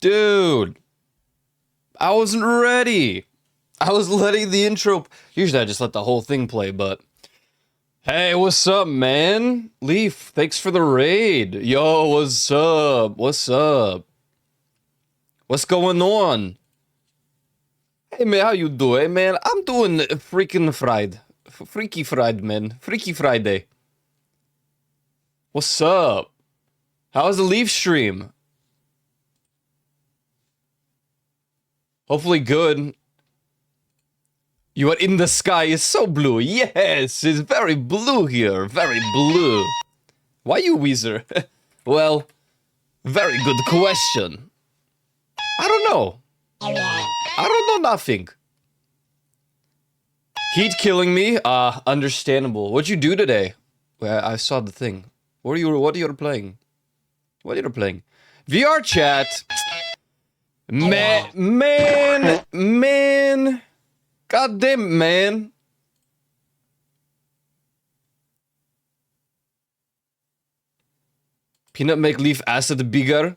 Dude, I wasn't ready. I was letting the intro... Usually I just let the whole thing play, but... Hey, what's up, man? Leaf, thanks for the raid. Yo, what's up? What's up? What's going on? Hey, man, how you doing, man? I'm doing freaking fried. Freaky fried, man. Freaky Friday. What's up? How's the Leaf stream? Hopefully good. You are in the sky is so blue. Yes, it's very blue here. Very blue. Why you Weezer? Well, very good question. I don't know. I don't know nothing. Heat killing me? Understandable. What'd you do today? Well, I saw the thing. What are you playing? What are you playing? VR chat. Man. Goddamn, man. Peanut make Leaf acid bigger.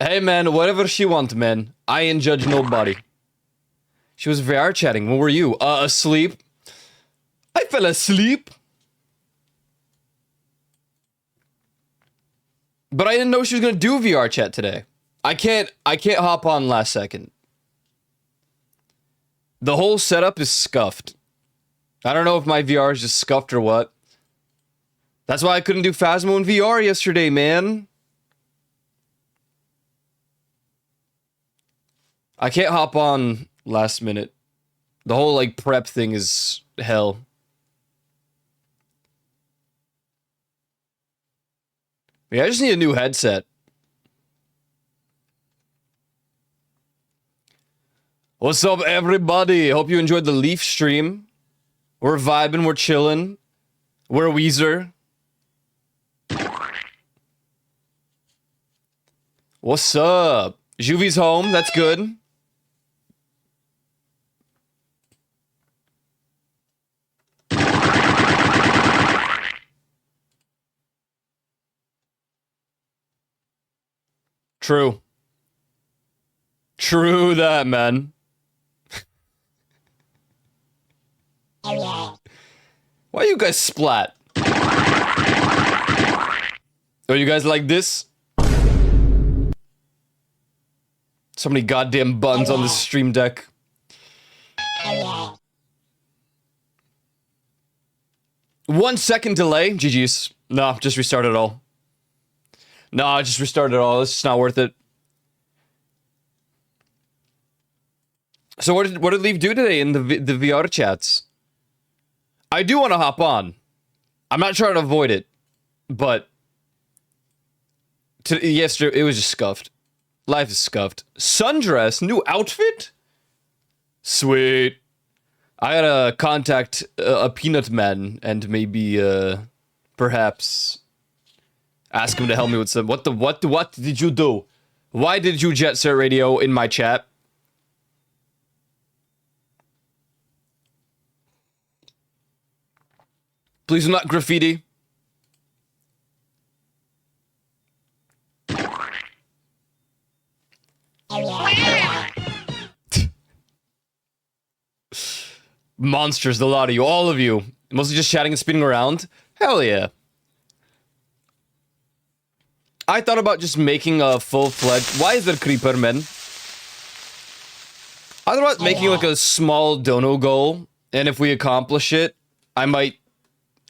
Hey, man, whatever she want, man. I ain't judge nobody. She was VR chatting. When were you? Asleep. I fell asleep. But I didn't know she was gonna do VR chat today. I can't hop on last second. The whole setup is scuffed. I don't know if my VR is just scuffed or what. That's why I couldn't do Phasmo in VR yesterday, man. I can't hop on last minute. The whole, like, prep thing is hell. Yeah, I just need a new headset. What's up, everybody? Hope you enjoyed the Leaf stream. We're vibing, we're chilling. We're Weezer. What's up? Juvie's home, that's good. True. True that, man. Why you guys splat? Oh, you guys like this? So many goddamn buttons on the stream deck. 1 second delay. GG's. No, just restart it all. No, just restart it all. It's just not worth it. So what did Leaf do today in the VR chats? I do want to hop on. I'm not trying to avoid it, but yesterday it was just scuffed. Life is scuffed. Sundress, new outfit? Sweet. I gotta contact a peanut man and maybe perhaps ask him to help me with some. What did you do? Why did you jet set radio in my chat? Please do not graffiti. Monsters, the lot of you, all of you. Mostly just chatting and spinning around. Hell yeah. I thought about just making a full-fledged... Why is there a creeper, man? I thought about making like a small dono goal, and if we accomplish it, I might...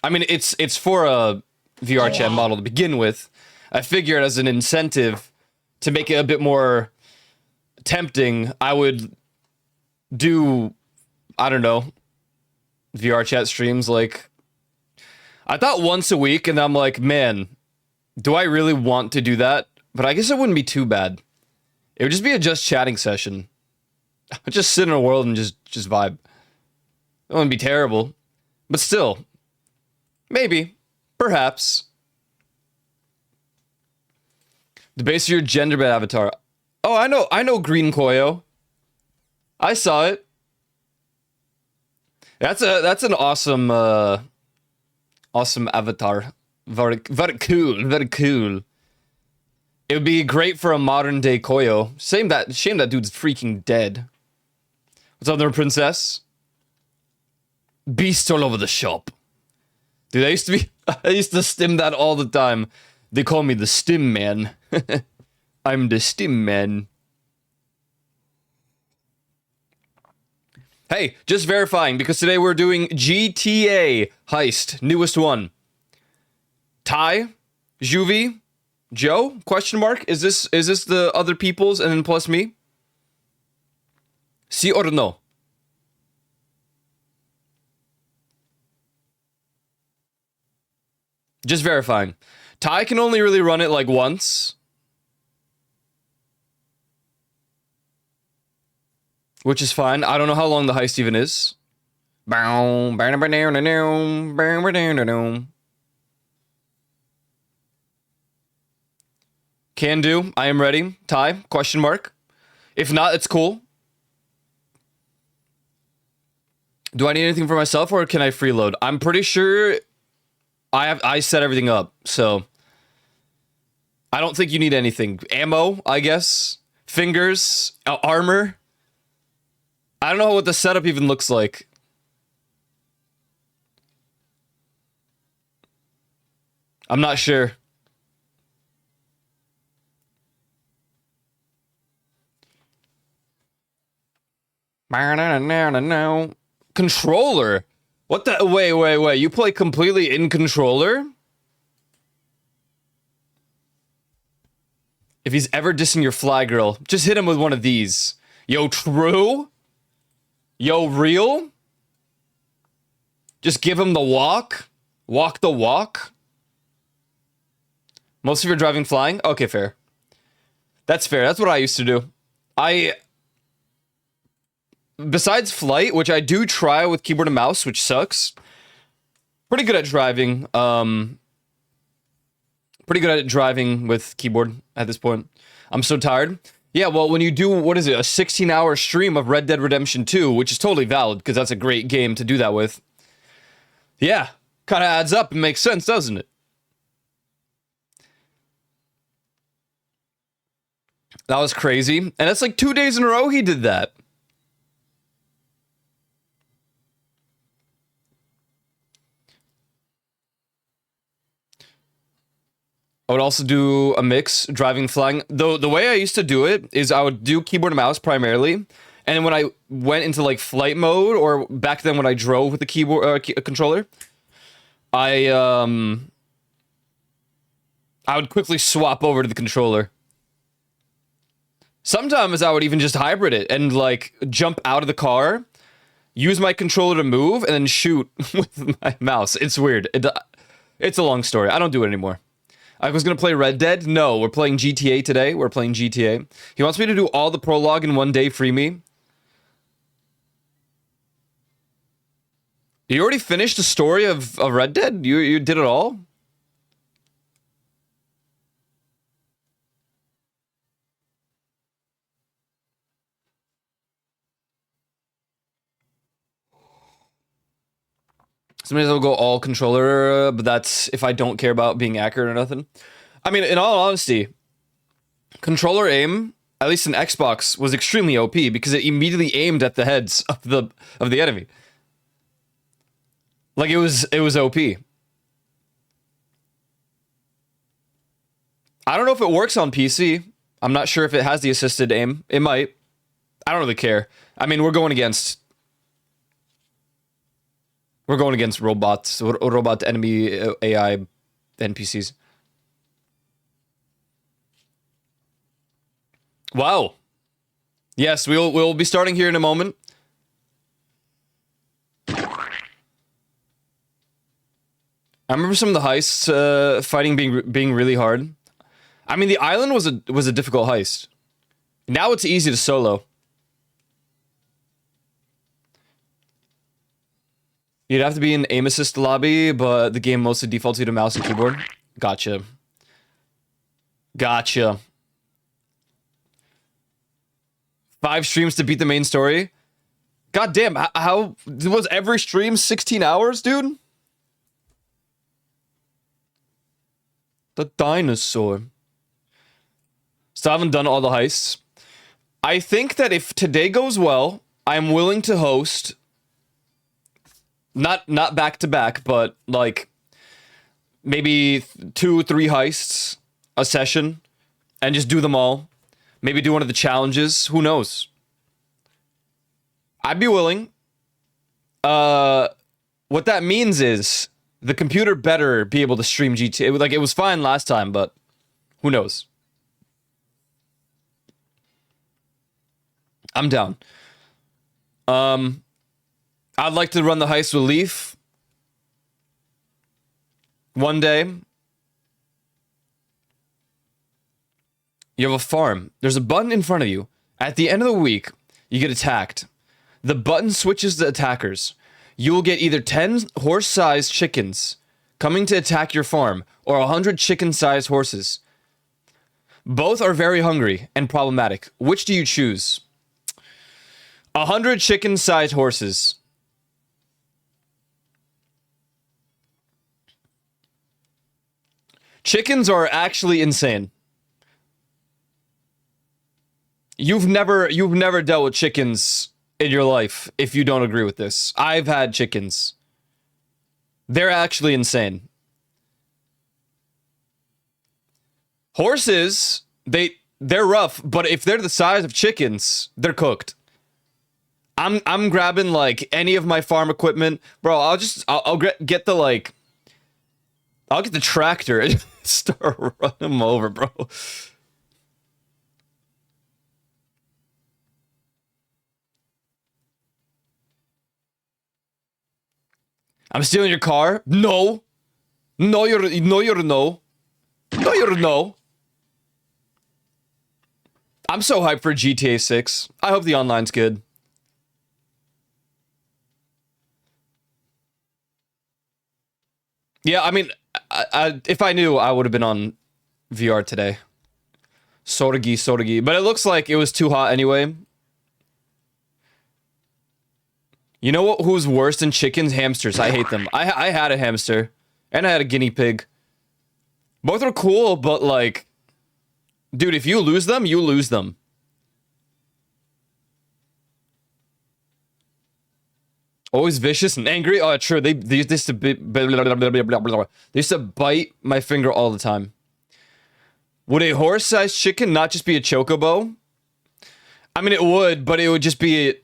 I mean, it's for a VR chat model to begin with. I figured as an incentive to make it a bit more tempting, I would do, I don't know, VR chat streams like... I thought once a week, and I'm like, man, do I really want to do that? But I guess it wouldn't be too bad. It would just be a just chatting session. I'd just sit in a world and just vibe. It wouldn't be terrible. But still... Maybe. Perhaps. The base of your gender bed avatar. Oh, I know Green Koyo. I saw it. That's an awesome awesome avatar. Very cool, very cool. It would be great for a modern day Koyo. Shame that dude's freaking dead. What's up there, princess? Beast all over the shop. Dude, I used to stim that all the time. They call me the stim man. I'm the stim man. Hey, just verifying, because today we're doing GTA Heist, newest one. Ty, Juvie, Joe? Question mark? Is this the other people's and then plus me? Si or no? Just verifying. Ty can only really run it like once. Which is fine. I don't know how long the heist even is. Can do. I am ready. Ty? Question mark. If not, it's cool. Do I need anything for myself or can I freeload? I'm pretty sure I set everything up, so I don't think you need anything. Ammo, I guess. Fingers, armor. I don't know what the setup even looks like. I'm not sure. Controller? What the? Wait. You play completely in controller? If he's ever dissing your fly girl, just hit him with one of these. Yo, true? Yo, real? Just give him the walk? Walk the walk? Most of you are driving flying? Okay, fair. That's fair. That's what I used to do. Besides flight, which I do try with keyboard and mouse, which sucks. Pretty good at driving. Pretty good at driving with keyboard at this point. I'm so tired. Yeah, well, when you do, what is it, a 16-hour stream of Red Dead Redemption 2, which is totally valid, because that's a great game to do that with. Yeah, kind of adds up and makes sense, doesn't it? That was crazy. And that's like 2 days in a row he did that. I would also do a mix, driving, flying. Though the way I used to do it is I would do keyboard and mouse primarily, and when I went into like flight mode, or back then when I drove with the keyboard controller, I would quickly swap over to the controller. Sometimes I would even just hybrid it and like jump out of the car, use my controller to move, and then shoot with my mouse. It's weird. It's a long story. I don't do it anymore. I was going to play Red Dead. No, we're playing GTA today. We're playing GTA. He wants me to do all the prologue in one day, free me. You already finished the story of Red Dead? You did it all? Sometimes I'll go all controller, but that's if I don't care about being accurate or nothing. I mean, in all honesty, controller aim, at least in Xbox, was extremely OP because it immediately aimed at the heads of the enemy. Like it was OP. I don't know if it works on PC. I'm not sure if it has the assisted aim. It might. I don't really care. I mean, we're going against robots, robot enemy AI NPCs. Wow. Yes, we'll be starting here in a moment. I remember some of the heists fighting being really hard. I mean, the island was a difficult heist. Now it's easy to solo. You'd have to be in aim assist lobby, but the game mostly defaults you to mouse and keyboard. Gotcha. 5 streams to beat the main story. God damn, how was every stream 16 hours, dude? The dinosaur. Still haven't done all the heists. I think that if today goes well, I'm willing to host, not back to back, but like maybe 2-3 heists a session and just do them all. Maybe do one of the challenges. Who knows? I'd be willing. What that means is the computer better be able to stream GTA. Like, it was fine last time, but who knows? I'm down. I'd like to run the heist with Leaf one day. You have a farm. There's a button in front of you. At the end of the week, you get attacked. The button switches the attackers. You will get either 10 horse-sized chickens coming to attack your farm, or 100 chicken-sized horses. Both are very hungry and problematic. Which do you choose? 100 chicken-sized horses. Chickens are actually insane. You've never dealt with chickens in your life if you don't agree with this. I've had chickens. They're actually insane. Horses, they're rough, but if they're the size of chickens, they're cooked. I'm grabbing like any of my farm equipment, bro. I'll get the like. I'll get the tractor and start running them over, bro. I'm stealing your car? No. No, you're no. No, you're no. I'm so hyped for GTA 6. I hope the online's good. Yeah, I mean, if I knew, I would have been on VR today. Sorgi. But it looks like it was too hot anyway. You know what? Who's worse than chickens? Hamsters. I hate them. I had a hamster, and I had a guinea pig. Both are cool, but like, dude, if you lose them, you lose them. Always vicious and angry. Oh, true. They used to be, they used to bite my finger all the time. Would a horse-sized chicken not just be a chocobo? I mean, it would, but it would just be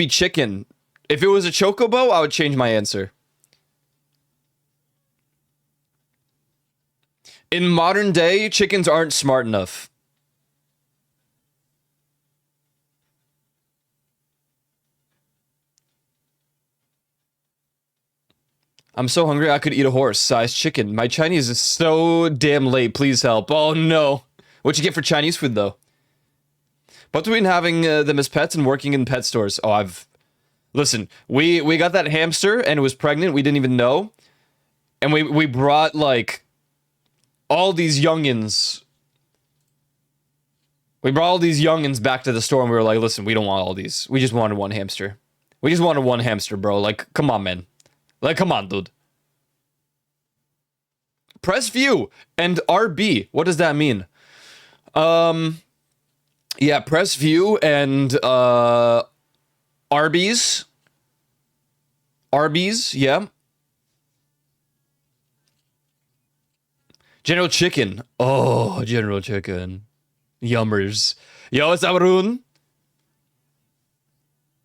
chicken. If it was a chocobo, I would change my answer. In modern day, chickens aren't smart enough. I'm so hungry I could eat a horse-sized chicken. My Chinese is so damn late. Please help. Oh no. What'd you get for Chinese food though? But between having them as pets and working in pet stores, listen, we got that hamster and it was pregnant. We didn't even know, and we brought like all these youngins. We brought all these youngins back to the store, and we were like, listen, we don't want all these. We just wanted one hamster. We just wanted one hamster, bro. Like, come on, man. Like, come on, dude. Press view and RB. What does that mean? Yeah, press view and Arby's. Arby's, yeah. General Chicken. Oh, General Chicken. Yummers. Yo, it's Amarun.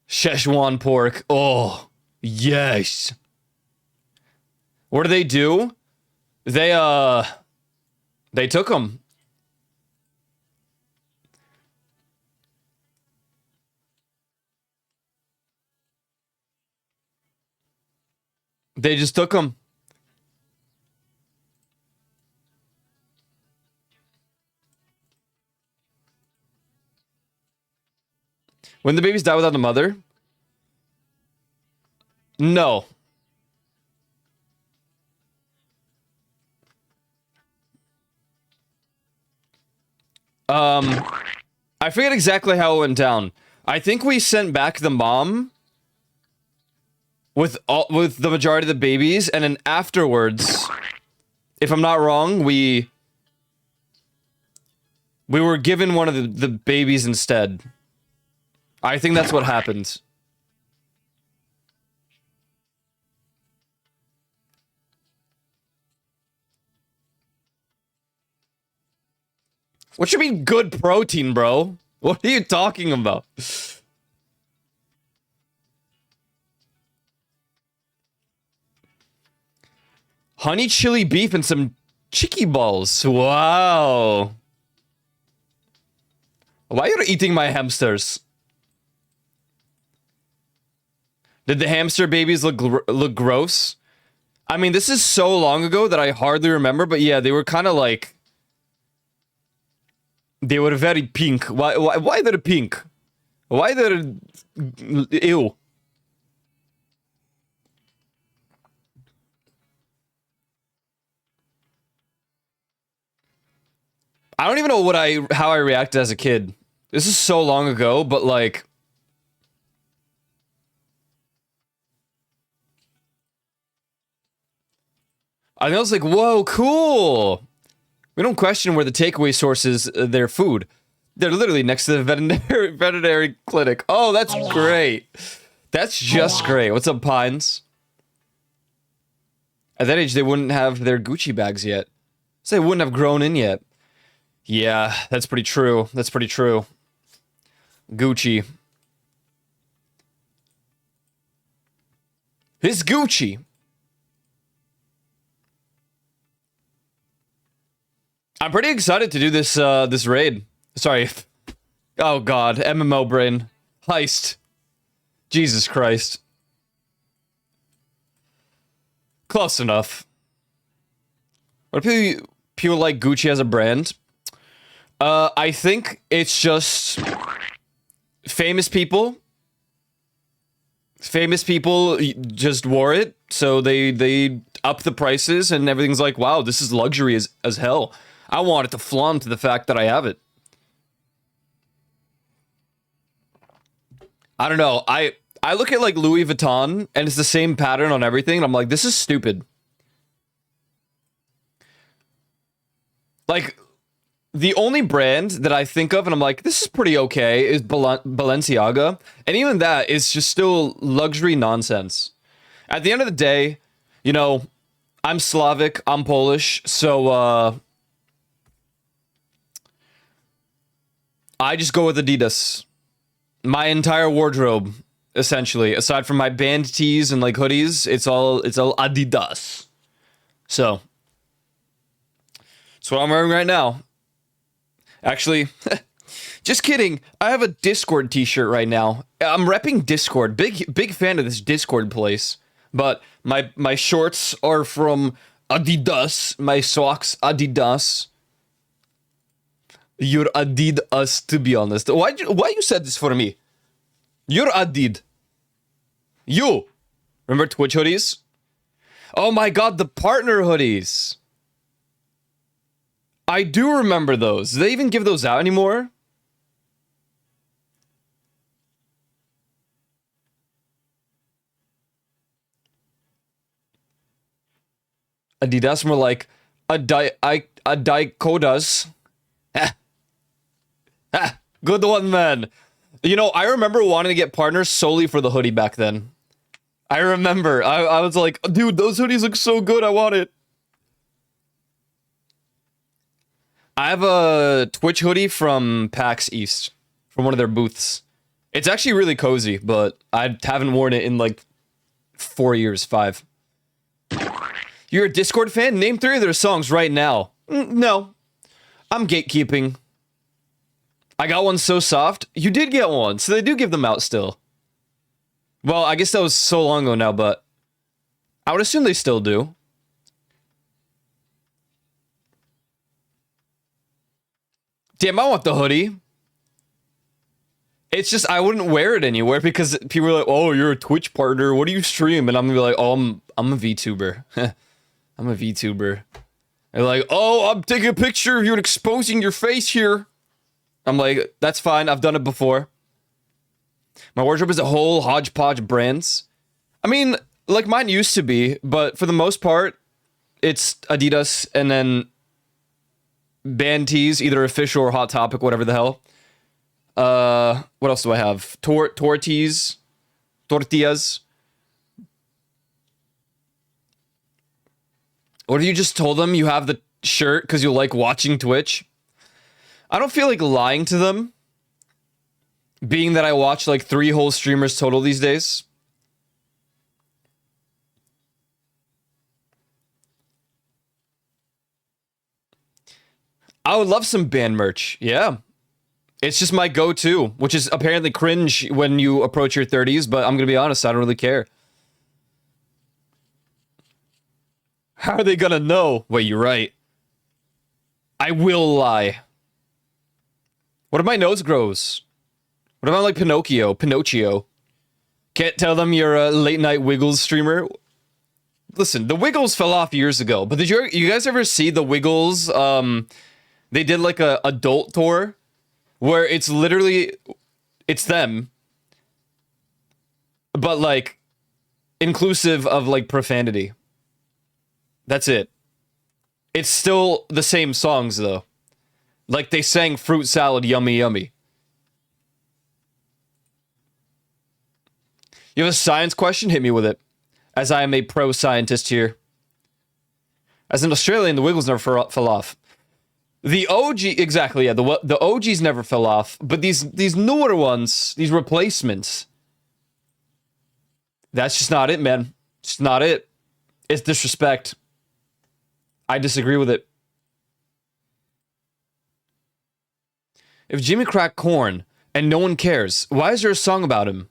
Szechuan pork. Oh, yes. What do they do? They took them. They just took them. When the babies die without a mother? No. I forget exactly how it went down. I think we sent back the mom with the majority of the babies, and then afterwards, if I'm not wrong, we We were given one of the babies instead. I think that's what happened. What should be good protein, bro? What are you talking about? Honey chili beef and some chicky balls. Wow. Why are you eating my hamsters? Did the hamster babies look gross? I mean, this is so long ago that I hardly remember, but yeah, they were kind of like... They were very pink. Why they're pink? Why they're... Ew. I don't even know how I reacted as a kid. This is so long ago, but like... I think I was like, whoa, cool. We don't question where the takeaway source is their food. They're literally next to the veterinary clinic. Oh, that's great. That's just great. What's up, Pines? At that age, they wouldn't have their Gucci bags yet. So they wouldn't have grown in yet. Yeah, that's pretty true. That's pretty true. Gucci. His Gucci. I'm pretty excited to do this this raid. Sorry. Oh god, MMO brain. Heist. Jesus Christ. Close enough. What do people like Gucci as a brand? I think it's just famous people. Famous people just wore it, so they up the prices and everything's like, wow, this is luxury as hell. I want it to flaunt to the fact that I have it. I don't know. I look at like Louis Vuitton and it's the same pattern on everything. And I'm like, this is stupid. Like, the only brand that I think of and I'm like, this is pretty okay, is Balenciaga. And even that is just still luxury nonsense. At the end of the day, you know, I'm Slavic, I'm Polish, so I just go with Adidas. My entire wardrobe, essentially, aside from my band tees and like hoodies, it's all Adidas. So that's what I'm wearing right now. Actually, just kidding. I have a Discord t-shirt right now. I'm repping Discord. Big fan of this Discord place. But my shorts are from Adidas. My socks, Adidas. You're Adidas, to be honest. Why you said this for me? You're Adid. You. Remember Twitch hoodies? Oh my god, the partner hoodies. I do remember those. Do they even give those out anymore? Adidas more like Adikodas. Good one, man. You know, I remember wanting to get partners solely for the hoodie back then. I remember. I was like, dude, those hoodies look so good. I want it. I have a Twitch hoodie from PAX East, from one of their booths. It's actually really cozy, but I haven't worn it in like 4 years, 5. You're a Discord fan? Name 3 of their songs right now. No. I'm gatekeeping. I got one so soft. You did get one, so they do give them out still. Well, I guess that was so long ago now, but I would assume they still do. Damn, I want the hoodie. It's just I wouldn't wear it anywhere because people are like, "Oh, you're a Twitch partner. What do you stream?" And I'm gonna be like, "Oh, I'm a VTuber. I'm a VTuber." They're like, "Oh, I'm taking a picture of you and exposing your face here." I'm like, "That's fine. I've done it before." My wardrobe is a whole hodgepodge of brands. I mean, like mine used to be, but for the most part, it's Adidas and then band tees, either official or Hot Topic, whatever the hell. What else do I have? Tortillas. Or you just told them you have the shirt because you like watching Twitch? I don't feel like lying to them, being that I watch like 3 whole streamers total these days. I would love some band merch, yeah. It's just my go-to, which is apparently cringe when you approach your 30s, but I'm gonna be honest, I don't really care. How are they gonna know? Wait, you're right. I will lie. What if my nose grows? What if I'm like Pinocchio? Can't tell them you're a late night Wiggles streamer? Listen, the Wiggles fell off years ago, but did you guys ever see the Wiggles? They did like a adult tour where it's literally, it's them, but like inclusive of like profanity. That's it. It's still the same songs though. Like they sang fruit salad, yummy, yummy. You have a science question? Hit me with it. As I am a pro scientist here. As an Australian, the Wiggles never fell off. The OG, exactly, yeah. The OGs never fell off, but these newer ones, these replacements, that's just not it, man. It's not it. It's disrespect. I disagree with it. If Jimmy cracked corn and no one cares, why is there a song about him?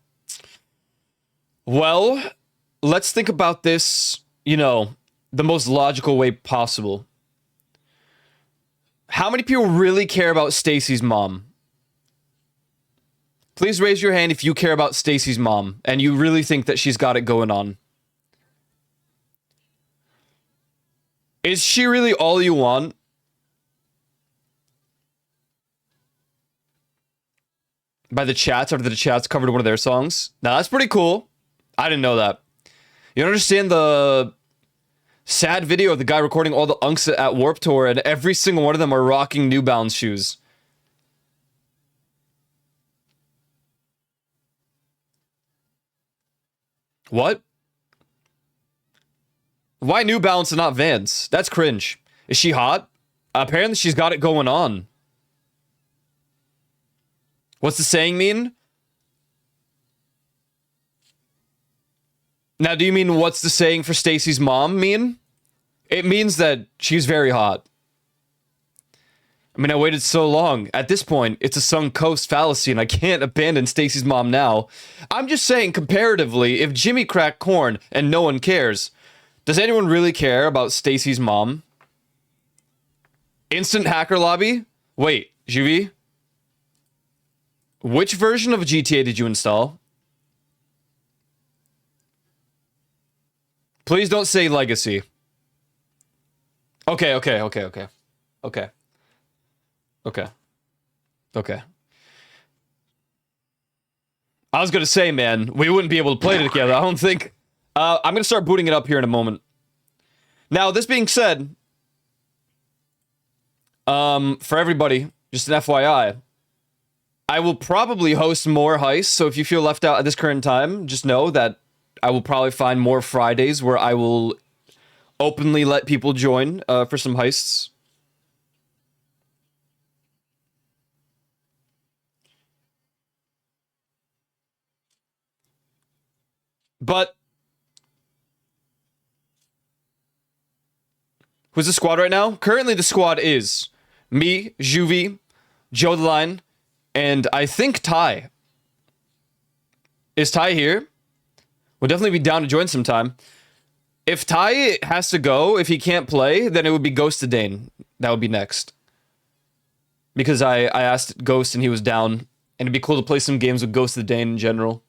Well, let's think about this, you know, the most logical way possible. How many people really care about Stacy's mom? Please raise your hand if you care about Stacy's mom and you really think that she's got it going on. Is she really all you want? By the chats, after the chats covered one of their songs? Now that's pretty cool. I didn't know that. You don't understand the sad video of the guy recording all the unks at Warped Tour, and every single one of them are rocking New Balance shoes. What? Why New Balance and not Vans? That's cringe. Is she hot? Apparently she's got it going on. What's the saying mean? Now, do you mean what's the saying for Stacy's mom mean? It means that she's very hot. I mean, I waited so long. At this point, it's a sunk cost fallacy, and I can't abandon Stacy's mom now. I'm just saying, comparatively, if Jimmy cracked corn and no one cares, does anyone really care about Stacy's mom? Instant hacker lobby? Wait, Juvie? Which version of GTA did you install? Please don't say Legacy. Okay. I was gonna say, man, we wouldn't be able to play it together. I don't think. I'm gonna start booting it up here in a moment. Now, this being said, for everybody, just an FYI, I will probably host more heists. So if you feel left out at this current time, just know that I will probably find more Fridays where I will openly let people join for some heists. But who's the squad right now? Currently, the squad is me, Juvie, Joe the Line, and I think Ty. Is Ty here? We'll definitely be down to join sometime. If Ty has to go, if he can't play, then it would be Ghost to Dane. That would be next. Because I asked Ghost and he was down. And it'd be cool to play some games with Ghost to Dane in general.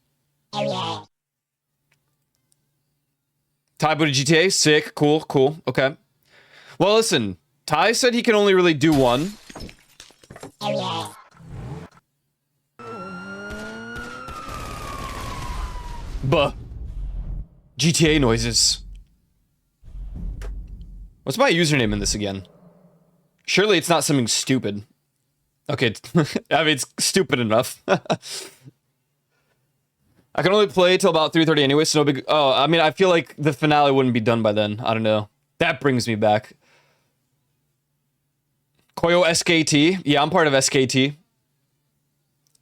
Oh, yeah. Ty booted GTA? Sick. Cool. Okay. Well, listen. Ty said he can only really do one. Oh, yeah. Buh. GTA noises. What's my username in this again? Surely it's not something stupid. Okay, I mean, it's stupid enough. I can only play till about 3:30 anyway, so no big... Oh, I mean, I feel like the finale wouldn't be done by then. I don't know. That brings me back. Koyo SKT. Yeah, I'm part of SKT.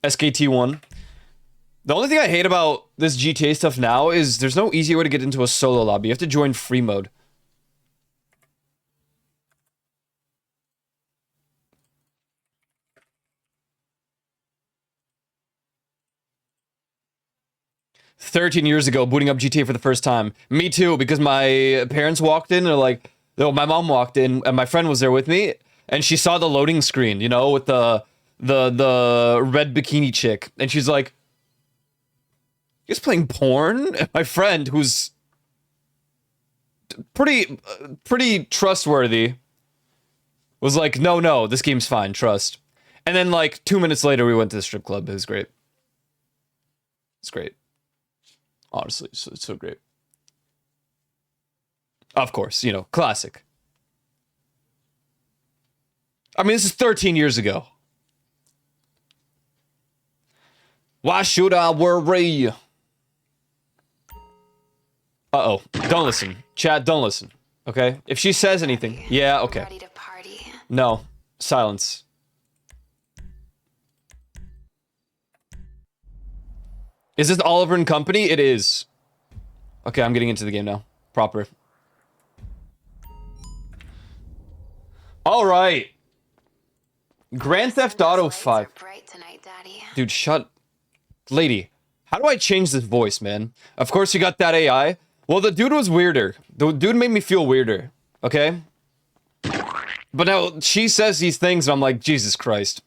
SKT1. The only thing I hate about this GTA stuff now is there's no easy way to get into a solo lobby. You have to join free mode. "13 years ago, booting up GTA for the first time." Me too, because my parents walked in, and like, no, my mom walked in, and my friend was there with me, and she saw the loading screen, you know, with the red bikini chick, and she's like, "He's playing porn?" And my friend, who's pretty trustworthy, was like, no, this game's fine, trust. And then like 2 minutes later, we went to the strip club. It was great. It's great. Honestly, it's so great. Of course, you know, classic. I mean, this is 13 years ago. Why should I worry? Uh-oh. Don't listen. Chat, don't listen. Okay? If she says anything. Yeah, okay. Ready to party. No. Silence. Is this Oliver and Company? It is. Okay, I'm getting into the game now. Proper. All right. Grand Theft Auto 5. Bright tonight, Daddy. Dude, shut... Lady, how do I change this voice, man? Of course you got that AI. Well, the dude was weirder. The dude made me feel weirder, okay? But now, she says these things, and I'm like, Jesus Christ.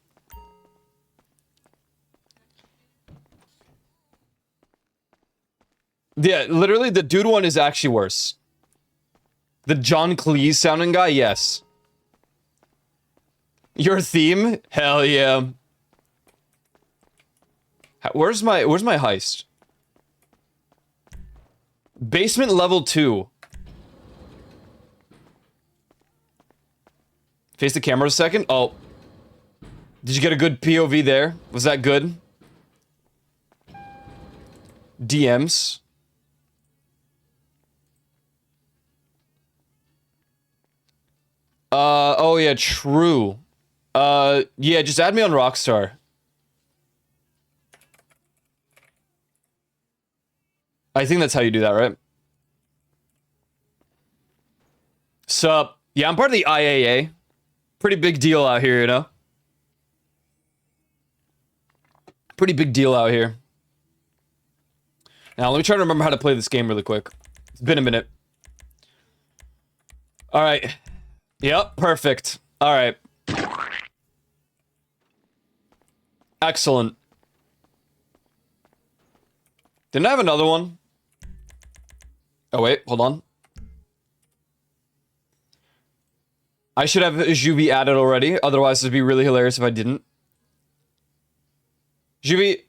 Yeah, literally, the dude one is actually worse. The John Cleese sounding guy, yes. Your theme? Hell yeah. Where's my heist? Basement level 2. Face the camera a second. Oh. Did you get a good POV there? Was that good? DMs. Oh yeah, true. Yeah, just add me on Rockstar. I think that's how you do that, right? Sup? Yeah, I'm part of the IAA. Pretty big deal out here, you know? Pretty big deal out here. Now, let me try to remember how to play this game really quick. It's been a minute. Alright. Yep, perfect. Alright. Excellent. Didn't I have another one? Oh, wait, hold on. I should have Juvie added already. Otherwise, it'd be really hilarious if I didn't. Juvie.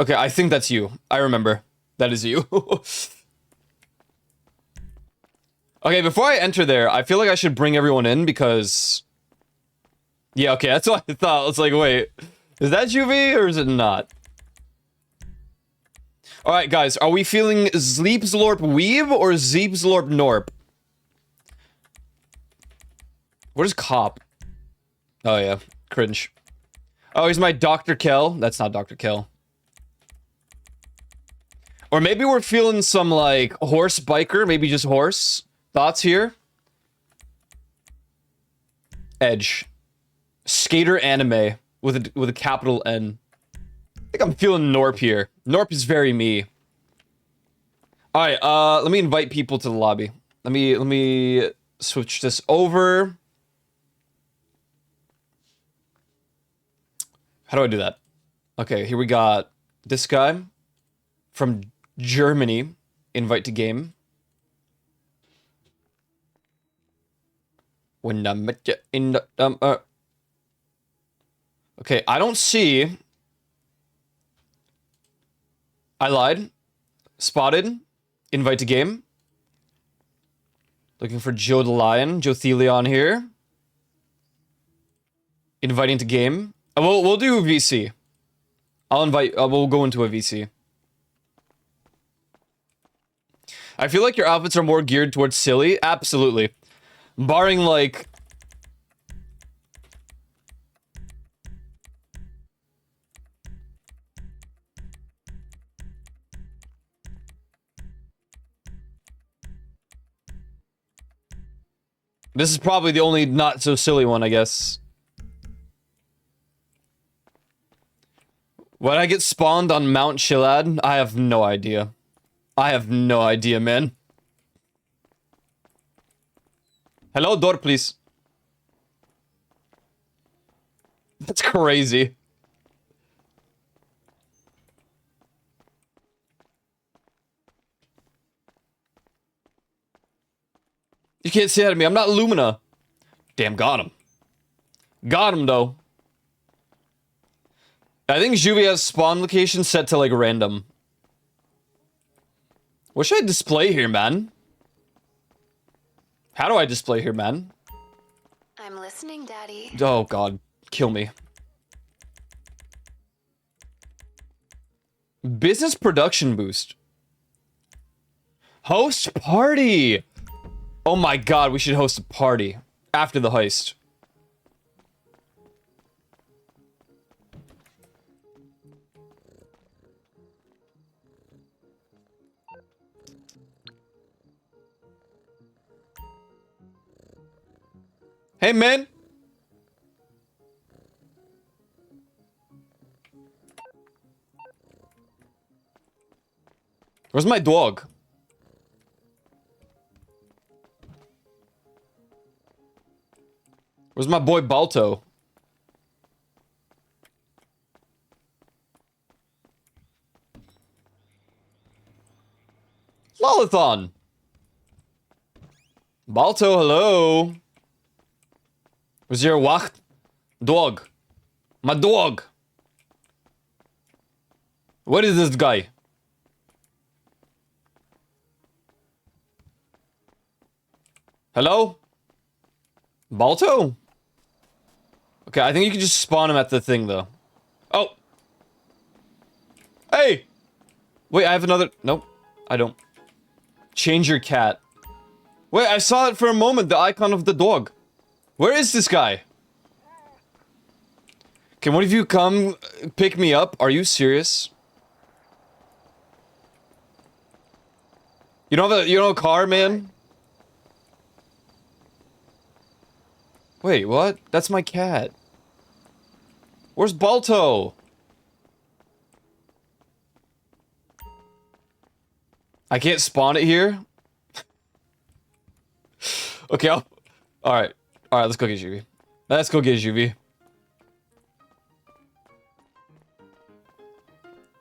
Okay, I think that's you. I remember. That is you. Okay, before I enter there, I feel like I should bring everyone in because... Yeah, okay, that's what I thought. It's like, wait. Is that Juvie or is it not? Alright, guys, are we feeling Sleepslorp Weave or Zeepslorp Norp? What is Cop? Oh, yeah. Cringe. Oh, he's my Dr. Kell. That's not Dr. Kell. Or maybe we're feeling some, like, horse biker. Maybe just horse. Thoughts here? Edge. Skater anime with a capital N. I think I'm feeling Norp here. Norp is very me. Alright, let me invite people to the lobby. Let me switch this over. How do I do that? Okay, here we got this guy from Germany. Invite to game. When I met you in the Okay, I don't see. I lied. Spotted. Invite to game. Looking for Joe the Lion. Joe Thelion here. Inviting to game. We'll do a VC. I'll invite... we'll go into a VC. I feel like your outfits are more geared towards silly. Absolutely. Barring, like... This is probably the only not so silly one, I guess. When I get spawned on Mount Chilad, I have no idea. I have no idea, man. Hello, door, please. That's crazy. You can't say that to me. I'm not Lumina. Damn, got him. Got him, though. I think Juvie has spawn location set to, like, random. What should I display here, man? How do I display here, man? I'm listening, Daddy. Oh, God. Kill me. Business production boost. Host party! Oh my God, we should host a party. After the heist. Hey, man. Where's my dog? Where's my boy Balto? Lolathon. Balto, hello. Where's your wacht? Dog. My dog. What is this guy? Hello? Balto? Okay, I think you can just spawn him at the thing, though. Oh! Hey! Wait, I have another... Nope, I don't. Change your cat. Wait, I saw it for a moment, the icon of the dog. Where is this guy? Can one of you come pick me up? Are you serious? You don't have a car, man? Wait, what? That's my cat. Where's Balto? I can't spawn it here? Okay, Alright, let's go get Juvie. Let's go get Juvie.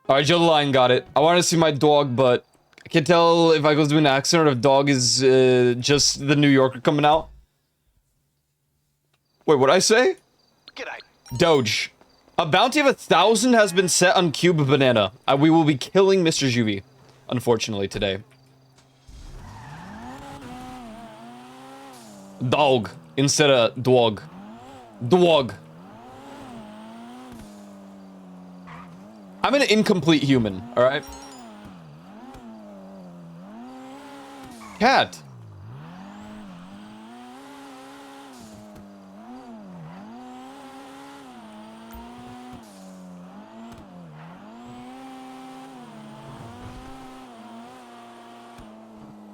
Alright, Joe the Lion got it. I want to see my dog, but I can't tell if I go through an accent or if dog is just the New Yorker coming out. Wait, what'd I say? G'day. Doge. A bounty of 1,000 has been set on Cube Banana. We will be killing Mr. Juvie, unfortunately, today. Dog instead of dog. Dog. I'm an incomplete human, alright? Cat.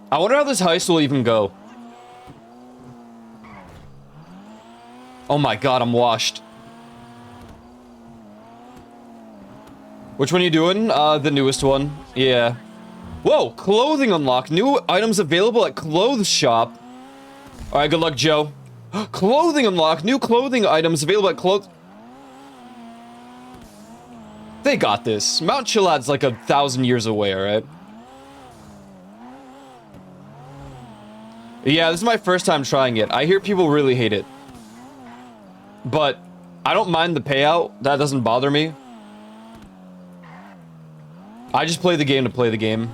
I wonder how this heist will even go. Oh my God, I'm washed. Which one are you doing? The newest one. Yeah. Whoa, clothing unlock. New items available at clothes shop. Alright, good luck, Joe. Clothing unlock. New clothing items available at clothes... They got this. Mount Chilad's like 1,000 years away, alright? Yeah, this is my first time trying it. I hear people really hate it. But I don't mind the payout. That doesn't bother me. I just play the game to play the game.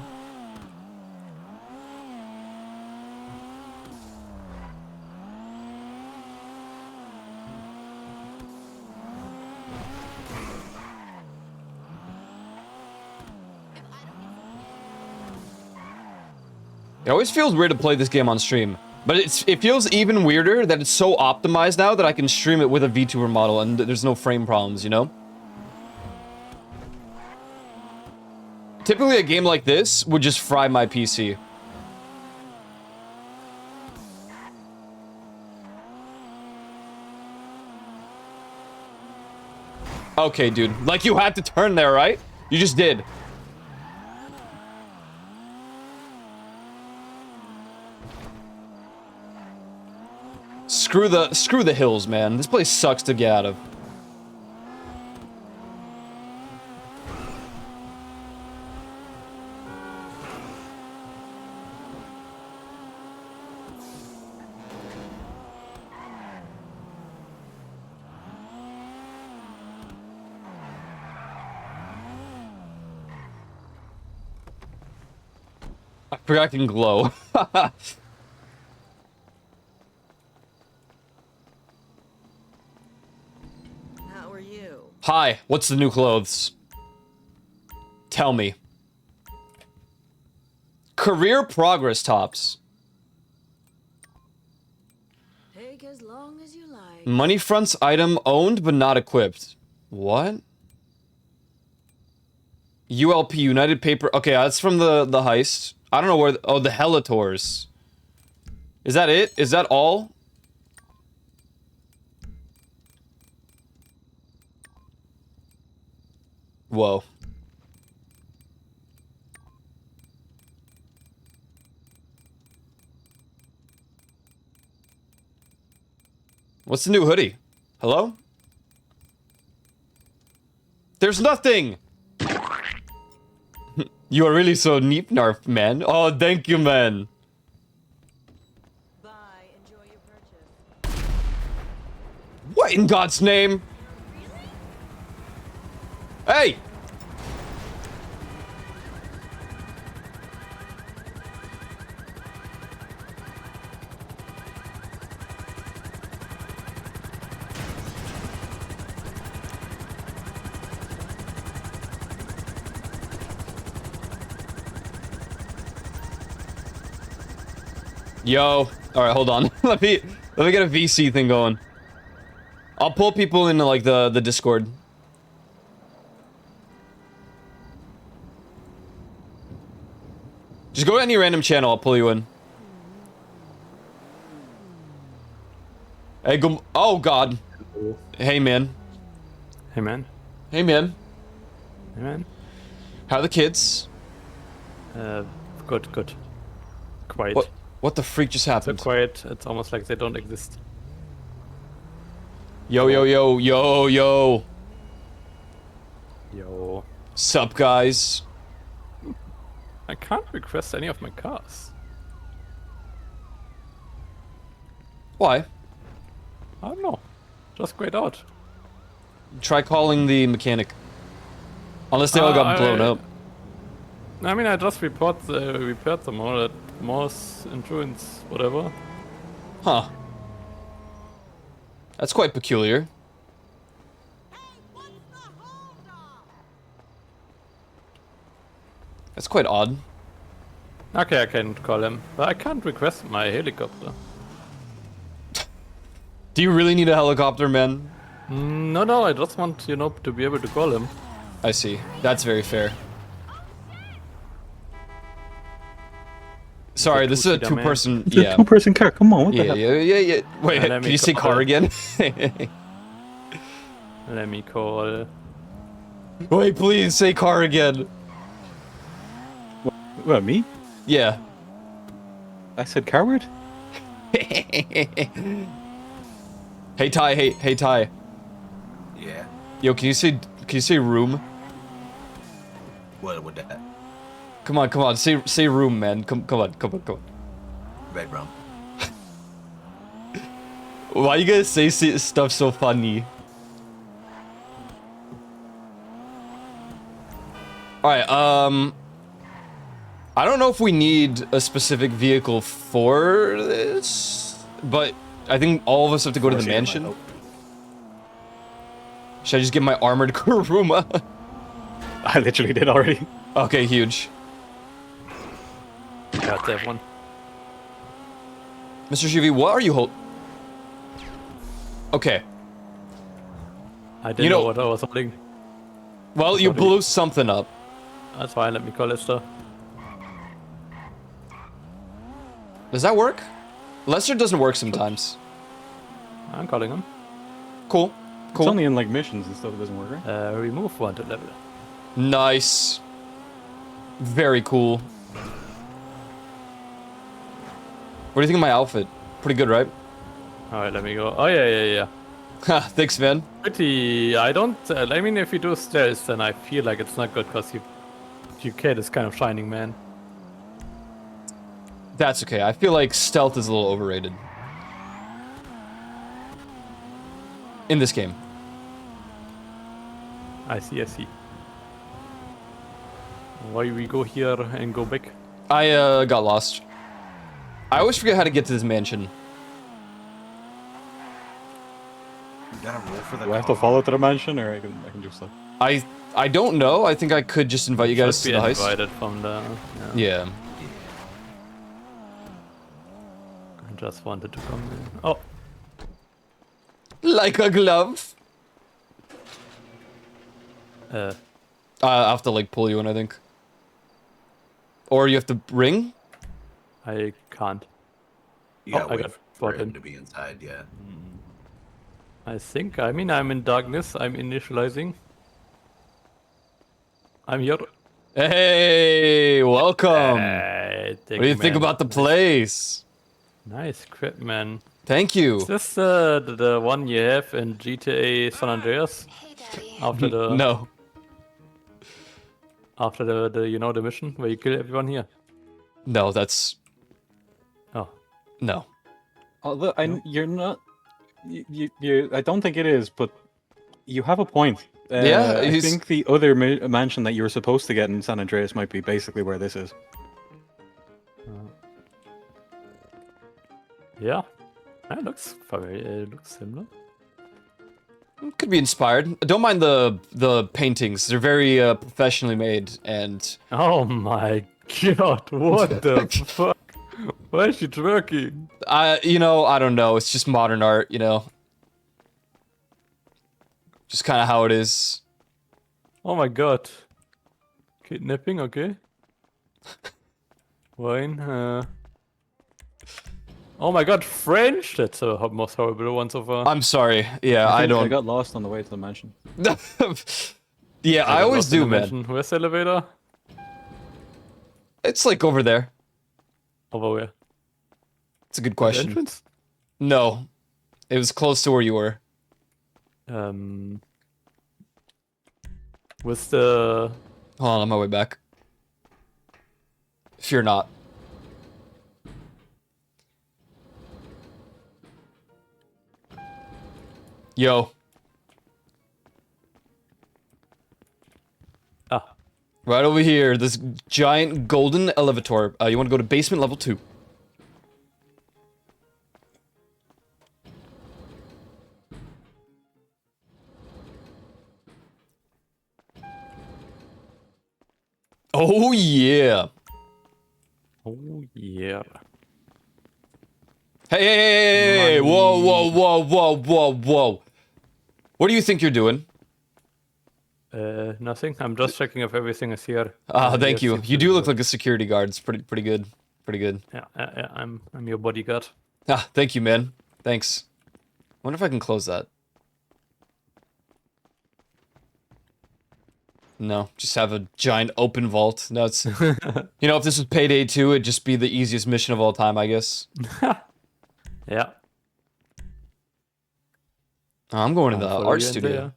It always feels weird to play this game on stream, but it feels even weirder that it's so optimized now that I can stream it with a VTuber model and there's no frame problems, you know? Typically a game like this would just fry my PC. Okay, dude. Like, you had to turn there, right? You just did. Screw the hills, man. This place sucks to get out of. I forgot I can glow. How are you? Hi, what's the new clothes? Tell me. Career progress tops. Take as long as you like. Money fronts item owned but not equipped. What? ULP, United Paper. Okay, that's from the heist. I don't know where. Oh, the Helators. Is that it? Is that all? Whoa. What's the new hoodie? Hello? There's nothing! You are really so neat, Narf, man. Oh, thank you, man. Bye. Enjoy your purchase. What in God's name? Hey! Yo. Alright, hold on. let me get a VC thing going. I'll pull people into like the Discord. Just go to any random channel, I'll pull you in. Hey, go. Oh God. Hey man. Hey man. Hey man. Hey man. How are the kids? Good. Quiet. What the freak just So happened? quiet, it's almost like they don't exist. Yo. Yo. Sup, guys? I can't request any of my cars. Why? I don't know. Just grayed out. Try calling the mechanic. Unless they all got blown up. I mean, I just repaired them all at Morse Insurance, whatever. Huh. That's quite peculiar. That's quite odd. Okay, I can call him, but I can't request my helicopter. Do you really need a helicopter, man? No, I just want, to be able to call him. I see. That's very fair. Sorry, this is a two-seater, man. two-person... It's a two-person car. Come on, what the Yeah. hell? Wait, Let can me you say call car it. again? Let me call... Wait, please say car again. What, me? Yeah. I said coward? Hey Ty, hey Ty. Yeah. Yo, can you say room? What would that? Come on, say room, man. Come on. Red rum. Why you guys say stuff so funny? Alright, I don't know if we need a specific vehicle for this, but I think all of us have to go to the mansion. Should I just get my armored Kuruma? I literally did already. Okay, huge. got that one. Mr. Shivi, what are you Okay. I didn't You know know- what I was holding. Well, you blew something up. That's fine, let me call Lester. Does that work? Lester doesn't work sometimes. I'm calling him. Cool. It's Cool. only in like missions and stuff that doesn't work, right? Remove wanted level. Nice. Very cool. What do you think of my outfit? Pretty good, right? Alright, let me go. Oh, yeah. Ha, thanks, man. Pretty. I don't. I mean, if you do stealth, then I feel like it's not good because your kid is kind of shining, man. That's okay. I feel like stealth is a little overrated. In this game. I see. Why we go here and go back? I got lost. I always forget how to get to this mansion. You gotta roll for the Do I have to follow to the mansion, or I can just like... I don't know. I think I could just invite you guys Should to be the heist. invited from the. Yeah. I just wanted to come in. Oh, Like a glove. I have to like pull you in, I think. Or you have to ring? I can't. You gotta I wait got for brought him in. to be inside, yeah. I think. I mean, I'm in darkness. I'm initializing. I'm here. Hey, welcome. Hey, What do you think about the place? Nice crap, man. Thank you. Is this the one you have in GTA San Andreas? Hey, Daddy. After the No. after the you know the mission where you kill everyone here? No, that's Oh, no. Although you're not... You, I don't think it is, but you have a point. Yeah, I he's- think the other mansion that you were supposed to get in San Andreas might be basically where this is. yeah. It looks similar. Could be inspired. Don't mind the paintings. They're very professionally made and Oh my god! What the fuck? Why is she twerking? you know, I don't know. It's just modern art, you know. Just kind of how it is. Oh my god. Kidnapping, okay. Wine, Oh my god, French! That's the most horrible one so far. I'm sorry. Yeah, I think I don't. got lost on the way to the mansion. Yeah, I always do, man. Mention. Where's the elevator? It's like over there. Over where? It's a good The question. entrance? No, it was close to where you were. With the... Hold on my way back. Fear not. Yo, Ah. right over here, this giant golden elevator. You want to go to basement level 2. Oh yeah. Oh yeah. Hey, whoa. What do you think you're doing? Nothing. I'm just checking if everything is here. Thank Yes, you. seems You to do be look good. like a security guard. It's pretty good. Pretty good. Yeah. I'm your bodyguard. Ah, thank you, man. Thanks. Wonder if I can close that. No, just have a giant open vault. No, it's you know, if this was Payday 2, it'd just be the easiest mission of all time, I guess. Yeah. I'm going to the Follow art you in studio. there.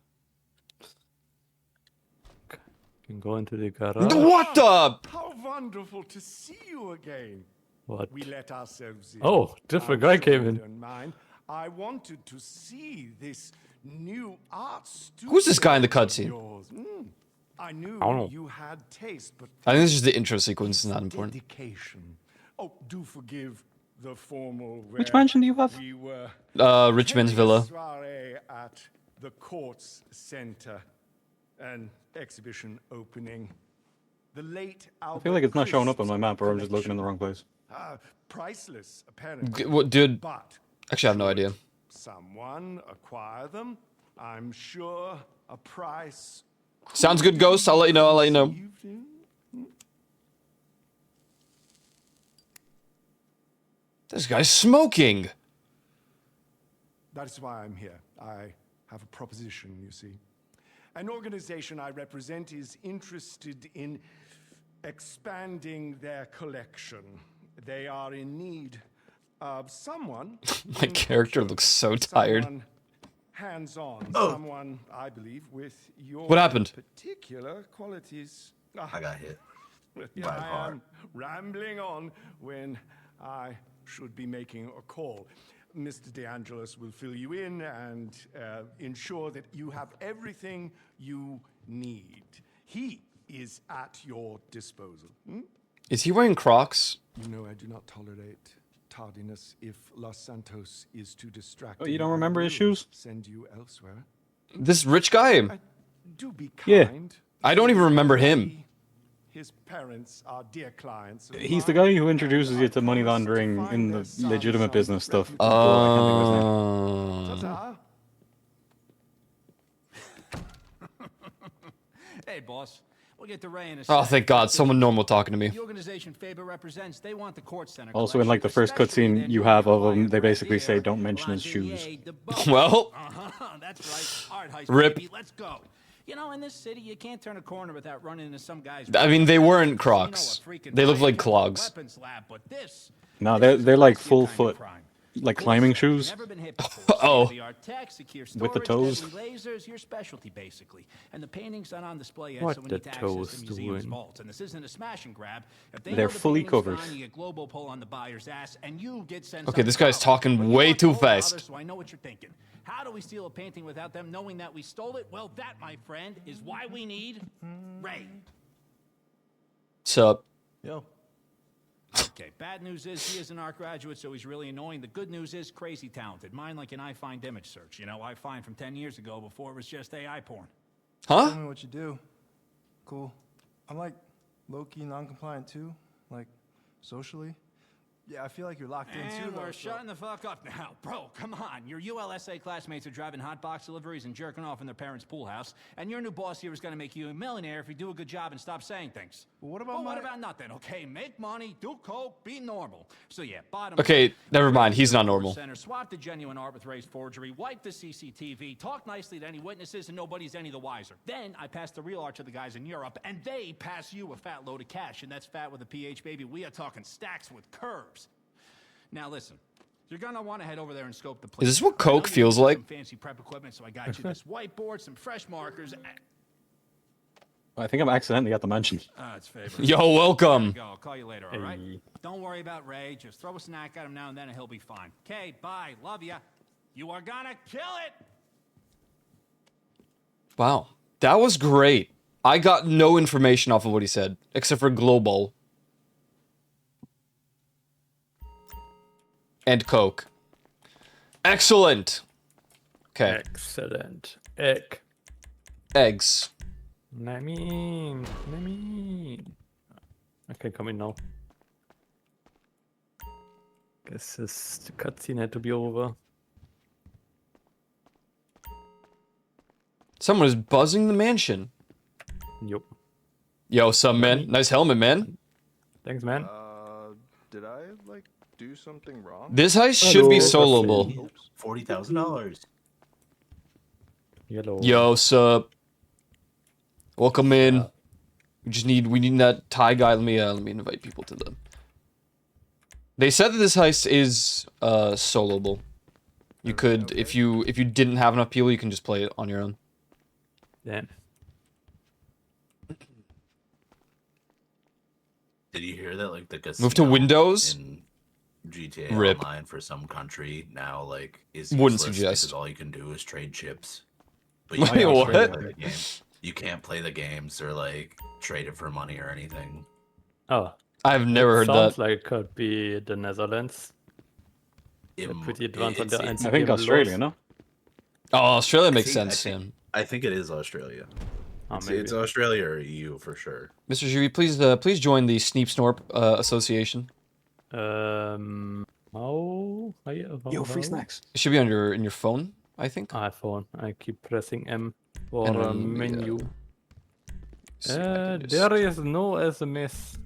Can go into the garage. What the? How wonderful to see you again. What? We let ourselves in. Oh, different I'm guy sure came you in. don't mind. I wanted to see this new art studio. Who's this guy in the of cutscene? yours. I knew I don't know. you had taste, but I think this is the intro sequence. It's not important. dedication. Oh, do forgive the formal. Which where mansion do you have? We were Richmond's having a villa. soiree at the Kortz Center, an exhibition opening. The late I feel like it's not showing up on my map, or I'm just looking in the wrong place. Priceless, apparently. What, dude? But Actually, I have no should idea. someone acquire them, I'm sure a price. Sounds good, Ghost. I'll let you know. I'll let you know. conceived in. This guy's smoking. That is why I'm here. I have a proposition, you see. An organization I represent is interested in expanding their collection. They are in need of someone. My character looks so tired. Someone hands-on. Someone, I believe, with your What happened? particular qualities. I got hit. Here by a I car. am rambling on when I should be making a call. Mr. DeAngelis will fill you in and ensure that you have everything you need. He is at your disposal. Is he wearing Crocs? You know I do not tolerate tardiness. If Los Santos is too distracting, Oh, you don't I remember his will shoes? Send you elsewhere. This rich guy? Do be Yeah. kind. I don't even remember him. His parents are dear clients. Of He's the mine, guy who introduces you and to I money promise to laundering find in their the son legitimate some business stuff. reputable- Uh, Ta-ta. Hey, boss. We'll get to Ray in a oh, sec. thank God. Someone normal talking to me. The organization Faber represents, they want the Kortz Center Also, in like the collection, first especially cutscene their you newly have of him, acquired they right basically say, here, "Don't mention his shoes." Landinier de Beau. Well. That's right. Art heist, Rip. baby. Let's go. You know, in this city, you can't turn a corner without running into some guys. I mean, they weren't Crocs. You know, a freaking They look like high-tech clogs. weapons lab, but this No, is they're like a full kind of foot, crime. like climbing shoes. Never been hit before. Oh. State-of-the-art tech, secure With the storage, toes. deadly lasers, your specialty basically. And the paintings not on display yet, What so we the need to access toes the museum's doing? vault. And this isn't a smash and grab. If they They're know the fully painting's covered. fine, you get global pull on the buyer's ass, and you get sent. Okay, this guy's talking way too fast. So I know what you're thinking. How do we steal a painting without them knowing that we stole it? Well, that, my friend, is why we need Ray. Sup? Yo. Okay, bad news is he is an art graduate, so he's really annoying. The good news is crazy talented. Mine like an I find image search. You know, I find from 10 years ago before it was just AI porn. Huh? Tell me what you do. Cool. I'm like low-key non-compliant too, like socially. Yeah, I feel like you're locked in too. And though, we're so- shutting the fuck up now. Bro, come on. Your ULSA classmates are driving hot box deliveries and jerking off in their parents' pool house. And your new boss here is going to make you a millionaire if you do a good job and stop saying things. Well, what about Well, what my- about nothing? Okay, make money, do coke, be normal. So yeah, bottom Okay, line, never mind. He's not Kortz normal. Center, swap the genuine art with Ray's forgery, wipe the CCTV, talk nicely to any witnesses, and nobody's any the wiser. Then I pass the real art to the guys in Europe, and they pass you a fat load of cash, and that's fat with a PH, baby. We are talking stacks with curves. Now listen, you're gonna want to head over there and scope the place. Is this what I know coke you feels need like? Some fancy prep equipment, so I got you this whiteboard, some fresh markers. I think I'm accidentally at the mansion. It's favorite. Yo, There you welcome. go. I'll call you later, all right? Don't worry about Ray. Just throw a snack at him now and then, and he'll be fine. Okay, bye. Love ya. You are gonna kill it. Wow. That was great. I got no information off of what he said, except for global. And Coke. Excellent. Okay. Excellent. Egg. Eggs. I can come in now. Guess the cutscene had to be over. Someone is buzzing the mansion. Yup. Yo, some man. Nice helmet, man. Thanks, man. Did I like do something wrong? This heist should be Hello. soloable. $40,000. Yellow. Yo, sup? Welcome in. We need that Thai guy. Let me invite people to the. They said that this heist is soloable. You could if you didn't have enough people, you can just play it on your own. Yeah. Did you hear that? Like the casino Move to Windows? in GTA Rip. Online for some country now, like is Wouldn't useless suggest. because all you can do is trade chips. But Wait, can't what? play the game. You can't play the games or like trade it for money or anything. Oh. I've never heard Sounds that. like it could be the Netherlands. They're pretty advanced on their I anti-game think Australia, laws. no? Oh, Australia makes I think- sense. I think it is Australia. Oh, It's Australia or EU for sure. Mr. Juvi, please join the Sneep Snorp Association. How? Yo, free snacks. It should be on in your phone, I think. iPhone. I keep pressing M for And a then, menu. See if I can just- There is no SMS.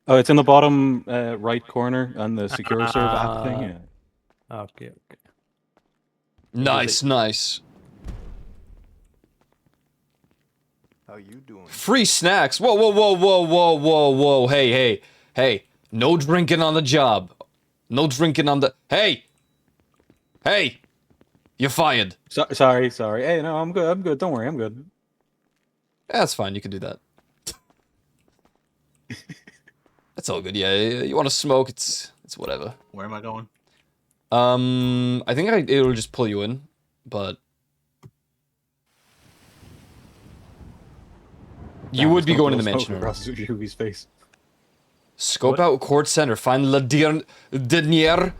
Oh, it's in the bottom right corner on the secure serve app thing. Yeah. Okay. Nice, nice. How you doing? Free snacks. Whoa. Hey. No drinking on the job. No drinking on the. Hey. You're fired. Sorry. Hey, no, I'm good. Don't worry, I'm good. That's fine. You can do that. That's all good. Yeah, you want to smoke? It's whatever. Where am I going? I think it'll just pull you in, but you would be going to the mansion. Across Juvi's face. Scope out Kortz Center. Find La Denier.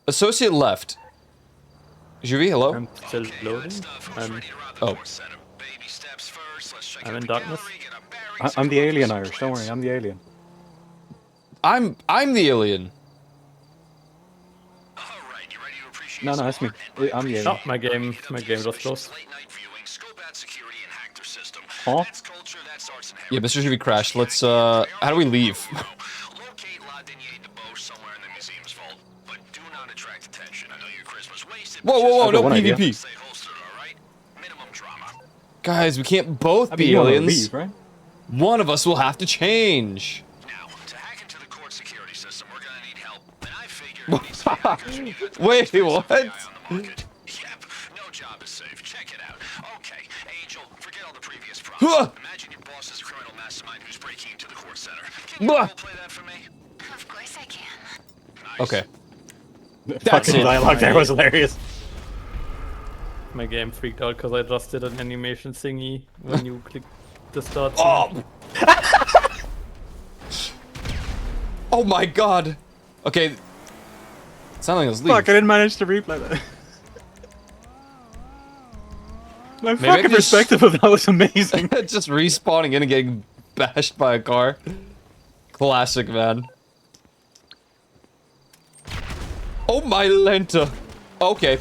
Associate left. Juvie, hello? I'm still loading. Oh. I'm in darkness. I'm the alien, Irish. Don't worry, I'm the alien. I'm the alien. No, that's me. I'm the alien. Oh, my game was closed. Huh? Yeah, Mr. Juvie crashed. Let's, how do we leave? Whoa, no PvP. Guys, we can't both be you wanna aliens. leave, right? One of us will have to change. Now, to hack into the Kortz security system, we're gonna need help. And I figured Wait, what? Yep, no job is safe. Check it out. Okay, Angel, forget all the previous problems. Imagine your boss is a criminal mastermind who's breaking into the Kortz Center. Can you play that for me? Of course I can. Nice. Okay. Fucking it. dialogue there was hilarious. My game freaked out because I just did an animation thingy when you click the start. Oh! Oh my god! Okay. Something else leave. Fuck, I didn't manage to replay that. My Maybe I fucking can just- perspective of that was amazing. Just respawning in and getting bashed by a car. Classic, man. Oh my lenta. Okay.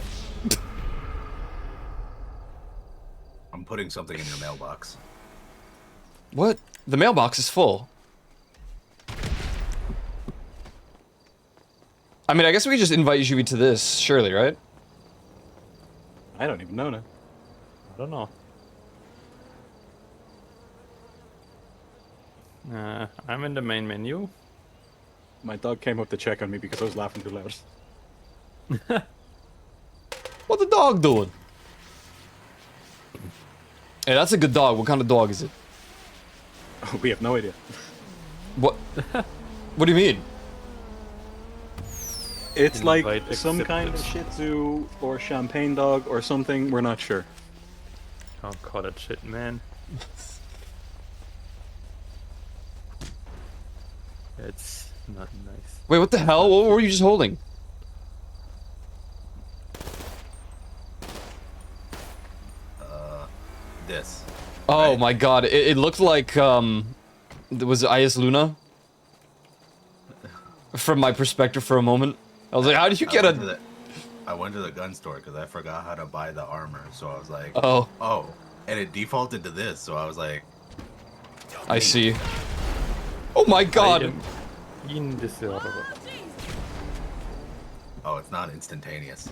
I'm putting something in your mailbox. What? The mailbox is full. I mean, I guess we could just invite Juvie to this, surely, right? I don't even know now. I don't know. I'm in the main menu. My dog came up to check on me because I was laughing too loud. What the dog doing? Hey, that's a good dog. What kind of dog is it? We have no idea. What? What do you mean? It's like Invite some kind of accepted. Shih Tzu or champagne dog or something. We're not sure. Don't call that shit, man. It's not nice. Wait, what the hell? What were you just holding? This. Oh Right. my god, it looked like, it was Ayas Luna? From my perspective for a moment. I was like, how did you get a... I went to the gun store because I forgot how to buy the armor, so I was like, Oh, oh, and it defaulted to this, so I was like, I see. Oh my I god! am in the server. oh, it's not instantaneous.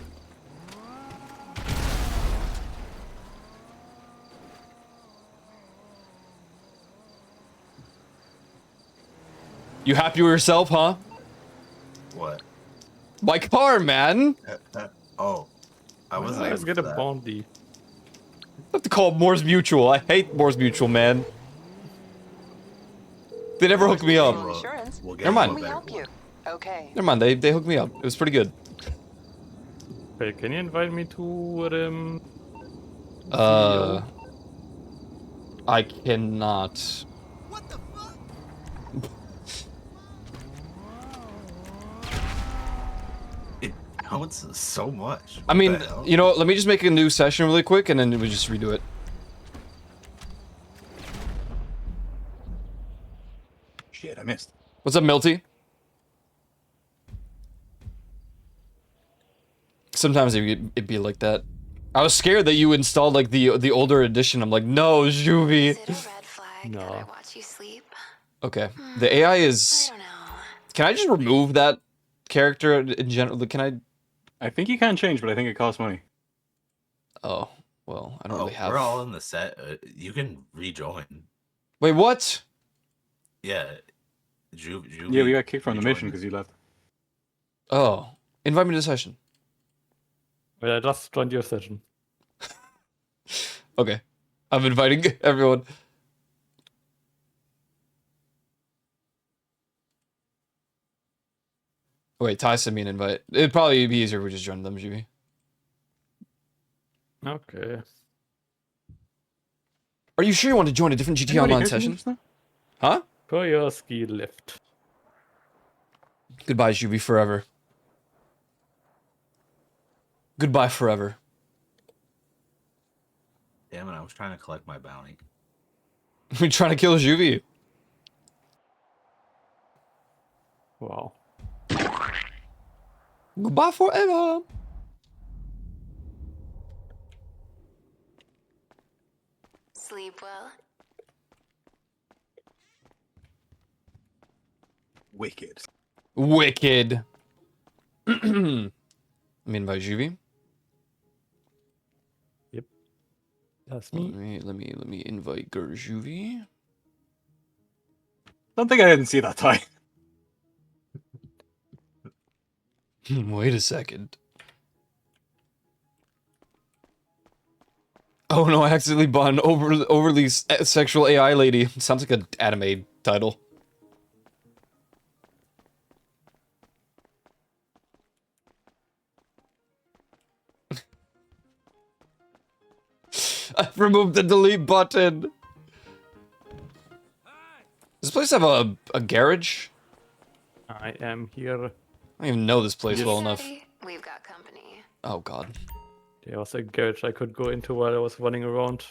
You happy with yourself, huh? What? My car, man! Oh, I wasn't Let's able get to a do that. bounty. I have to call Moore's Mutual. I hate Moore's Mutual, man. They never hooked me up. Insurance. We'll get Never mind. you a We better help one. you. Okay. Never mind, they hooked me up. It was pretty good. Wait, can you invite me to I cannot. How That's so much. I What mean, the hell? you know what? Let me just make a new session really quick, and then we just redo it. Shit, I missed. What's up, Milty? Sometimes it'd be like that. I was scared that you installed like the older edition. I'm like, no, Juvie. Is it a red flag that I watch you sleep? Okay, the AI I is. don't know. Can I just remove that character in general? Can I? I think you can change, but I think it costs money. Oh, well, I don't Oh, really have. we're all in the set. You can rejoin. Wait, what? Yeah. Yeah, we got kicked from the mission because you left. Oh, invite me to the session. Well, I just joined your session. Okay, I'm inviting everyone. Wait, Ty sent me an invite. It'd probably be easier if we just joined them, Juvie. Okay. Are you sure you want to join a different GT Anybody Online here from session? just now? Huh? For your ski lift. Goodbye, Juvie, forever. Goodbye forever. Damn it! I was trying to collect my bounty. We're trying to kill Juvie. Wow. Goodbye forever. Sleep well. Wicked. Wicked. Let me invite Juvie. That's Let me. me invite Juvie. Don't think I didn't see that tie. Wait a second. Oh no, I accidentally bought an overly sexual AI lady. Sounds like an anime title. I've removed the delete button. Does this place have a garage? I am here. I don't even know this place well enough. Daddy, we've got company. Oh god. There was a garage I could go into while I was running around.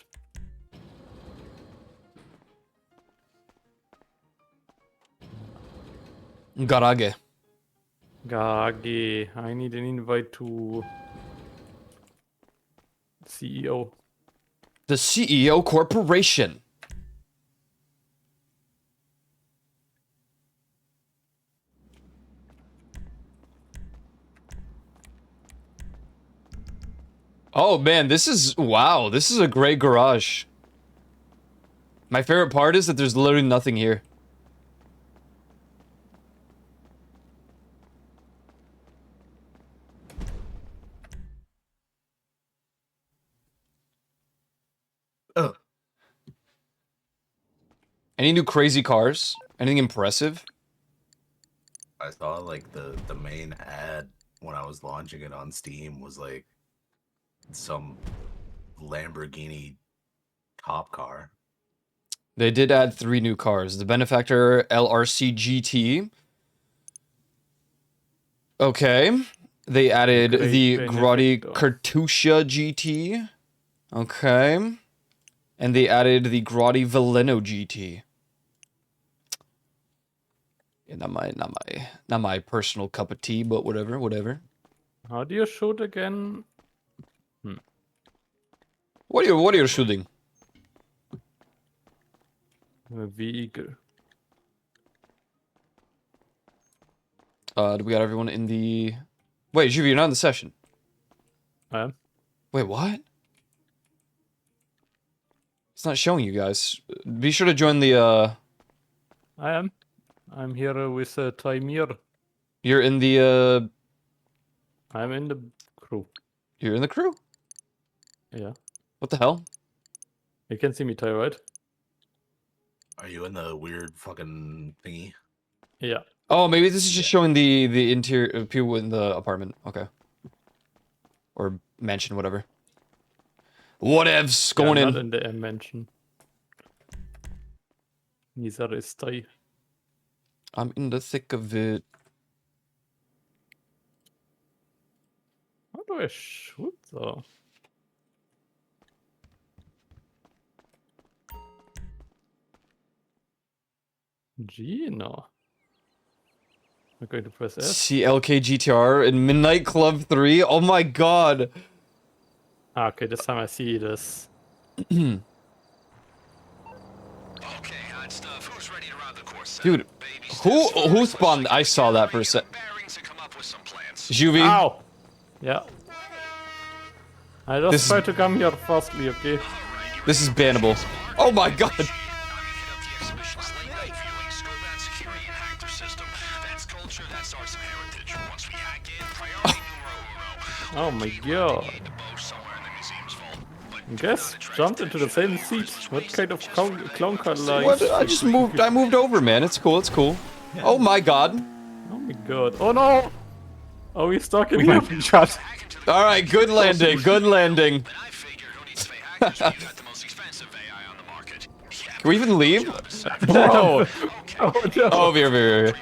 Garage. Gage. I need an invite to CEO. The CEO Corporation. Oh man, this is wow. This is a great garage. My favorite part is that there's literally nothing here. Oh, Any new crazy cars? Anything impressive? I saw like the main ad when I was launching it on Steam was like some Lamborghini top car. They did add 3 new cars. The Benefactor LRC GT. Okay. They added Great the Grotti Benefactor. Katusha GT. Okay. And they added the Grotti Veleno GT. Yeah, not my personal cup of tea, but whatever. How do you shoot again? What are you shooting? A vehicle. Do we got everyone in the... Wait, Juvie, you're not in the session. I am. Wait, what? It's not showing you guys. Be sure to join the, I am. I'm here with Taimir. You're in the, I'm in the crew. You're in the crew? Yeah. What the hell? You can see me, Tai, right? Are you in the weird fucking thingy? Yeah. Oh, maybe this is just showing the interior people in the apartment. Okay. Or mansion, whatever. Whatevs, going I'm in. not in the M mansion. Neither is Tai. I'm in the thick of it. I shoot though? G? No. I'm going to press S. CLK GTR in Midnight Club 3. Oh my god. Ah, okay, this time I see this. Dude, who spawned? I saw that for a sec. Juvie. Ow! Yeah. I just This is- try to come here fastly, okay? This is bannable. Oh my god. Oh my god. Guess jumped into the same seat. What kind of clown car like? What? I moved over, man. It's cool, it's cool. Oh my god. Oh my god. Oh no! Oh, we're stuck in We here. might be trapped. Alright, good landing, good landing. Can we even leave? Bro! Oh no! Oh, over here, over here, over here.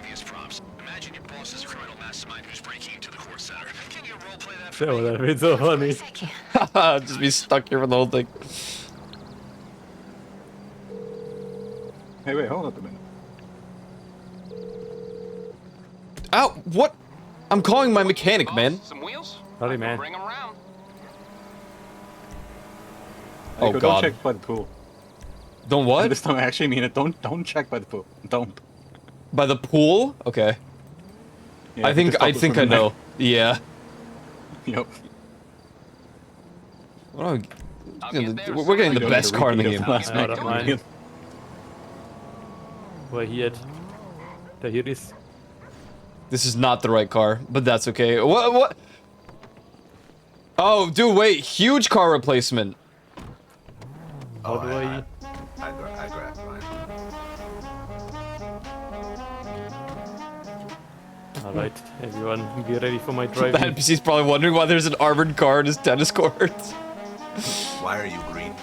That would have been so funny. Just be stuck here for the whole thing. Hey, wait, hold up a minute. Ow, what? I'm calling my mechanic, man. Some wheels? Sorry, man. Bring them around. Oh, Go, God. Don't check by the pool. Don't And what? this time I actually mean it. Don't check by the pool. Don't. By the pool? Okay. Yeah, I think just stop us I from know. Yeah. Yep. What we're getting the best car in the game. Last I night. don't mind. Where he at? There he is. This is not the right car, but that's okay. What? Oh, dude, wait. Huge car replacement. How do I... I grabbed mine. Alright, everyone, be ready for my The driving. NPC's probably wondering why there's an armored car in his tennis court. Why are you green?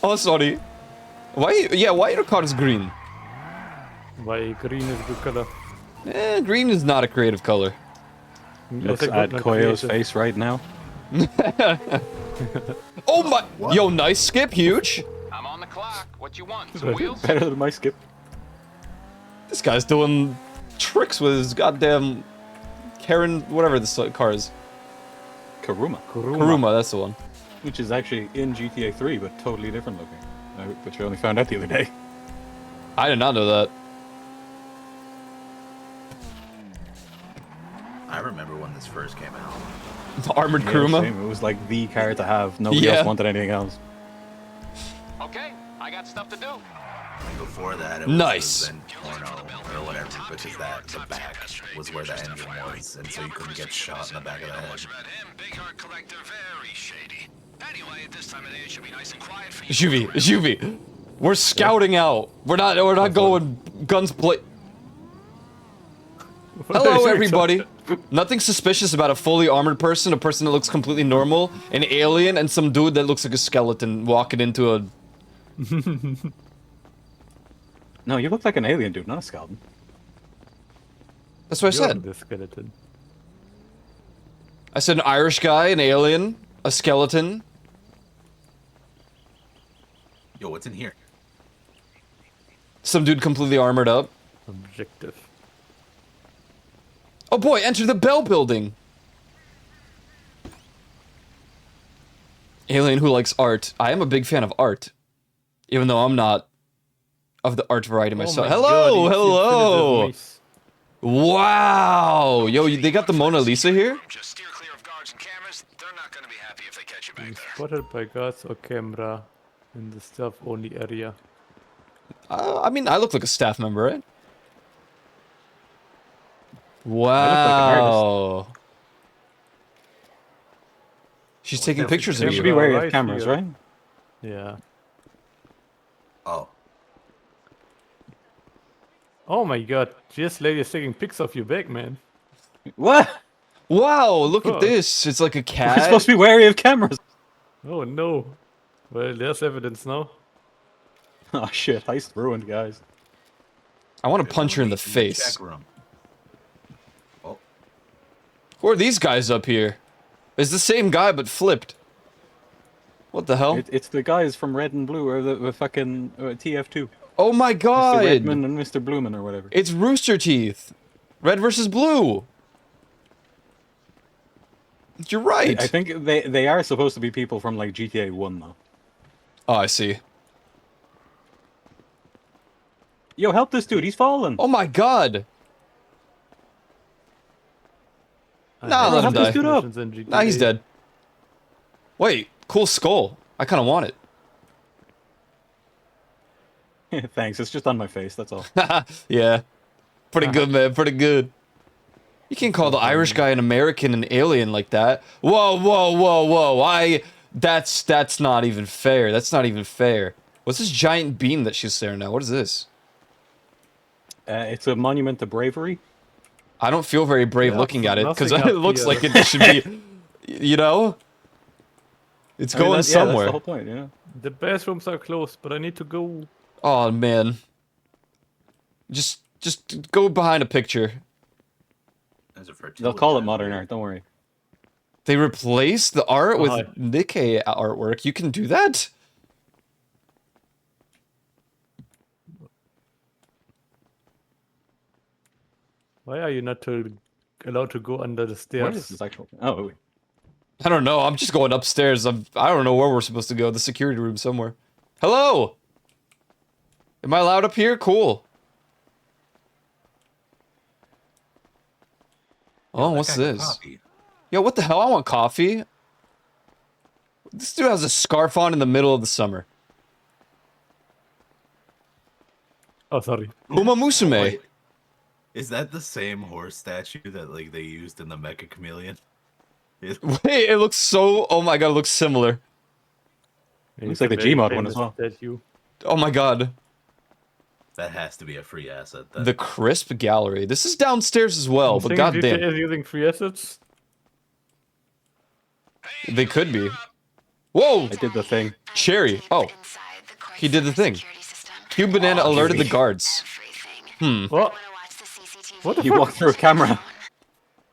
Oh, sorry. Why? Yeah, why your car is green? Why green is good color? Green is not a creative color. Looks That's a at good Koyo's creative. face right now. Oh my! Yo, nice skip, huge. I'm on the clock. What you want? Some wheels? Better than my skip. This guy's doing tricks with his goddamn Karen, whatever this car is. Karuma. Karuma, that's the one. Which is actually in GTA 3, but totally different looking. Which I only found out the other day. I did not know that. I remember when this first came out. The armored Yeah, Karuma. same. It was like the car to have. Nobody Yeah. else wanted anything else. Okay, I got stuff to do. Before that, it was Nice. the Zen porno or whatever, because that the back was where the engine was, and so you couldn't get shot in the back of the head. Juvie. We're scouting out. We're not going guns Hello, everybody. Nothing suspicious about a fully armored person, a person that looks completely normal, an alien, and some dude that looks like a skeleton walking into a... No, you look like an alien dude, not a skeleton. That's what I You're said. the skeleton. I said an Irish guy, an alien, a skeleton. Yo, what's in here? Some dude completely armored up. Objective. Oh boy, enter the Bell Building! Alien who likes art. I am a big fan of art. Even though I'm not of the art variety myself. my Hello, God, hello! it's Wow! Yo, they got the Mona Lisa here? Just steer clear of guards and cameras. They're not gonna be happy if they catch you back infinite there. spotted by guards or camera in the staff only area. I mean, I look like a staff member, right? like an Wow. She's taking pictures You of should be you. wary Right of cameras, here. right? Yeah. Oh, Oh my god, this lady is taking pics of your back, man. What? Wow, look at Fuck. this. It's like a We're cat. supposed to be wary of cameras. Oh no. Well, there's evidence now. Oh shit, heist ruined, guys. I want to punch her in the check face. room. Oh, Who are these guys up here? It's the same guy, but flipped. What the hell? It's the guys from Red and Blue, or the fucking TF2. Oh my god! Mr. Redman and Mr. Bloomin' or whatever. It's Rooster Teeth. Red versus Blue. You're right. I think they are supposed to be people from like GTA 1 though. Oh, I see. Yo, help this dude, he's falling. Oh my god. Nah, let him die. Nah, he's dead. Wait, cool skull. I kind of want it. Thanks, it's just on my face, that's all. Yeah. Pretty good, man. Pretty good. You can't call the Irish guy an American and alien like that. Whoa, whoa, whoa, whoa. That's not even fair. That's not even fair. What's this giant beam that she's staring at? What is this? It's a monument to bravery. I don't feel very brave looking at it, because it looks like it should be, you know? It's going somewhere. That's the whole point, yeah. The bathrooms are closed, but I need to go. Oh, man. Just go behind a picture. They'll call it modern art, don't worry. They replaced the art with Nikkei artwork. You can do that? Why are you not allowed to go under the stairs? What is this actual? Oh, wait. I don't know. I'm just going upstairs. I don't know where we're supposed to go. The security room somewhere. Hello! Am I allowed up here? Cool. Oh, what's this? Yo, what the hell? I want coffee. This dude has a scarf on in the middle of the summer. Oh, sorry. Uma Musume. Wait, is that the same horse statue that like they used in the Mecha Chameleon? Wait, it looks so... Oh my god, it looks similar. Looks like the Gmod one as well. Oh my god. That has to be a free asset. Then. The Crisp Gallery. This is downstairs as well, but goddamn. Is using free assets? They could be. Whoa! I did the thing. Cherry. Oh. He did the thing. Cube Banana alerted the guards. What? What the You fuck? walked through a camera.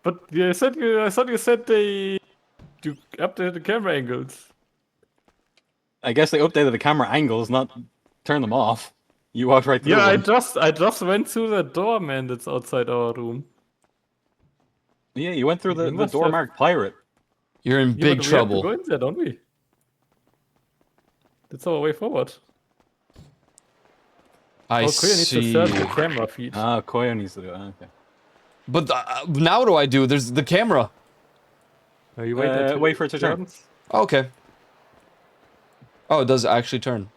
But I thought you said you updated the camera angles. I guess they updated the camera angles, not turn them off. You walked right through Yeah, them. I just went through the door, man. That's outside our room. Yeah, you went through the must door have- marked pirate. You're in Yeah, big but we have to trouble. go in there, don't we? That's our way forward. I Koya needs to see. search the camera feed. Ah, Koya needs to do it. Okay. But now what do I do? There's the camera. Are you wait, wait for it to turn. Okay. Oh, it does actually turn.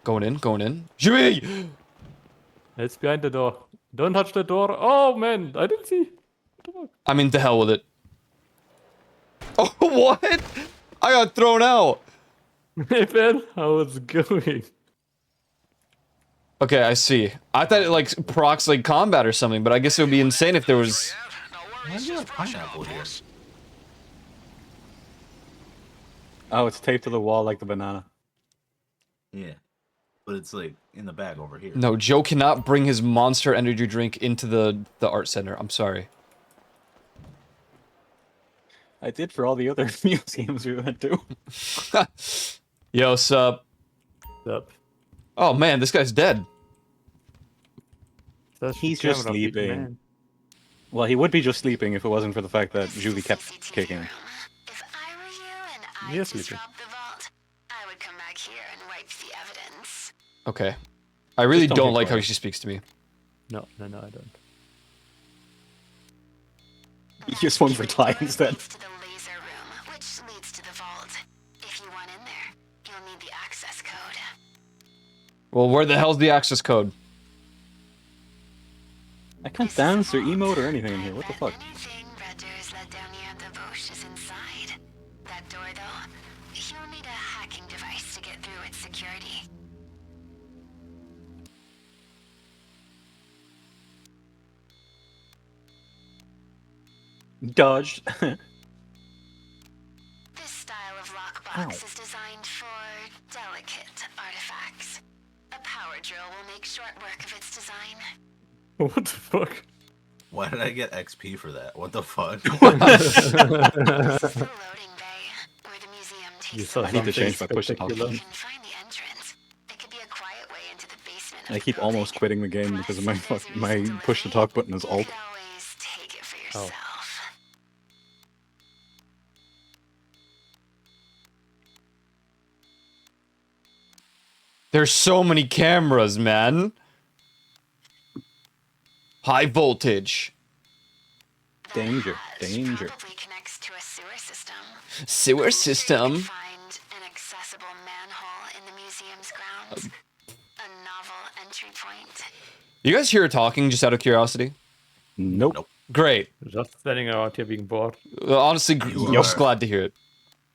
Going in, going in. Jimmy! It's behind the door. Don't touch the door. Oh man, I didn't see. I mean, to hell with it. Oh, what? I got thrown out. Hey man, how's it going? Okay, I see. I thought it like procs like combat or something, but I guess it would be insane if there was... Why is there a pineapple here? Oh, it's taped to the wall like the banana. Yeah, but it's like in the bag over here. No, Joe cannot bring his Monster Energy drink into the art center. I'm sorry. I did for all the other museums we went to. Yo, sup? Sup? Oh man, this guy's dead. He's just sleeping. Well, he would be just sleeping if it wasn't for the fact that Julie kept kicking him. If I were you and I Yes, just sleeping. robbed the vault, I would come back here and wipe the evidence. Okay. I really Just don't don't like get how she speaks to me. No, I don't. He just went for tie instead. To the laser room, which leads to the vault. If you want in there, you'll need the access code. Well, where the hell's the access code? I can't dance or emote or anything in here. What the fuck? Anything red doors led down near the bush is inside. That door, though, you'll need a hacking device to get through its security. Dodged. This style of lockbox is designed for delicate artifacts. A power drill will make short work of its design. What the fuck? Why did I get XP for that? What the fuck? This is the loading bay, where the museum You takes saw I need to something change my push to talk spectacular. button. You can find the entrance. It could be a quiet way into the basement of I the keep almost building. quitting the game because of my Plus, if there's a my reason to push to delay, talk button is you alt. could always take it for Oh. yourself. There's so many cameras, man. High voltage. That Danger, hatch danger. probably connects to a sewer system. Sewer I'm sure you system. could find an accessible manhole in the museum's grounds. A novel entry point. You guys hear her talking just out of curiosity? Nope. Nope. Great. Just standing around here being bored. Well, honestly, You just are- glad to hear it.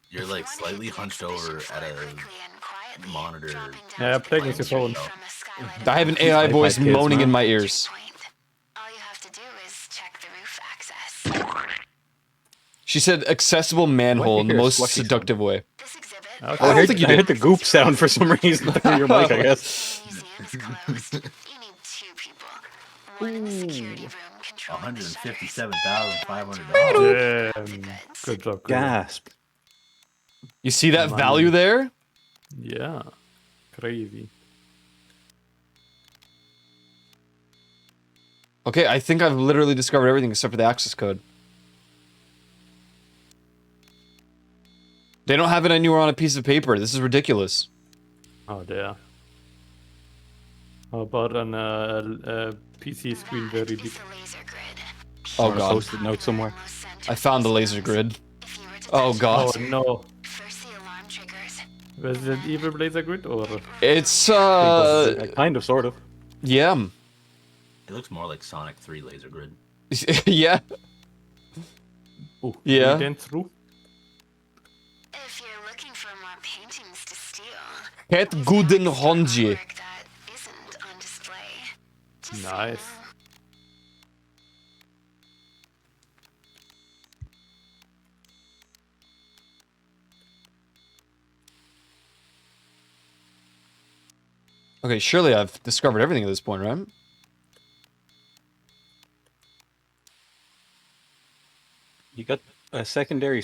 You're like slightly hunched over at a monitor. Yeah, playing with your phone. I have an AI iPad voice kids, moaning in man. my ears. All you have to do is check the roof access. She said accessible manhole in the hear a most slushy sound. seductive way. This exhibit. Okay. I don't heard, think you I did. heard the goop sound for some reason through your mic, I guess. The museum's closed. You need two people. One in the security room controlling the shutters. $157,500. Damn. Good job. Good job. Gasp. You see that Money. value there? Yeah. Crazy. Okay, I think I've literally discovered everything except for the access code. They don't have it anywhere on a piece of paper. This is ridiculous. Oh, there. How about on a PC screen very big? Is the laser grid. Oh On a god. post-it note somewhere. Almost center I found the of laser grid. If you were to Oh touch god. Oh no. it, first the alarm triggers. Resident Evil laser grid or? It's Kind of, sort of. yeah. It looks more like Sonic 3 laser grid. Yeah. Ooh, Yeah. we dance through. If you're looking for more paintings to steal, Het there's guden always honje. artwork that isn't on display. Just so you Nice. know. Okay, surely I've discovered everything at this point, right? You got a secondary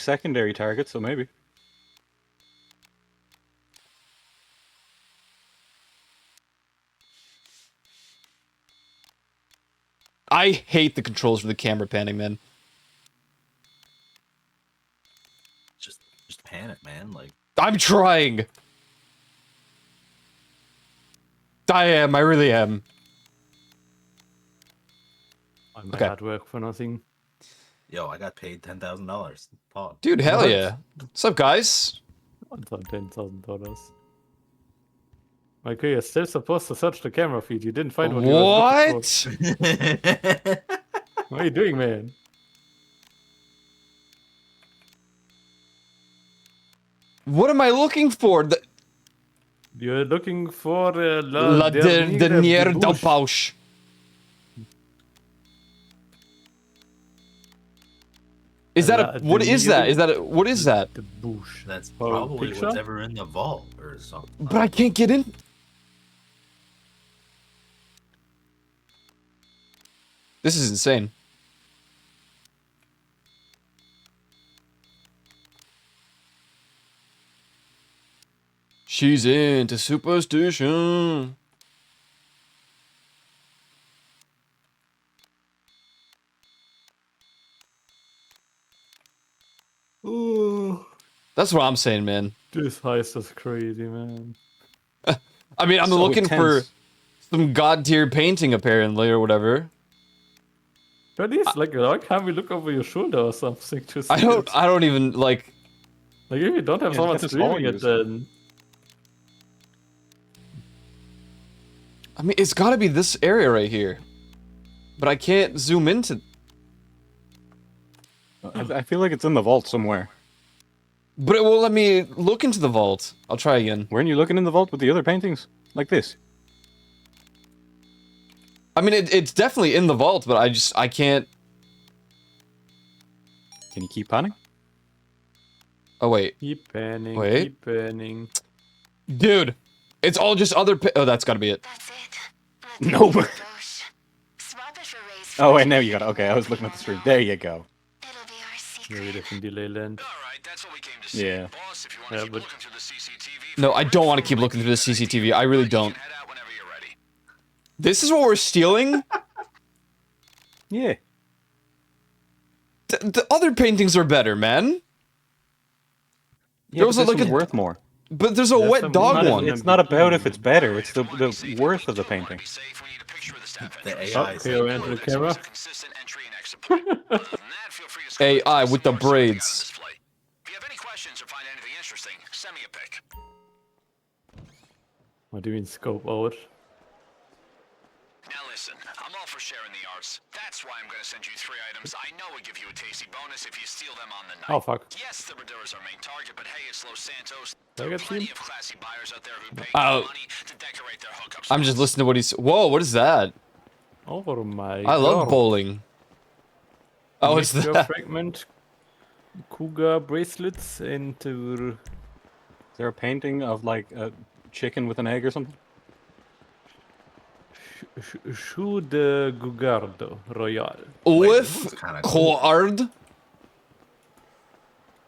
target, so maybe. I hate the controls for the camera panning, man. Just pan it, man. Like, I'm trying. I am. I really am. I might Okay. not work for nothing. yo, I got paid $10,000. Pog. Dude, hell What? yeah. What's up, guys? It's on $10,000. Okay, you're still supposed to search the camera feed. You didn't find what you were looking for. What are you doing, man? What am I looking for? You're looking for La dernière dépêche. Is that a what is that? Is that a, what is that? The bush. That's Oh, probably picture? what's ever in the vault or something. But I can't get in. This is insane. She's into superstition. Oh, That's what I'm saying, man. this heist is crazy, man. I mean, I'm So looking for intense. some god tier painting, apparently, or whatever. At least, like, why can't we look over your shoulder or something to see I it? don't even like. Like, if you don't have Yeah, someone look at this hall streaming it, user. then I mean, it's got to be this area right here, but I can't zoom into. I feel like it's in the vault somewhere. But it won't let me look into the vault. I'll try again. Weren't you looking in the vault with the other paintings? Like this? I mean, it's definitely in the vault, but I can't. Can you keep panning? Oh wait, keep panning, Wait. keep panning. dude, it's all just other. Oh, that's got to be it. That's it. Let's No. go. Swap it for Ray's Oh, wait, now you got it. Okay, I was looking at the stream. There you go. It'll be our secret. Maybe different delay land. Alright, that's what we came to see. Yeah. Boss, if you want to Yeah, keep but looking through the CCTV. No, I don't want to keep looking through the CCTV. I really don't. Head out whenever you're ready. This is what we're stealing? Yeah. The other paintings are better, man. Yeah, There was but like this a- one's worth more. But there's a There's wet some dog money one. in It's not about if it's better. It's the worth of the painting. Be safe, we need a picture of the staff The entrance. AI Okay, said, enter the camera. Consistent entry and exit point. Other than that, feel free to scroll AI through with some the more, see what they got on braids. display. If you have any questions or find anything interesting, send me a pic. What do you mean scope out? Now listen, I'm all for sharing the arts. That's why I'm gonna send you 3 items I know would give you a tasty bonus if you steal them on the night. Oh fuck. Yes, the Raduras are main target, but hey, it's Los Santos. Did I There are get plenty seen? of classy buyers out there who pay Oh. money to decorate their hookups. I'm just listening to what he's. Whoa, what is that? Oh my I love god. bowling. Oh, it's Meteor that. fragment, cougar bracelets, into Is there a painting of like a chicken with an egg or something? Chou de Gugardo Royal. With looks kinda cool. Card.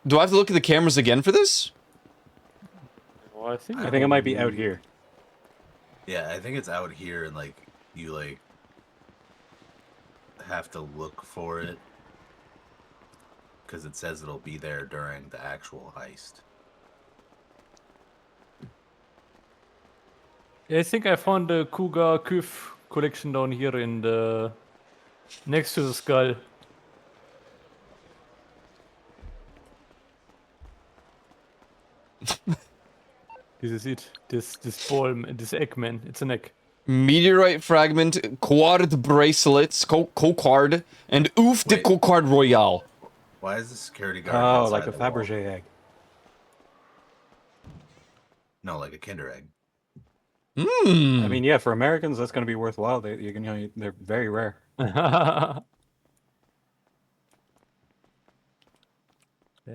Do I have to look at the cameras again for this? Oh, I think I think it might be out here. Yeah, I think it's out here, and like you like have to look for it because it says it'll be there during the actual heist. I think I found the Cougar Küff collection down here in the next to the skull. This is it. This ball, this Eggman. It's an egg. Meteorite fragment, quad bracelets, card, and oof de Wait. card royale. Why is the security guard? Oh, inside like a the wall? Fabergé egg. No, like a Kinder egg. Hmm. I mean, yeah, for Americans, that's going to be worthwhile. They're very rare.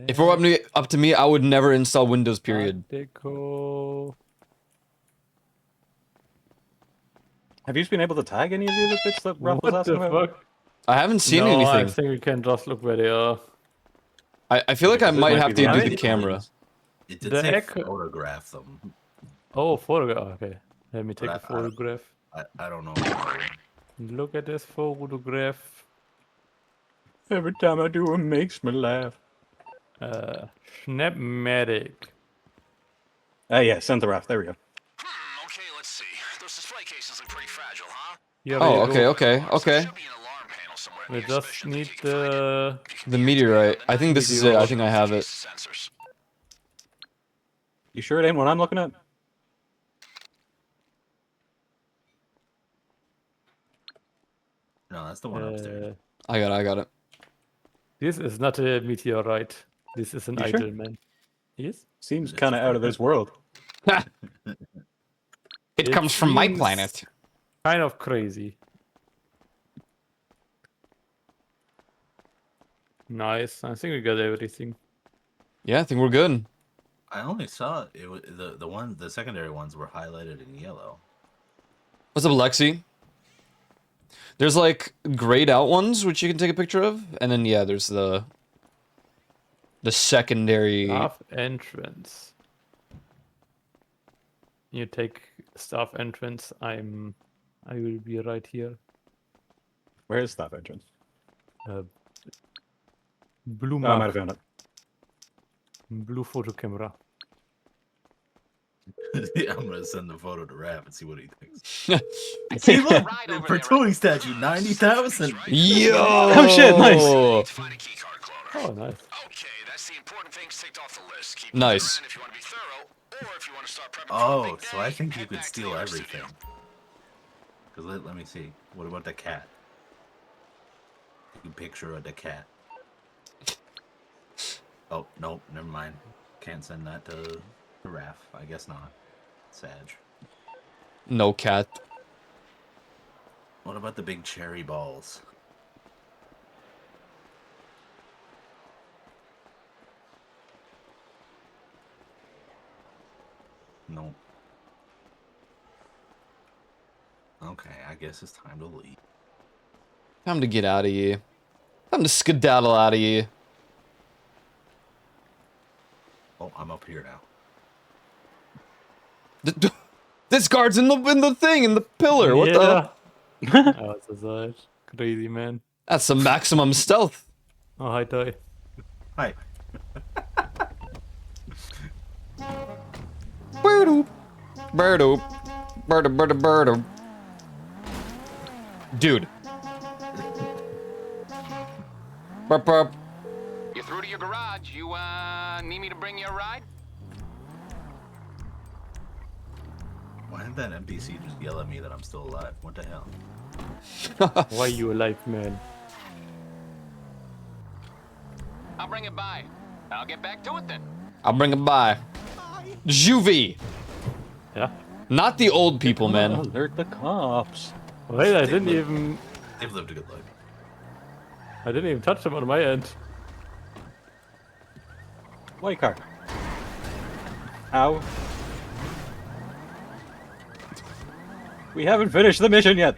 If it were up to me, I would never install Windows. Period. Deco. Have you been able to tag any of the other bits that Ralph was What asking the about? fuck? I haven't seen No, I anything. think we can just look where they are. I feel like I Because it might might have be to the do the other camera. It did The say heck? photograph them. Oh, photograph. Okay, let me take But a photograph. I don't know. Look at this photograph. Every time I do it makes me laugh. Snapmatic. Yeah, send the Ralph. There we go. Okay, let's see. Those display cases look pretty fragile, huh? Here Oh, we okay, go. okay, okay. Should be an alarm panel somewhere in We here, just especially need if you can find it. the. The meteorite. I think this is it. I think I have it. Sensors. You sure it ain't what I'm looking at? No, that's the one upstairs. I got it. This is not a meteorite. This is an You sure? idol man. Yes. Seems kind of out of this world. It comes from my seems planet. Kind of crazy. Nice. I think we got everything. Yeah, I think we're good. I only saw it. Was the secondary ones were highlighted in yellow. What's up, Lexi? There's like grayed out ones which you can take a picture of, and then yeah, there's the secondary. Staff entrance. You take staff entrance. I will be right here. Where is staff entrance? Blue Oh, I might map. have found it. Blue photo camera. Yeah, I'm gonna send the photo to Raph and see what he thinks. See, look, for towing statue 90,000. Yo! Oh, shit, nice. Find a keycard cloner. Oh, nice. Okay, that's the important things ticked off the list. Keep Nice. them around if you want to be thorough, or if you want to start prepping for a Oh, big so I day, think you head could back to steal the art everything. studio. Cause let me see. What about the cat? You picture of the cat. Oh nope, never mind. Can't send that to Raph. I guess not. Sag. No cat. What about the big cherry balls? Nope. Okay, I guess it's time to leave. Time to get out of here. Time to skedaddle out of here. Oh, I'm up here now. This guard's in the thing, in the pillar. What the? Oh, it's a crazy, man. That's some maximum stealth. Oh, hi, Toy. Hi. Birdoop. Birdoop. Birdoop. Dude. Burp, burp. You through to your garage. You, need me to bring you a ride? Why did that NPC just yell at me that I'm still alive? What the hell? Why are you alive, man? I'll bring it by. I'll get back to it then. I'll bring it by. Juvie. Yeah? Not the old people, man. Alert the cops. Wait, I didn't even... They've lived a good life. I didn't even touch them on my end. White car. Ow. We haven't finished the mission yet.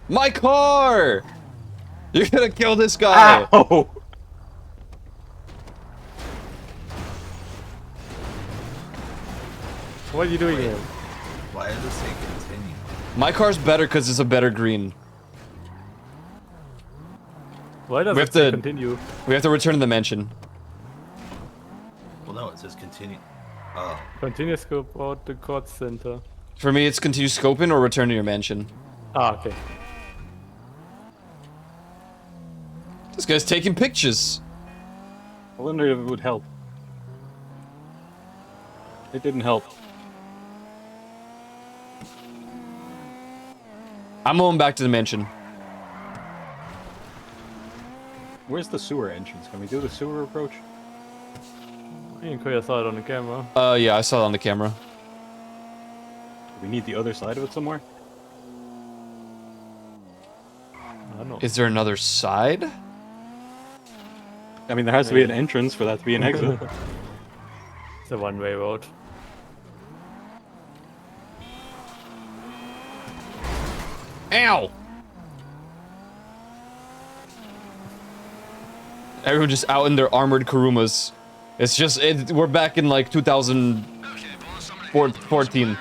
My car! You're gonna kill this guy! Ow! What are you doing here? Why does it say continue? My car's better because it's a better green. Why does We it have say to- continue? We have to return to the mansion. Well, no, it says continue. Oh, Continue scope out the Kortz center. For me, it's continue scoping or return to your mansion. Ah, okay. This guy's taking pictures. I wonder if it would help. It didn't help. I'm going back to the mansion. Where's the sewer entrance? Can we do the sewer approach? I think I saw it on the camera. Yeah, I saw it on the camera. Do we need the other side of it somewhere? I don't know. Is there another side? I mean, there has to be an entrance for that to be an exit. It's a one-way road. Ow! Everyone just out in their armored Kurumas. It's just, we're back in like 2014.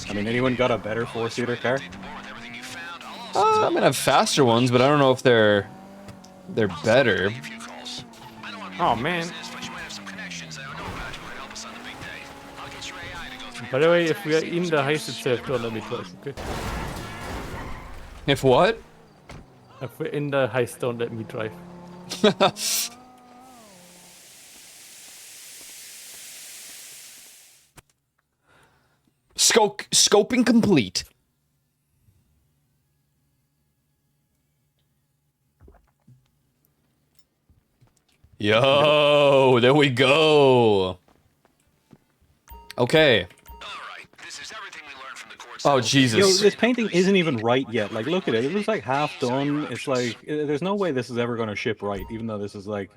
I mean, anyone got a better four-seater car? I'm gonna have faster ones, but I don't know if they're better. Oh, man. By the way, if we are in the heist itself, don't let me drive, okay? If what? If we're in the heist, don't let me drive. Scoping complete. Yo, there we go. Okay. Oh, Yo, Jesus. this painting isn't even right yet. Like, look at it. It looks like half done. It's like, there's no way this is ever going to ship right, even though this is like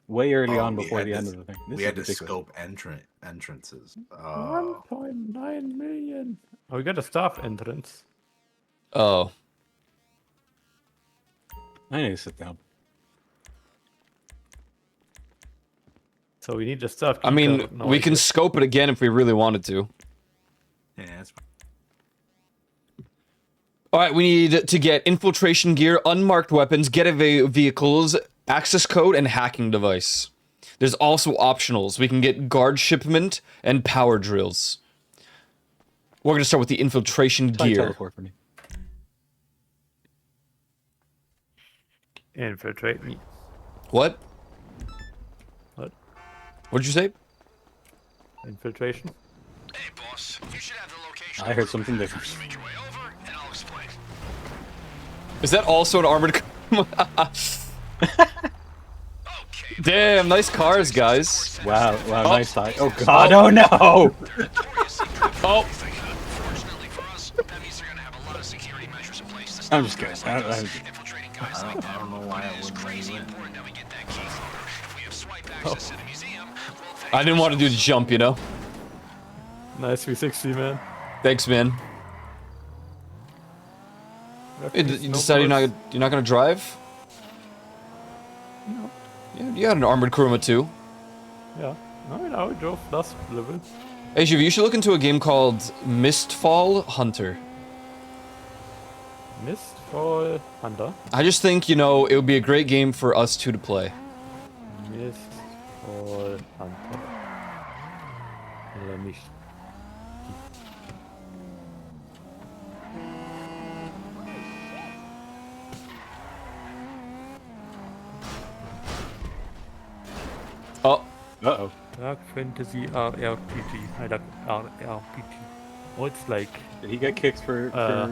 way early on we before had the end to- of the thing. This we is had to ridiculous. scope entrances. 1.9 million. Oh, we got a staff entrance. Oh. I need to sit down. So we need the staff. I mean, keycard. No, we I can guess. scope it again if we really wanted to. Yeah, that's fine. Alright, we need to get infiltration gear, unmarked weapons, getaway vehicles, access code, and hacking device. There's also optionals. We can get guard shipment and power drills. We're gonna start with the infiltration Try gear. teleport for me. Infiltrate me. What? What? What'd you say? Infiltration? Hey, boss. You should have the location. I heard something different. Make your way over, and I'll explain. Is that also an armored Damn, nice cars, guys. Wow, nice side. Oh god, oh no! Oh. Fortunately for us, that means they're gonna have a lot of security measures in place to stop I'm just kidding. guys like us. I'm- Infiltrating guys like that. I don't know why I It is wouldn't crazy let you in. important that we get that key photo. If we have swipe access to the museum, we'll thank I didn't want to do the jump, you know? Nice 360, man. Thanks, man. You decided you're not gonna drive? No. Yeah, you got an armored Kuruma too. Yeah. No, I drove last level. Hey, Shiv, you should look into a game called Mistfall Hunter. Mistfall Hunter. I just think, you know, it would be a great game for us two to play. Mistfall Hunter. Oder nicht. Oh. Uh-oh. Dark Fantasy RPG. I like RPG. Oh, it's like... Did he get kicked for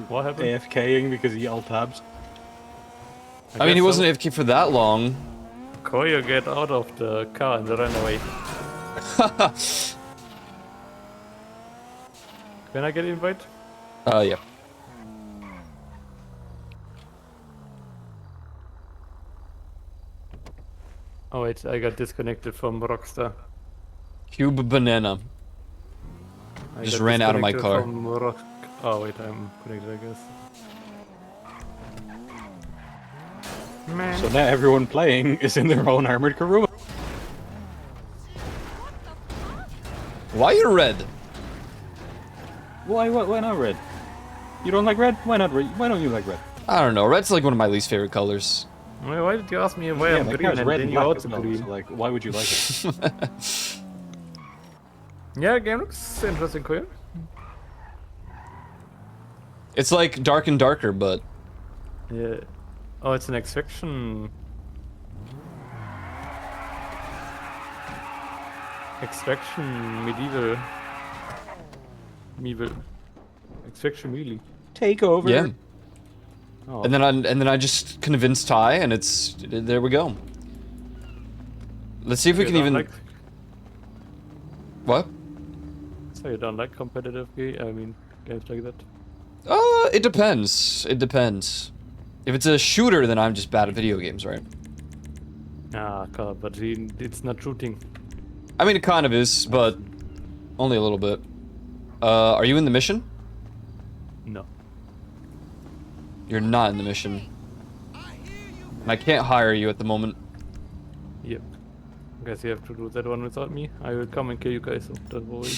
what happened? AFKing because he alt tabs? I mean, he wasn't AFK for that long. Koyo, get out of the car and run away. Can I get invite? Yeah. Oh wait, I got disconnected from Rockstar. Cube Banana. I Just got ran out of my disconnected car. from oh wait, I'm connected, I guess. Man. So now everyone playing is in their own armored Kuruma. Why you red? Why not red? You don't like red? Why not red? Why don't you like red? I don't know. Red's like one of my least favorite colors. Wait, why did you ask me why I'm my green car's and red then and you black also as well, green? so, like, why would you like it? Yeah, the game looks interesting, Koyo. It's like dark and darker, but Yeah. Oh, it's an extraction. Extraction medieval. Extraction melee. Take over. yeah. Oh. And then I just convinced Ty, and it's there we go. Let's see if we You can don't even. like, What? so you don't like competitive games like that? It depends. It depends. If it's a shooter, then I'm just bad at video games, right? Ah, God, but it's not shooting. I mean, it kind of is, but only a little bit. Are you in the mission? No. You're not in the mission. And I can't hire you at the moment. Yep. Guess you have to do that one without me. I will come and kill you guys, so don't worry.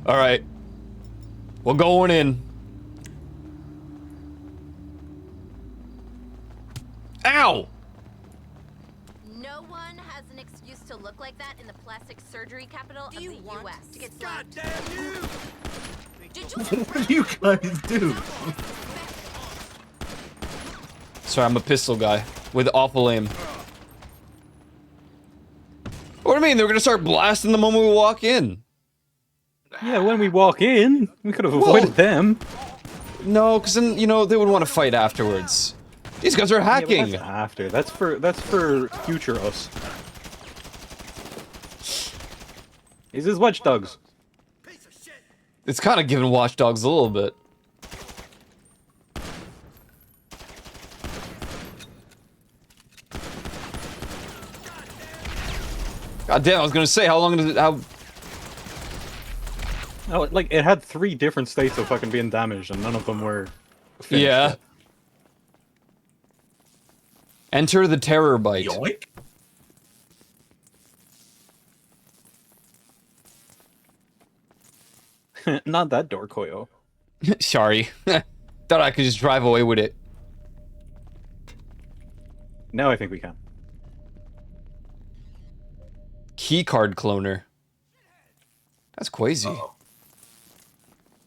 Alright. We're going in. Ow! No one has an excuse to look like that in the plastic surgery capital of the U.S. to get slapped. Did you What do you guys do? Sorry, I'm a pistol guy with awful aim. What do you mean? They're gonna start blasting the moment we walk in. Yeah, when we walk in, we could have avoided them. No, because then, you know, they would want to fight afterwards. These guys are Yeah, but hacking. that's after. That's for future us. Is this Watch Dogs? It's kind of giving Watch Dogs a little bit. God damn, I was gonna say, how long did it, how... Oh, like, it had 3 different states of fucking being damaged, and none of them were finished Yeah. yet. Enter the terror bite. Yoink. Not that door, Koyo. Sorry. Thought I could just drive away with it. Now I think we can. Keycard cloner. That's crazy. Okay,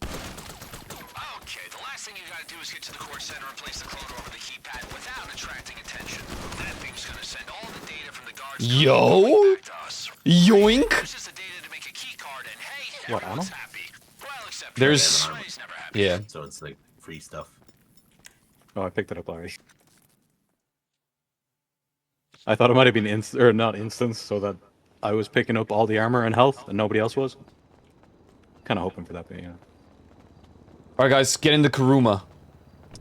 the last thing you gotta do is get to the Kortz center and place the cloner over the keypad without attracting attention. That thing's gonna send all the data from the guards Yo! back to us. Yoink! Uses the data to make a key card and hey, What, everyone's ammo? happy. Well, except There's... Ray's never happy. Yeah. So it's like free stuff. Oh, I picked it up already. I thought it might have been not instance, so that I was picking up all the armor and health, and nobody else was. Kind of hoping for that, but yeah. Alright guys, get into Kuruma.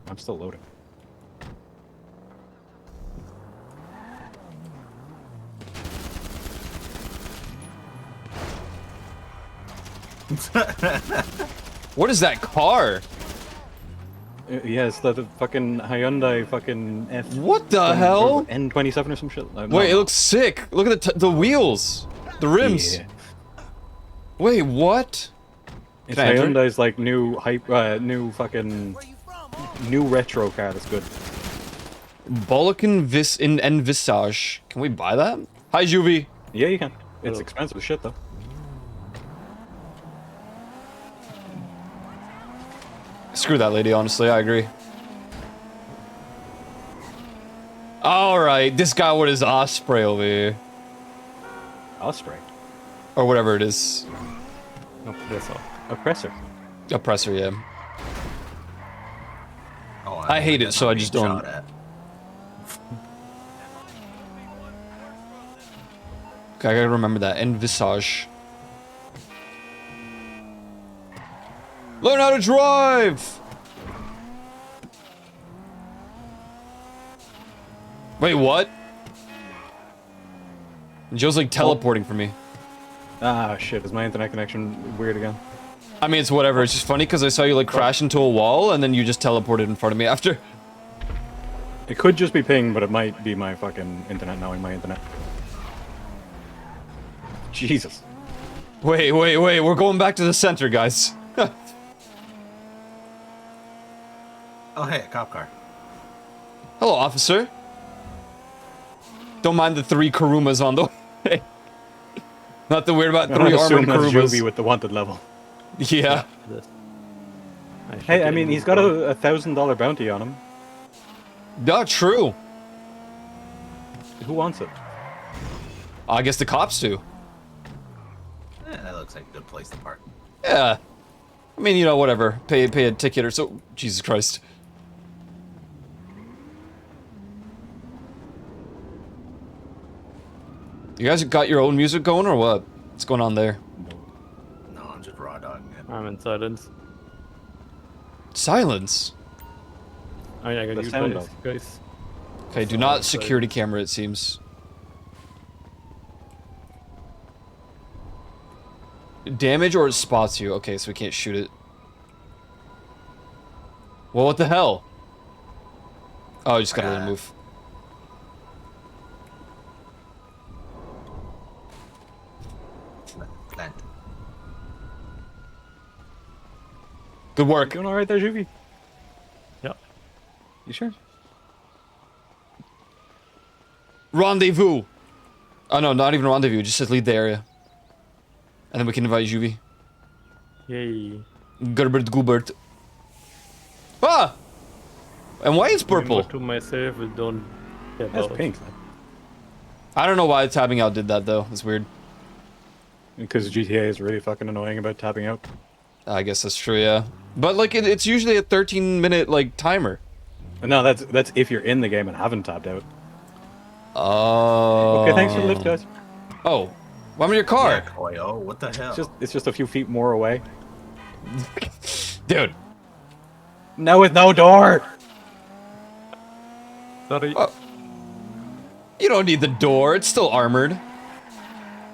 I'm still loading. What is that car? Yeah, it's the fucking Hyundai fucking F. What the hell? N27 or some shit. Wait, it looks sick. Look at the wheels, the rims. Yeah. Wait, what? It's Can I enter? Hyundai's like new new retro car. That's good. Bollican in Visage. Can we buy that? Hi, Juvie. Yeah, you can. It's expensive as shit though. Screw that lady, honestly, I agree. Alright, this guy with his Osprey over here. Osprey? Or whatever it is. Oppressor. Oppressor, yeah. Oh, I hate it, so I just don't. Okay, I gotta remember that. And Visage. Learn how to drive! Wait, what? Joe's like teleporting for me. Ah, shit. Is my internet connection weird again? I mean, it's whatever. It's just funny because I saw you like crash into a wall and then you just teleported in front of me after. It could just be ping, but it might be my fucking internet knowing my internet. Jesus. Wait. We're going back to the center, guys. Oh, hey, a cop car. Hello, officer. Don't mind the 3 Kurumas on the way. Nothing weird about 3 armored Kurumas. Kurumas. With the wanted level. Yeah. Hey, I mean, he's got a $1,000 bounty on him. Not true. Who wants it? I guess the cops do. That looks like a good place to park. Yeah. I mean, you know, whatever. Pay a ticket or so. Jesus Christ. You guys got your own music going or what? What's going on there? No, I'm just raw dogging it. I'm in silence. Silence? I mean, I got The you sound guys. Okay, do not security camera, it seems. Damage or it spots you. Okay, so we can't shoot it. Well, what the hell? Oh, you just gotta let it move. Plant. Good work. Doing alright there, Juvie? Yeah. You sure? Rendezvous. Oh no, not even rendezvous. It just says leave the area. And then we can invite Juvie. Yay. Gerbert Gubert. Ah! And why is purple? To myself, we don't care That's about. pink. I don't know why tabbing out did that though. It's weird. Because GTA is really fucking annoying about tapping out. I guess that's true, yeah. But like, it's usually a 13-minute like timer. No, that's if you're in the game and haven't tapped out. Oh. Okay, thanks for the lift, guys. Oh, well, I'm in your car. Yeah, Koyo, what the hell? It's just a few feet more away. Dude. No, with no door. Sorry. You don't need the door. It's still armored.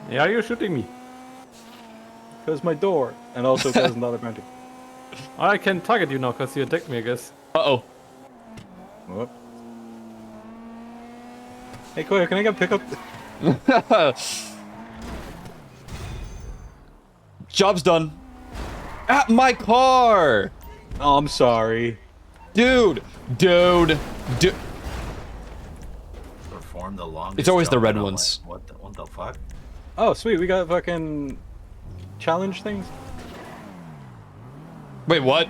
Yeah, you're shooting me. Because my door, and also $1,000 bounty. I can target you now because you attacked me, I guess. Uh-oh. Whoop. Hey, Koyo, can I get pickup? Job's done. At my car! Oh, I'm sorry. Dude! Perform the longest. It's always the jump red in a ones. life. What the fuck? Oh, sweet, we got fucking challenge things. Wait, what?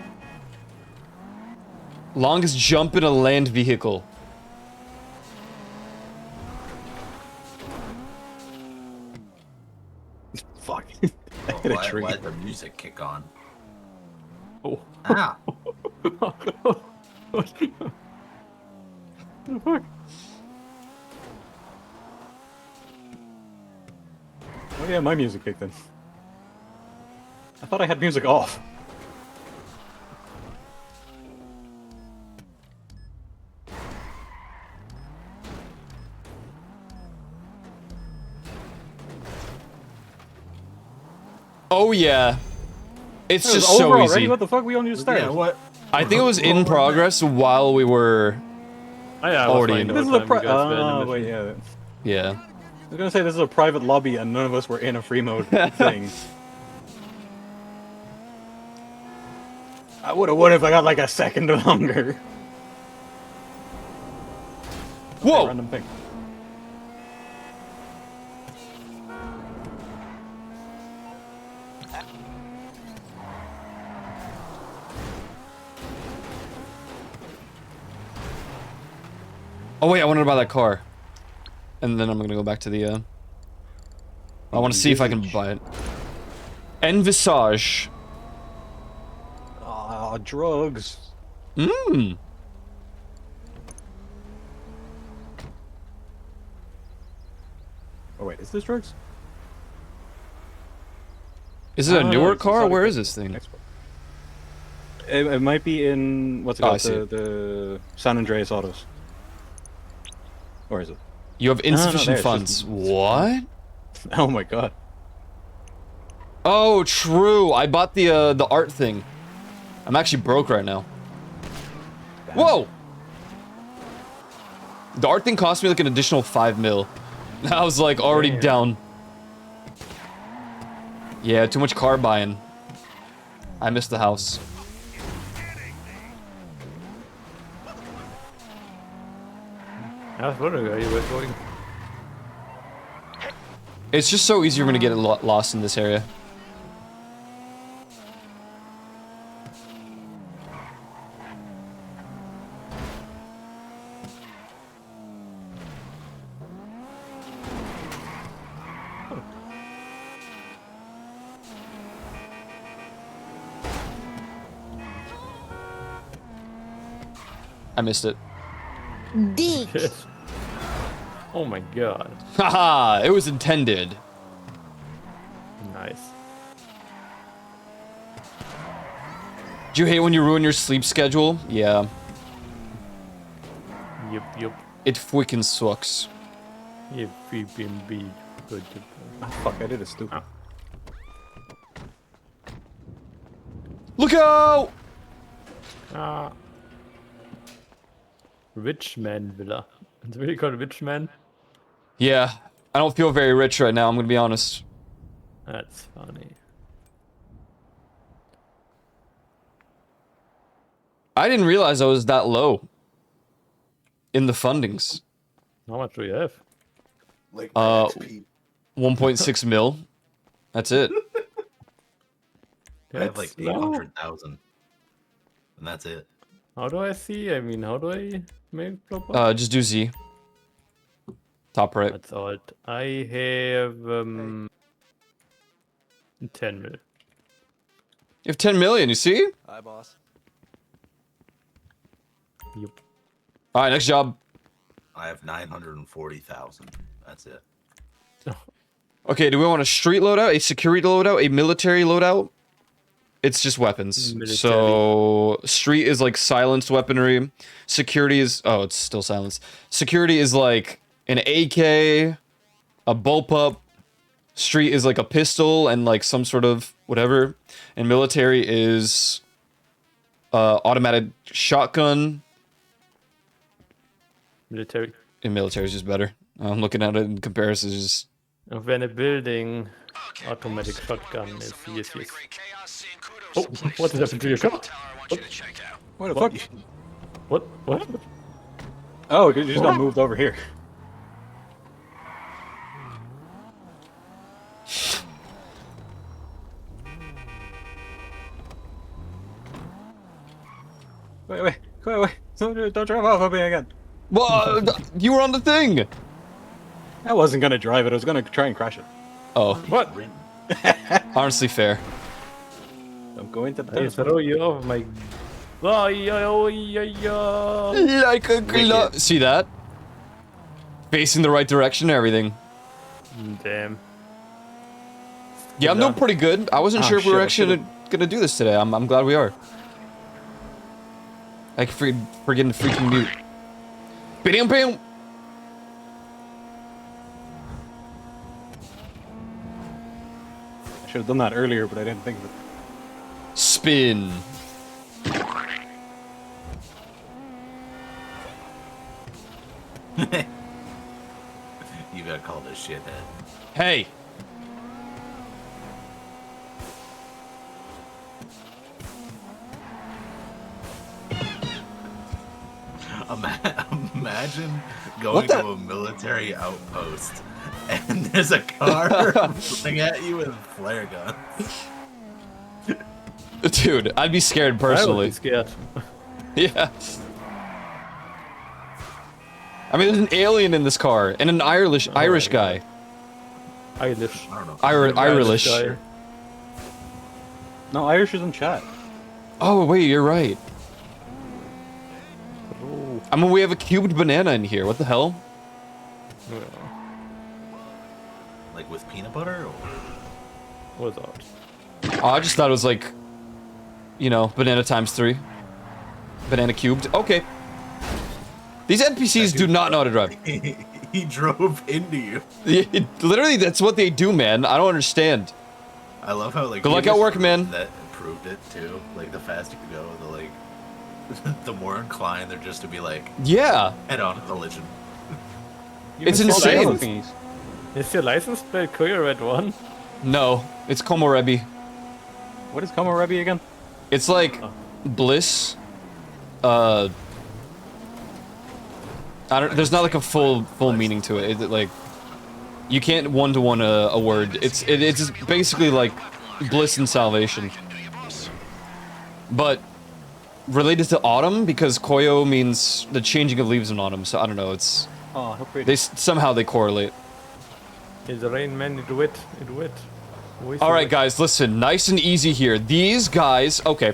Longest jump in a land vehicle. Fuck. Oh, hit a why, tree. why'd the music kick on? Oh. Ah! What the fuck? Oh yeah, my music kicked in. I thought I had music off. Oh yeah. It's It was just so over easy. already? What the fuck? We only just started. Yeah, what? I think it was in progress while we were Oh, yeah, I was already fine in. the This is whole a time you guys were in the wait, mission. yeah. Yeah. I was gonna say this is a private lobby and none of us were in a free mode thing. I would if I got like a second longer. Whoa! Random thing. Oh wait, I wanted to buy that car. And then I'm gonna go back to the, I want to see if I can buy it. Envisage. Ah, drugs. Mmm. Oh wait, is this drugs? Is it a No, newer it's car? not Where a- is this thing? It might be in what's it Oh, I called? see The San Andreas Autos. Or is it? You have No, insufficient there, it's funds. just- What? Oh my god. Oh, true. I bought the art thing. I'm actually broke right now. Whoa! The art thing cost me like an additional 5 mil. I was like already Damn. down. Yeah, too much car buying. I missed the house. I was wondering where you were going. It's just so easy. You're gonna get lost in this area. I missed it. Dick. Oh my god. Haha, it was intended. Nice. Do you hate when you ruin your sleep schedule? Yeah. Yup. It freaking sucks. Yep, be good. Ah, fuck, I did it stupid. Look out! Ah. Rich man villa. It's really called rich man. Yeah, I don't feel very rich right now, I'm gonna be honest. That's funny. I didn't realize I was that low in the fundings. How much do you have? Like 1.6 mil. That's it. I have like That's low. 800,000, and that's it. How do I see? I mean, how do I make flop up? Just do Z. Top right. That's all. I have 10 mil. You have 10 million, you see? Hi, boss. Yep. Alright, next job. I have 940,000. That's it. Okay, do we want a street loadout, a security loadout, a military loadout? It's just weapons. Military. So, street is like silenced weaponry. Security is... Oh, it's still silenced. Security is like an AK, a bullpup. Street is like a pistol and like some sort of whatever. And military is automatic shotgun. Military. And military is just better. I'm looking at it in comparison. It's just... When a building, automatic shotgun is yes. Oh, what did happen to your car? What the fuck? What? Oh, you just got moved over here. Wait. Don't drive off of me again. Well, you were on the thing! I wasn't gonna drive it, I was gonna try and crash it. Oh. What? Honestly fair. I'm going to I the throw you off my... Like a glove. See that? Facing the right direction and everything. Damn. Yeah, I'm doing pretty good. I wasn't sure if we were shit, I actually gonna do this today. I'm glad we are. I can forget to freaking mute. Bam, bam. I should have done that earlier, but I didn't think of it. Spin. You got called a shithead. Hey. Imagine going to a military outpost and there's a car flying at you with flare guns. Dude, I'd be scared personally. I would be scared. Yeah. I mean, there's an alien in this car and an Irish guy. Irish. I don't know. Irish. guy. No, Irish is in chat. Oh wait, you're right. Oh. I mean, we have a cubed banana in here. What the hell? Like with peanut butter? Or? What's that? Oh, I just thought it was like, you know, banana times 3. Banana cubed. Okay. These NPCs do not know how to drive. He drove into you. Literally, that's what they do, man. I don't understand. I love how like Good luck at work, man. That proved it too. Like the faster you go, the like the more inclined they're just to be like, yeah, head-on collision. It's insane. Is your license plate Korea Red 1? No, it's Komorebi. What is Komorebi again? It's like Bliss. I don't. There's not like a full meaning to it. Like, you can't one-to-one a word. It's just basically like bliss and salvation. But related to autumn because Koyo means the changing of leaves in autumn. So I don't know. It's somehow they correlate. Is the rain man do it? Do it. All right, guys, listen. Nice and easy here. These guys. Okay.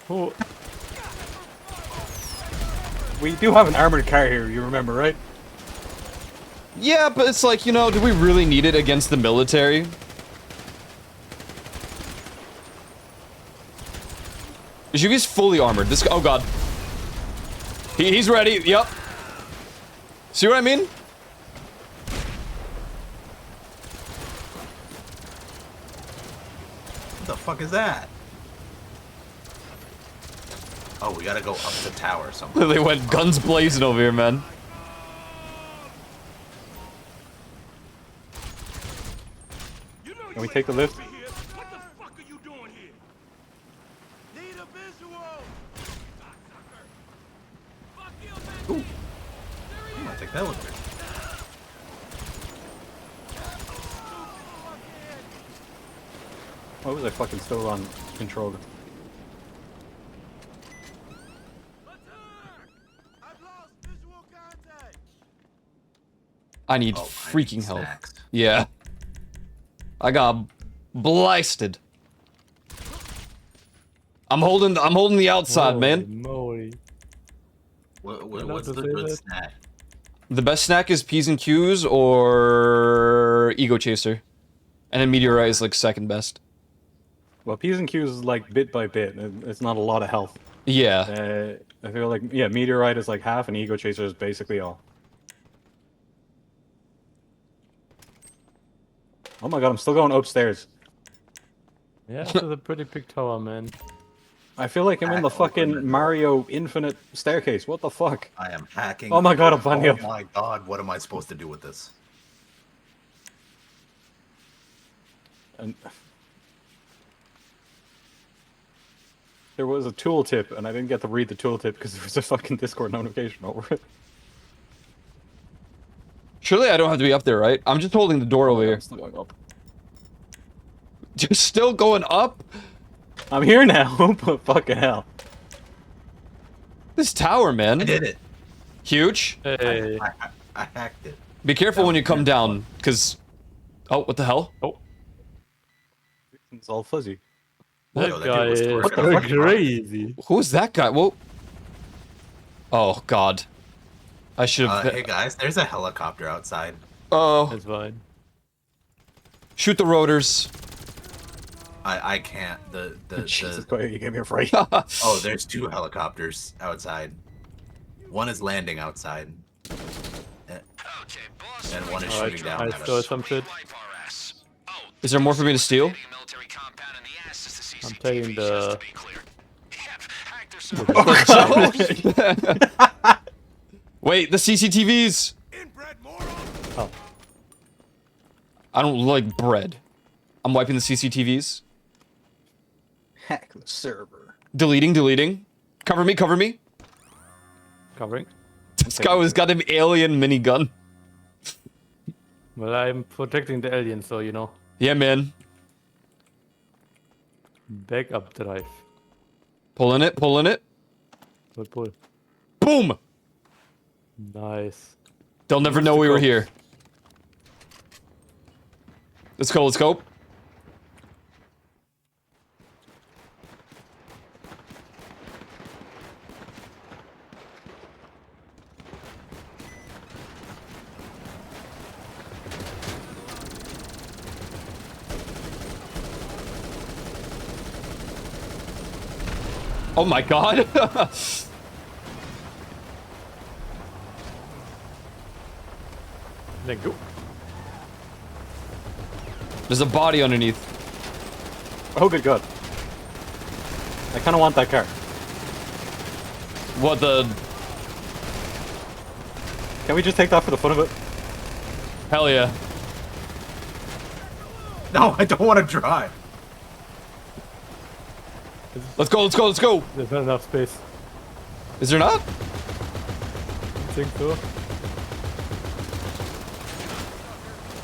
Who? We do have an armored car here, you remember, right? Yeah, but it's like, you know, do we really need it against the military? Yugi's fully armored. This guy, oh god. He's ready, yep. See what I mean? What the fuck is that? Oh, we gotta go up the tower somewhere. They went guns blazing over here, man. Can we take the lift? What the fuck are you doing here? Need a visual. Ooh. I'm gonna take that one. Why was I fucking still on controller? I need freaking help. Yeah. I got blasted. I'm holding the outside, man. Moly. What's the good snack? The best snack is P's and Q's or Ego Chaser. And then Meteorite is like second best. Well, P's and Q's is like bit by bit. It's not a lot of health. Yeah. I feel like, yeah, Meteorite is like half and Ego Chaser is basically all. Oh my god, I'm still going upstairs. Yeah, this is a pretty big tower, man. I feel like I'm in the fucking Mario Infinite staircase. What the fuck? I am hacking. Oh my god, I'm finally up. Oh my god, what am I supposed to do with this? And there was a tooltip, and I didn't get to read the tooltip because there was a fucking Discord notification over it. Surely I don't have to be up there, right? I'm just holding the door over here. I'm still going up. You're still going up? I'm here now, but fucking hell. This tower, man. I did it. Huge. Hey. I hacked it. Be careful when you come down, because... Oh, what the hell? Oh. It's all fuzzy. That Yo, that guy dude was is twerking. crazy. Who is that guy? Whoa. Oh, God. I should have... Hey guys, there's a helicopter outside. Oh. That's fine. Shoot the rotors. I can't. Jesus Christ, you gave me a fright. Oh, there's 2 helicopters outside. One is landing outside. And one is shooting down I at stole us. some shit. Is there more for me to steal? I'm taking the... Wait, the CCTVs! Oh. I don't like bread. I'm wiping the CCTVs. Hack the server. Deleting. Cover me. Covering. This guy was got an alien minigun. Well, I'm protecting the alien, so you know. Yeah, man. Backup drive. Pulling it. Pull. Boom! Nice. They'll never know we were here. Let's go. Oh my god! Thank you. There's a body underneath. Oh, good god. I kind of want that car. What the? Can we just take that for the fun of it? Hell yeah. No, I don't want to drive. Let's go. There's not enough space. Is there not? I think so.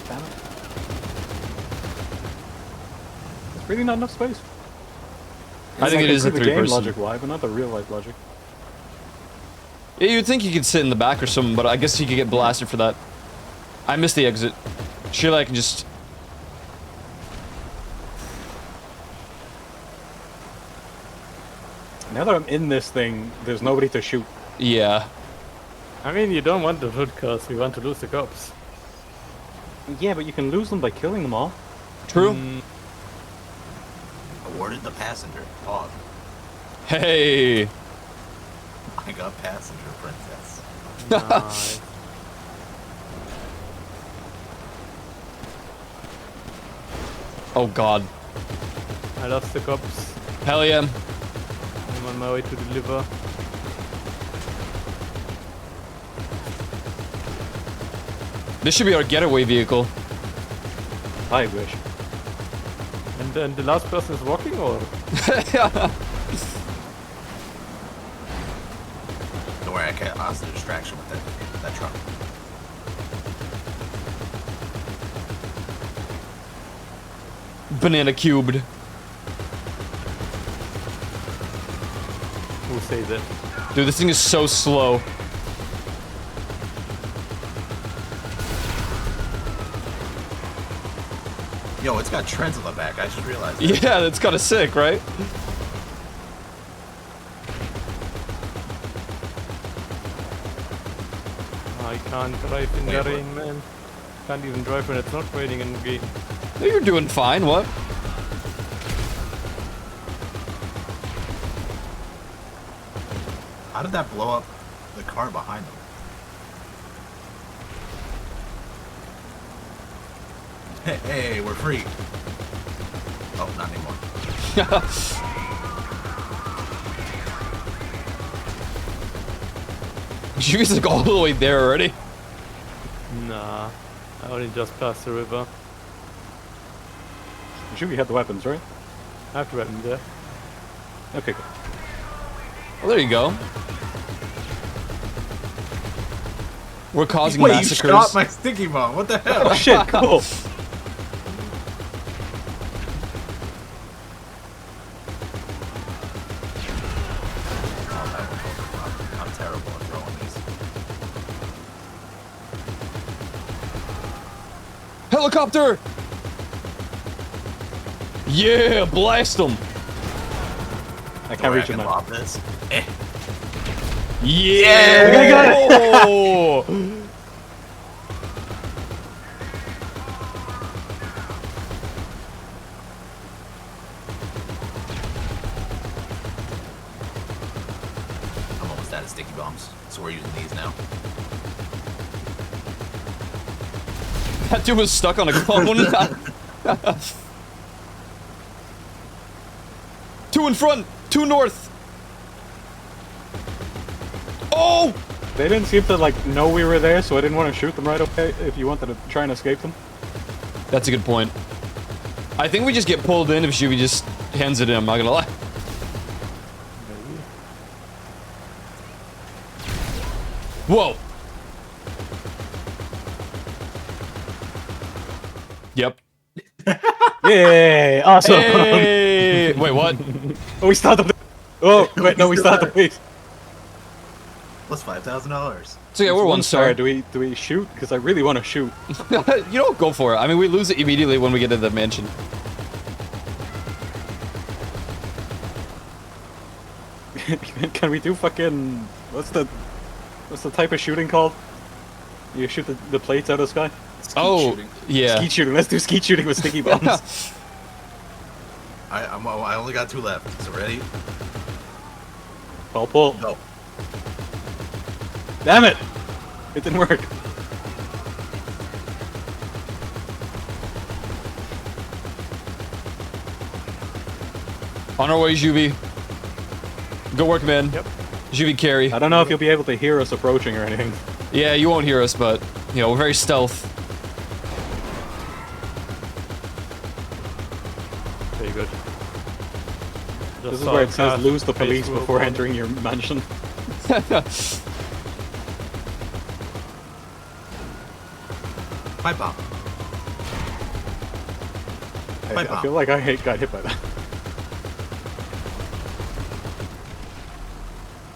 Damn it. There's really not enough space. I think it is a the game three-person. logic why, but not the real life logic. Yeah, you'd think you could sit in the back or something, but I guess he could get blasted for that. I missed the exit. Surely I can just... Now that I'm in this thing, there's nobody to shoot. Yeah. I mean, you don't want the hood because we want to lose the cops. Yeah, but you can lose them by killing them all. True. Awarded the passenger. Oh, Hey. I got passenger, princess. Nice. Oh god. I lost the cops. Hell yeah. I'm on my way to deliver. This should be our getaway vehicle. I wish. And then the last person is walking, or? Don't worry, I can't lose the distraction with that truck. Banana cubed. Who say that? Dude, this thing is so slow. Yo, it's got treads on the back. I just realized that. Yeah, that's kind of sick, right? I can't drive in the rain, man. Can't even drive when it's not raining in the game. No, you're doing fine, what? How did that blow up the car behind them? Hey, we're free. Oh, not anymore. You guys like all the way there already? Nah, I only just passed the river. I'm sure we have the weapons, right? I have the weapon there. Okay, good. Well, there you go. We're causing Wait, massacres. you shot my sticky bomb. What the hell? Oh shit, cool. I'm terrible at throwing these. Helicopter! Yeah, blast them! I can't reach him now. Pop this. Yeah! We got Oh! I'm almost out of sticky bombs, so we're using these now. That dude was stuck on a clone. Two in front! Two north! Oh! They didn't seem to like know we were there, so I didn't want to shoot them right away. If you wanted to try and escape them. That's a good point. I think we just get pulled in if Shuby just hands it in, I'm not gonna lie. Whoa! Yep. Yay! Awesome! Hey! Wait, what? Oh, we started the... Oh, wait, no, we started the base. Plus $5,000. So yeah, we're one star. Do we shoot? Because I really want to shoot. You know, go for it. I mean, we lose it immediately when we get to the mansion. Can we do fucking... What's the type of shooting called? You shoot the plates out of the sky? Skeet shooting. Yeah. Skeet shooting. Let's do skeet shooting with sticky bombs. I only got 2 left. So ready? Pull. Go. Damn it! It didn't work. On our way, Juvie. Good work, man. Yep. Juvie carry. I don't know if you'll be able to hear us approaching or anything. Yeah, you won't hear us, but, you know, we're very stealth. Very good. This is where it says lose the police before entering your mansion. Pipe bomb. I feel like I got hit by that.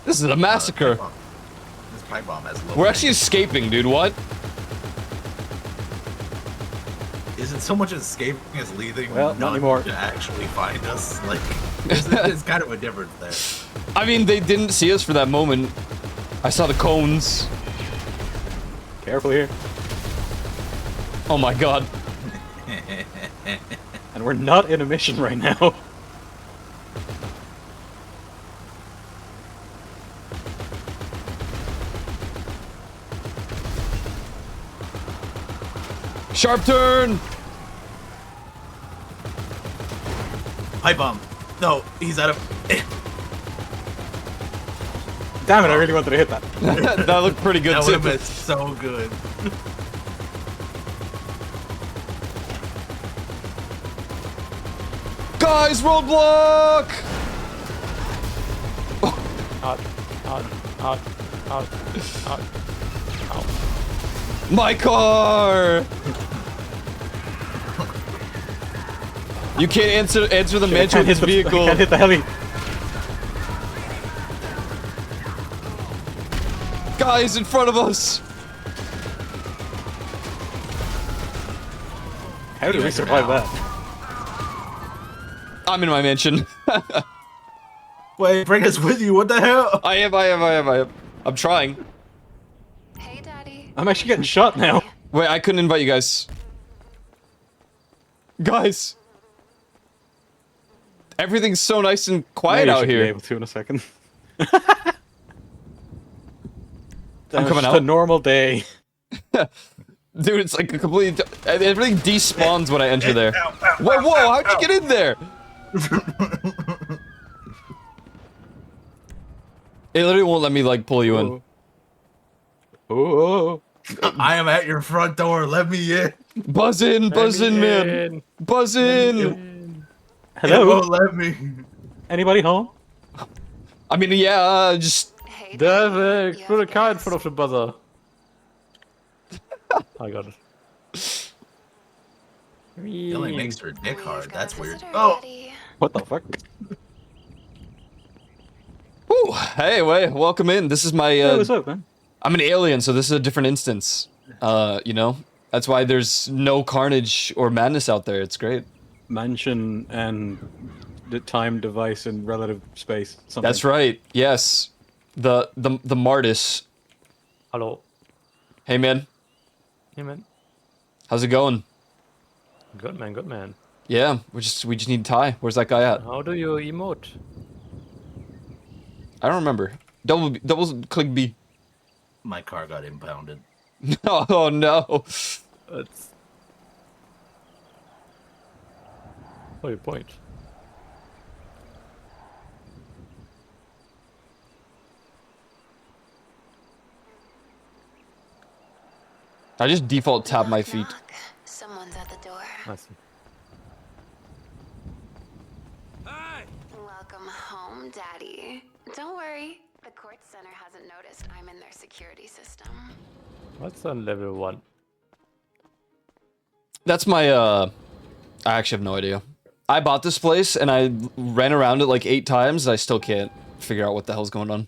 This is a massacre. This pipe bomb has low We're actually escaping, dude. What? Isn't so much escaping as leaving Well, not anymore. to actually find us. Like, there's kind of a difference there. I mean, they didn't see us for that moment. I saw the cones. Careful here. Oh my god. And we're not in a mission right now. Sharp turn! Pipe bomb. No, he's out of... Damn it, I really wanted to hit that. That looked pretty good, that too. would have been so good. Guys, roadblock! My car! You can't answer the mansion with his vehicle. I can't hit the heli. Guys in front of us! How did we survive that? I'm in my mansion. Wait, bring us with you. What the hell? I am. I'm trying. Hey, Daddy. I'm actually getting shot now. Wait, I couldn't invite you guys. Guys! Everything's so nice and quiet out here. Be able to in a second. I'm coming out. out. A normal day. Dude, it's like a completely... Everything despawns when I enter there. Whoa, how'd you get in there? It literally won't let me, like, pull you in. Oh. I am at your front door. Let me in. Buzz in, man. Buzz in. Hello? It won't let me. Anybody home? I mean, yeah, just... Hey, There's Daddy. put a car in front of the buzzer. I got it. It only makes her dick hard. Got a That's weird. visitor, Oh! Daddy. What the fuck? Woo, hey, welcome in. This is my, Hey, what's up, man? I'm an alien, so this is a different instance. You know? That's why there's no carnage or madness out there. It's great. Mansion and the time device in relative space. Something. That's right. Yes. The Martis. Hello. Hey, man. Hey, man. How's it going? Good man, good man. Yeah, we just need Ty. Where's that guy at? How do you emote? I don't remember. Double click B. My car got impounded. Oh no. It's... What your point? I just default tap my feet. Someone's at the door. I see. Welcome home, Daddy. Don't worry. The Kortz Center hasn't noticed I'm in their security system. What's on level 1? That's my, I actually have no idea. I bought this place, and I ran around it like 8 times, and I still can't figure out what the hell's going on.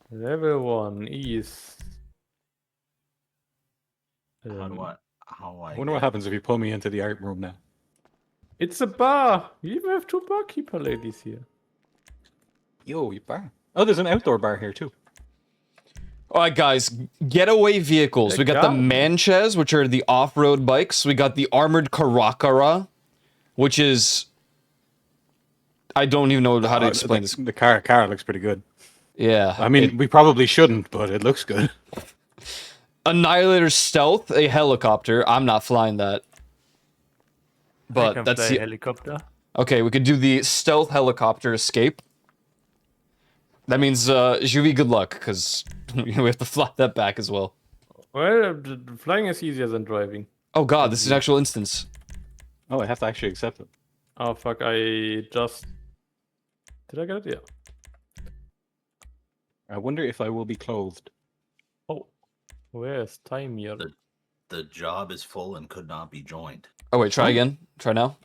Level 1 is... I wonder what happens if you pull me into the art room now. It's a bar! You even have 2 barkeeper ladies here. Yo, you bar. Oh, there's an outdoor bar here too. Alright guys, getaway vehicles. We got the go. Manches, which are the off-road bikes. We got the armored Karakara, which is... I don't even know how to explain this. The car looks pretty good. Yeah. I mean, we probably shouldn't, but it looks good. Annihilator Stealth, a helicopter. I'm not flying that. I But can that's fly the... a helicopter. Okay, we could do the stealth helicopter escape. That means, Juvi, good luck, because we have to fly that back as well. Well, flying is easier than driving. Oh god, this is an actual instance. Oh, I have to actually accept it. Oh fuck, I just... Did I get it? Yeah. I wonder if I will be clothed. Oh, where's time here? The job is full and could not be joined. Oh wait, try again. Try now.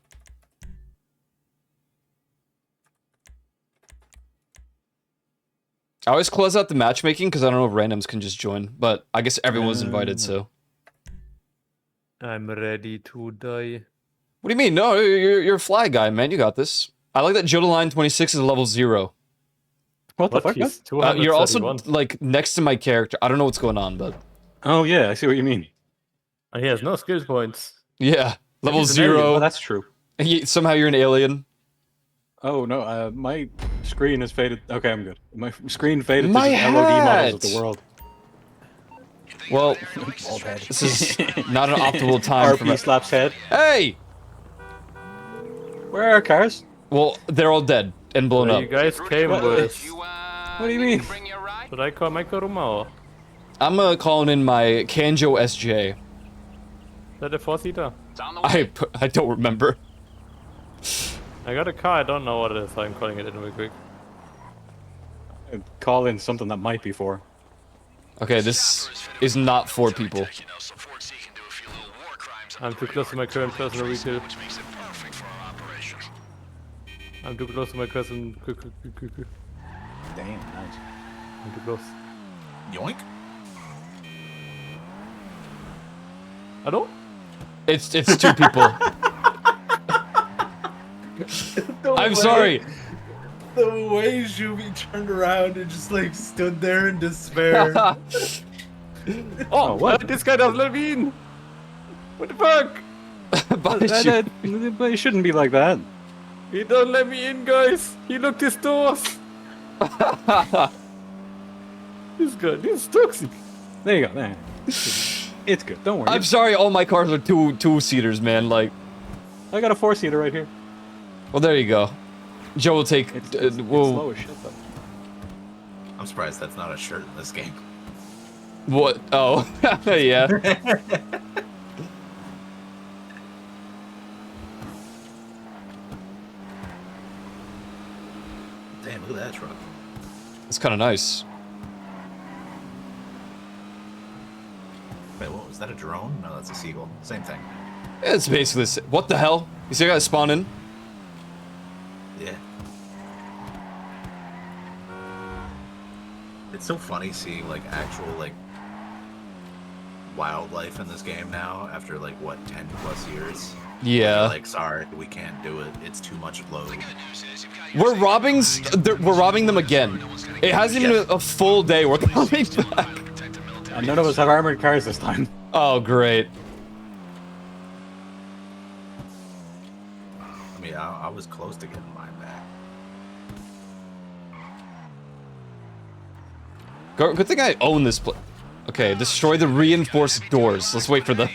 I always close out the matchmaking because I don't know if randoms can just join, but I guess everyone's invited, so. I'm ready to die. What do you mean? No, you're a fly guy, man. You got this. I like that Jodeline 26 is level 0. What the fuck? He's You're also 231. like next to my character. I don't know what's going on, but Oh yeah, I see what you mean. And he has no skill points. yeah, level He's an alien. 0. Oh, that's true. Somehow you're an alien. Oh no, my screen is faded. Okay, I'm good. My screen faded My to just LOD models of hat! the world. Well, Bald head. this is not an optimal time for RP my... slaps head. Hey! Where are our cars? Well, they're all dead and blown Where up. you guys came with. What do you mean? Should I call my Kuruma or? I'm calling in my Kanjo SJ. Is that a 4-seater? I don't remember. I got a car, I don't know what it is, so I'm calling it in real quick. I'd call in something that might be for. Okay, this is not 4 people. I'm too close to my current personal vehicle. I'm too close to my cousin. Damn, nice. I'm too close. Yoink. Hello? It's 2 people. I'm sorry. The way Juvi turned around and just like stood there in despair. Oh, what? This guy doesn't let me in. What the fuck? But It shouldn't be like that. He don't let me in, guys. He locked his doors. This guy, this is toxic. There you go. There. It's good. Don't worry. I'm sorry, all my cars are two-seaters, man. Like, I got a 4-seater right here. well, there you go. Joe will take. It's we'll, slow as shit though. I'm surprised that's not a shirt in this game. what? Oh, yeah. Damn, look at that truck. It's kind of nice. Wait, what was that? A drone? No, that's a seagull. Same thing. It's basically what the hell? You see, I got spawn in. Yeah. It's so funny seeing like actual like wildlife in this game now after like what 10+ years. Yeah. You're like, sorry, we can't do it. It's too much load. We're robbing. We're robbing them again. It hasn't even been a full day. We're coming back. And none of us have armored cars this time. Oh, great. I mean, I was close to getting mine back. Good thing I own this place. Okay, destroy the reinforced doors. Let's wait for the.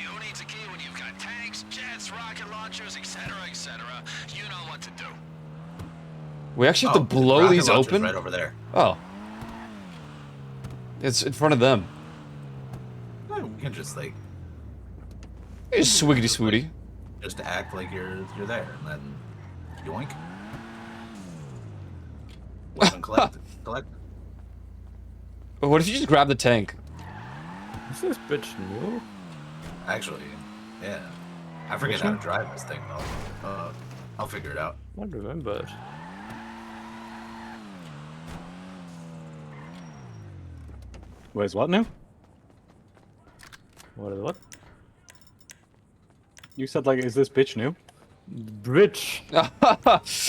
We actually have to blow rocket these launcher's open? right over there. Oh. It's in front of them. We can just like It's swiggity swooty. Just to act like you're there, and then yoink. Weapon collect. What if you just grab the tank? Is this bitch new? Actually, yeah. I forget how to drive this thing though. I'll figure it out. I don't remember it. Wait, is what now? What is what? You said like, is this bitch new? Bridge.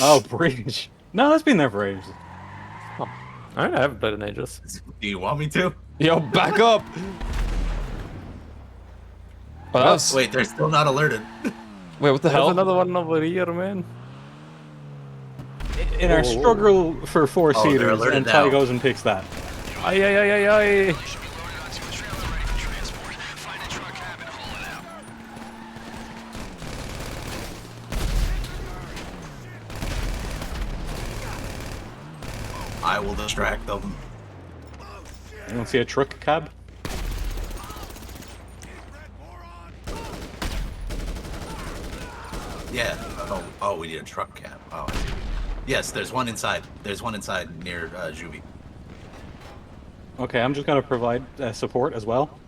Oh, bridge. No, that's been there for ages. Oh. I haven't played in ages. Do you want me to? Yo, back up! Oh, that's... Wait, they're still not alerted. Wait, what the hell? There's another one over here, man. In our struggle for four-seaters, and Ty now. goes and picks that. Ay, ay, ay, ay, ay. I will distract them. You don't see a truck cab? Yeah. Oh, we need a truck cab. Oh, I see. Yes, there's one inside. There's one inside near Juvie. Okay, I'm just gonna provide support as well.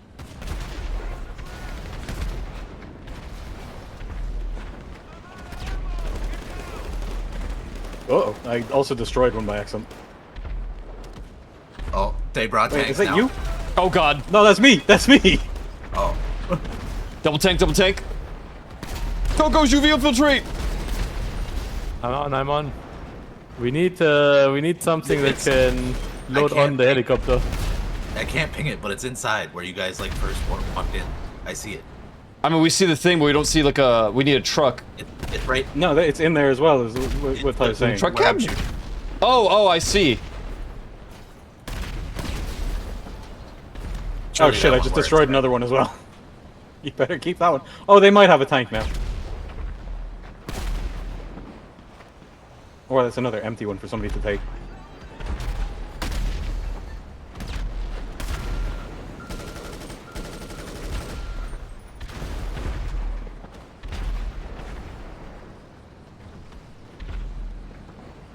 Uh-oh, I also destroyed one by accident. Oh, they brought Wait, tanks is that now. you? Oh god. No, that's me! That's me! Oh. Double tank, double tank. Go, UV infiltrate! I'm on. We need something that can load on the helicopter. I can't ping it, but it's inside where you guys like first walked in. I see it. I mean, we see the thing, but we don't see like a. We need a truck. It's right. No, it's in there as well, is what I was saying. Truck cab? Oh, I see. Oh shit, I just destroyed another one as well. You better keep that one. Oh, they might have a tank now. Or that's another empty one for somebody to take.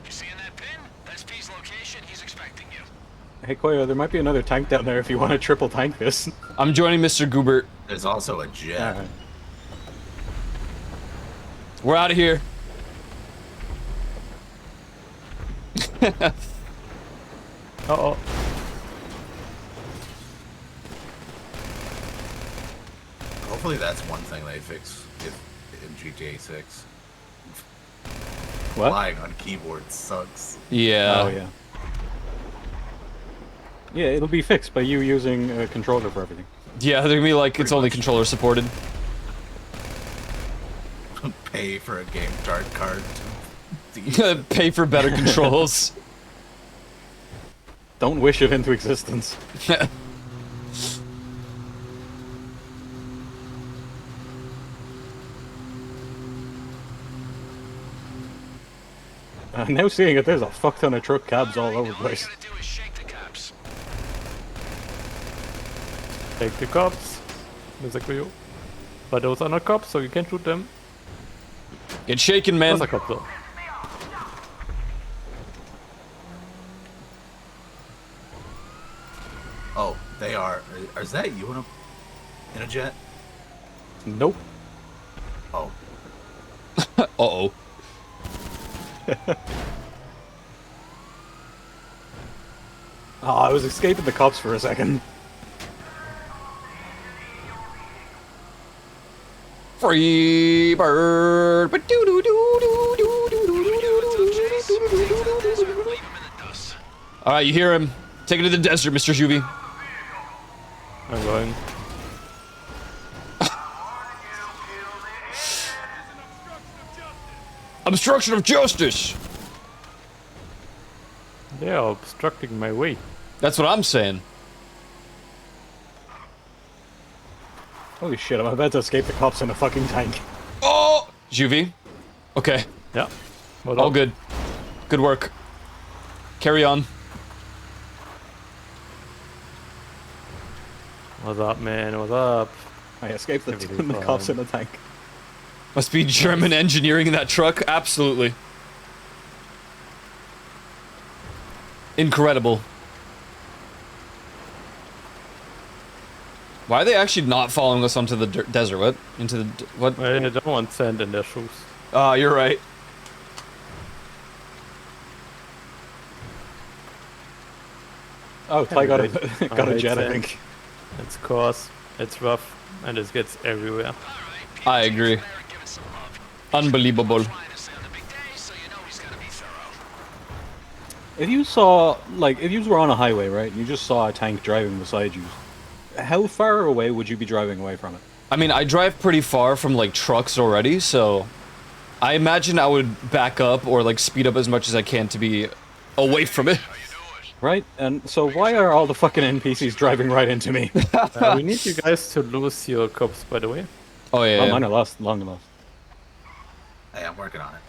You seeing that pin? That's P's location. He's expecting you. Hey Koyo, there might be another tank down there if you want to triple tank this. I'm joining Mr. Goobert. There's also a jet. Alright. We're out of here. Uh-oh. Hopefully that's one thing they fix in GTA 6. What? Flying on keyboard sucks. Yeah. Oh yeah. Yeah, it'll be fixed by you using a controller for everything. Yeah, they're gonna be like, it's only controller supported. Pay for a game card. Pay for better controls. Don't wish it into existence. Now seeing it, there's a fuck ton of truck cabs all over the place. Take the cops. Exactly you. But those are not cops, so you can't shoot them. Get shaken, man. That's a cop though. Oh, they are. Is that you in a jet? Nope. Oh. Uh-oh. Oh, I was escaping the cops for a second. Free bird. Alright, you hear him. Take it to the desert, Mr. Juvie. I'm going. Obstruction of justice! They are obstructing my way. That's what I'm saying. Holy shit, I'm about to escape the cops in a fucking tank. Oh! Juvie. Okay. Yeah. All good. Good work. Carry on. What's up, man? What's up? I escaped the cops in a tank. Must be German engineering in that truck. Absolutely. Incredible. Why are they actually not following us onto the desert? What? Into the... What? They don't want sand in their shoes. Ah, you're right. Oh, Ty got a jet, I sand. think. It's coarse, it's rough, and it gets everywhere. I agree. Unbelievable. If you saw, like, if you were on a highway, right, and you just saw a tank driving beside you, how far away would you be driving away from it? I mean, I drive pretty far from, like, trucks already, so... I imagine I would back up or, like, speed up as much as I can to be away from it. Right? And so why are all the fucking NPCs driving right into me? We need you guys to lose your cops, by the way. Oh, yeah, Oh, mine are lost long enough. Hey, I'm working on it.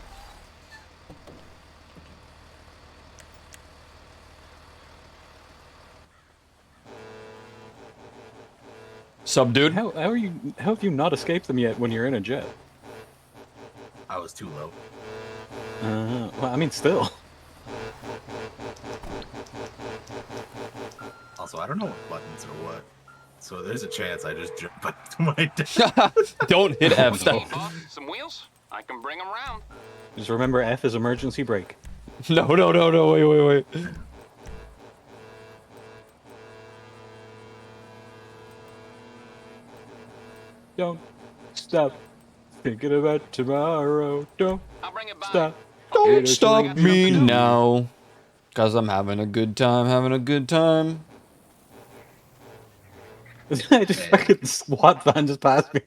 Sup, dude? How have you not escaped them yet when you're in a jet? I was too low. Well, I mean, still. Also, I don't know what buttons are what. So there's a chance I just jump back to my death. Don't hit F. Some wheels? I can bring them round. Just remember, F is emergency brake. No, wait. Don't stop thinking about tomorrow. Don't stop. Don't stop me now. Cause I'm having a good time, I just fucking SWAT van just passed me.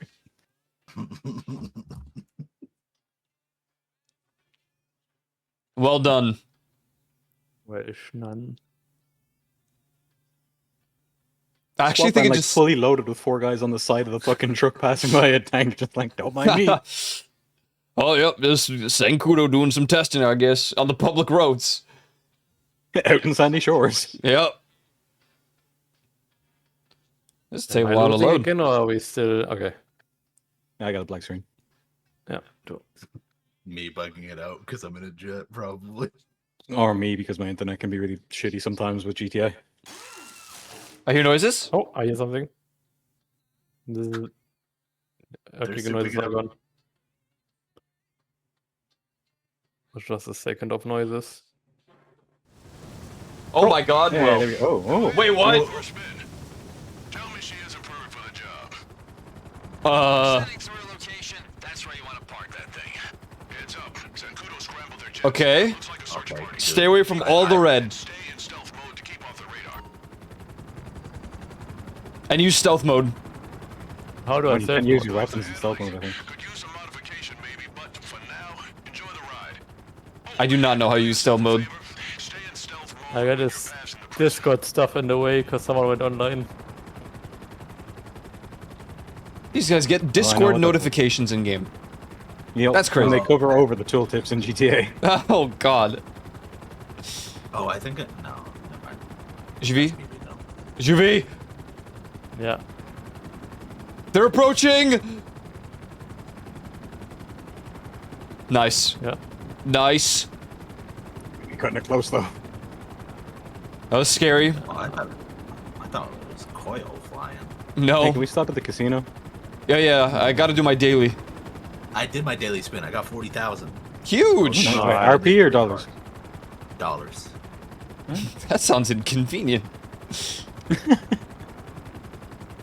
Well done. Where is none? I actually SWAT think van, it like, just... fully loaded with 4 guys on the side of the fucking truck passing by a tank, just like, don't mind me. Oh, yep, this Sankudo doing some testing, I guess, on the public roads. Out in Sandy Shores. Yep. This take a Am I while to losing load. again, or are we still... Okay. I got a black screen. Yeah, do Me bugging it out because I'm in a jet, probably. Or me, because my internet can be really shitty sometimes with GTA. I hear noises. Oh, I hear something. This is... Okay, noises are gone. It's just a second of noises. Oh my god, Yeah, bro. there we go. Oh. Wait, what? Tell me she isn't perfect for the job. Uh... Through a location, that's where you want to park that thing. Heads up. Zancudo scrambled their jet. Okay. Looks like a search party. Stay away from all the red. Stay in stealth mode to keep off the radar. And use stealth mode. How do I You say can use your weapons in stealth mode, I think. Could use some modification maybe, but for now, enjoy the ride. I do not know how to use stealth mode. Stay in stealth mode. I got this Discord stuff in the way because someone went online. These guys get Discord notifications in game. Yep. That's crazy. And they cover over the tooltips in GTA. Oh god. Oh, I think it... No, never mind. Juvi? Maybe no. Juvi! Yeah. They're approaching! Nice. Yeah. Nice. You're cutting it close, though. That was scary. Oh, I thought it was coil flying. No. Hey, can we stop at the casino? Yeah, I gotta do my daily. I did my daily spin. I got 40,000 Huge! Wait, RP or dollars? dollars. That sounds inconvenient.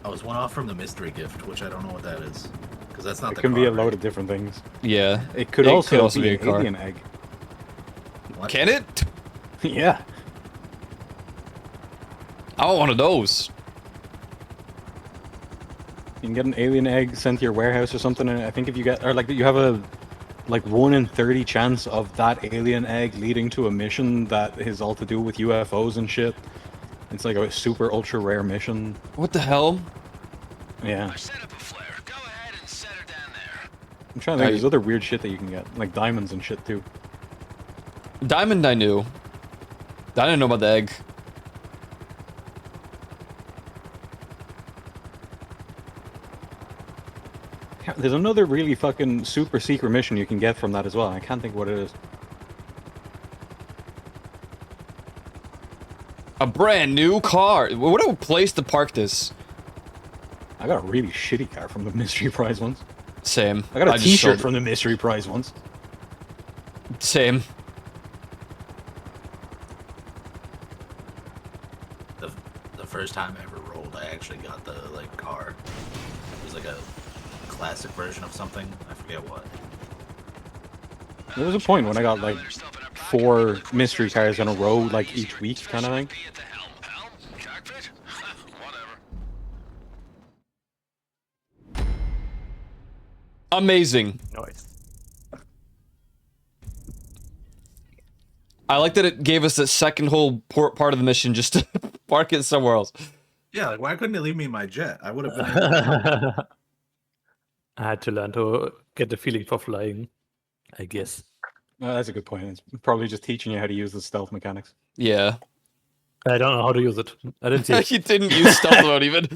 I was one off from the mystery gift, which I don't know what that is. Because that's not It the can be a car, load of different things. Yeah. It could also be a an car. alien egg. What? Can it? Yeah. I want one of those. You can get an alien egg sent to your warehouse or something, and I think if you get, or like you have a, like 1 in 30 chance of that alien egg leading to a mission that is all to do with UFOs and shit. It's like a super ultra rare mission. What the hell? Yeah. I set up a flare. Go ahead and set her down there. I'm trying to think, there's other weird shit that you can get, like diamonds and shit too. Diamond I knew. I didn't know about the egg. There's another really fucking super secret mission you can get from that as well. I can't think what it is. A brand new car. What a place to park this. I got a really shitty car from the mystery prize once. Same. I got a just T-shirt sold- from the mystery prize once. Same. The first time I ever rolled, I actually got the like car. It was like a classic version of something. I forget what. There was a point when I got like 4 mystery cars in a row, like each week, kind of thing. Amazing. Nice. I like that it gave us a second whole part of the mission just to park it somewhere else. Yeah, like why couldn't they leave me in my jet? I would have been. I had to learn to get the feeling for flying, I guess. That's a good point. It's probably just teaching you how to use the stealth mechanics. Yeah. I don't know how to use it. I didn't see it. You didn't use stealth mode even.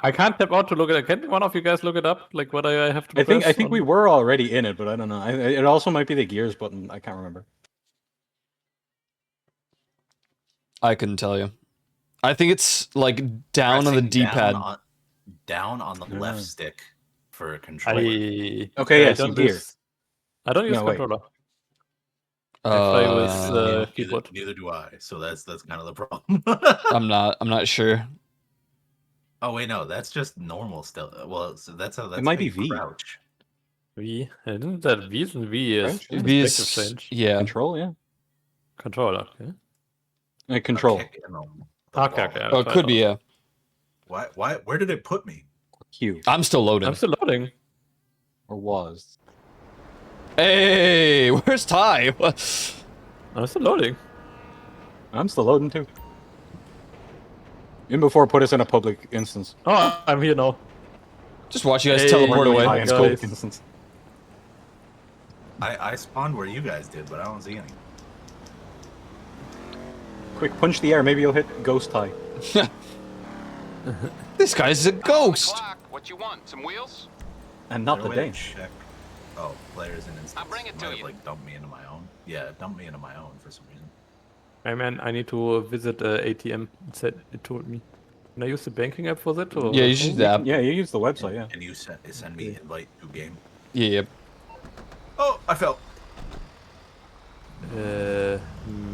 I can't tap out to look at it. Can one of you guys look it up? Like what I have to I think press we on- were already in it, but I don't know. It also might be the gears button. I can't remember. I couldn't tell you. I think it's like down on the Pressing D-pad. Down on the Yeah. left stick for a controller. Okay, I yeah, so don't gear. use. I don't use No, wait. controller. I play with Neither- keyboard. Neither do I. So that's kind of the problem. I'm not sure. Oh wait, no, that's just normal still. Well, so that's how that's might how be you V. crouch. V. Isn't that V? Isn't V is Crouch? V perspective is change. yeah. Control, yeah. Controller. Okay. Control. Kick in the Okay, wall. okay. Oh, it could be yeah. Why? Where did it put me? Q. I'm still loading. I'm still loading. Or was. Hey, where's Ty? I'm still loading. I'm still loading too. In before put us in a public instance. Oh, I'm here now. Just watch you guys Hey, teleport Morgan, away. hi. Lions guys. public instance. I spawned where you guys did, but I don't see any. Quick, punch the air. Maybe you'll hit ghost tie. This guy's a ghost. What you want? Some wheels? And not Is the there a way to Dane. check? Oh, players and instance. I'll bring it to Might have, you. like dumped me into my own. Yeah, it dumped me into my own for some reason. Hey man, I need to visit ATM. It told me. Can I use the banking app for that? Or? Yeah, you should use that. Yeah, you use the website, yeah. Can you send me invite to game? Yeah. Oh, I fell.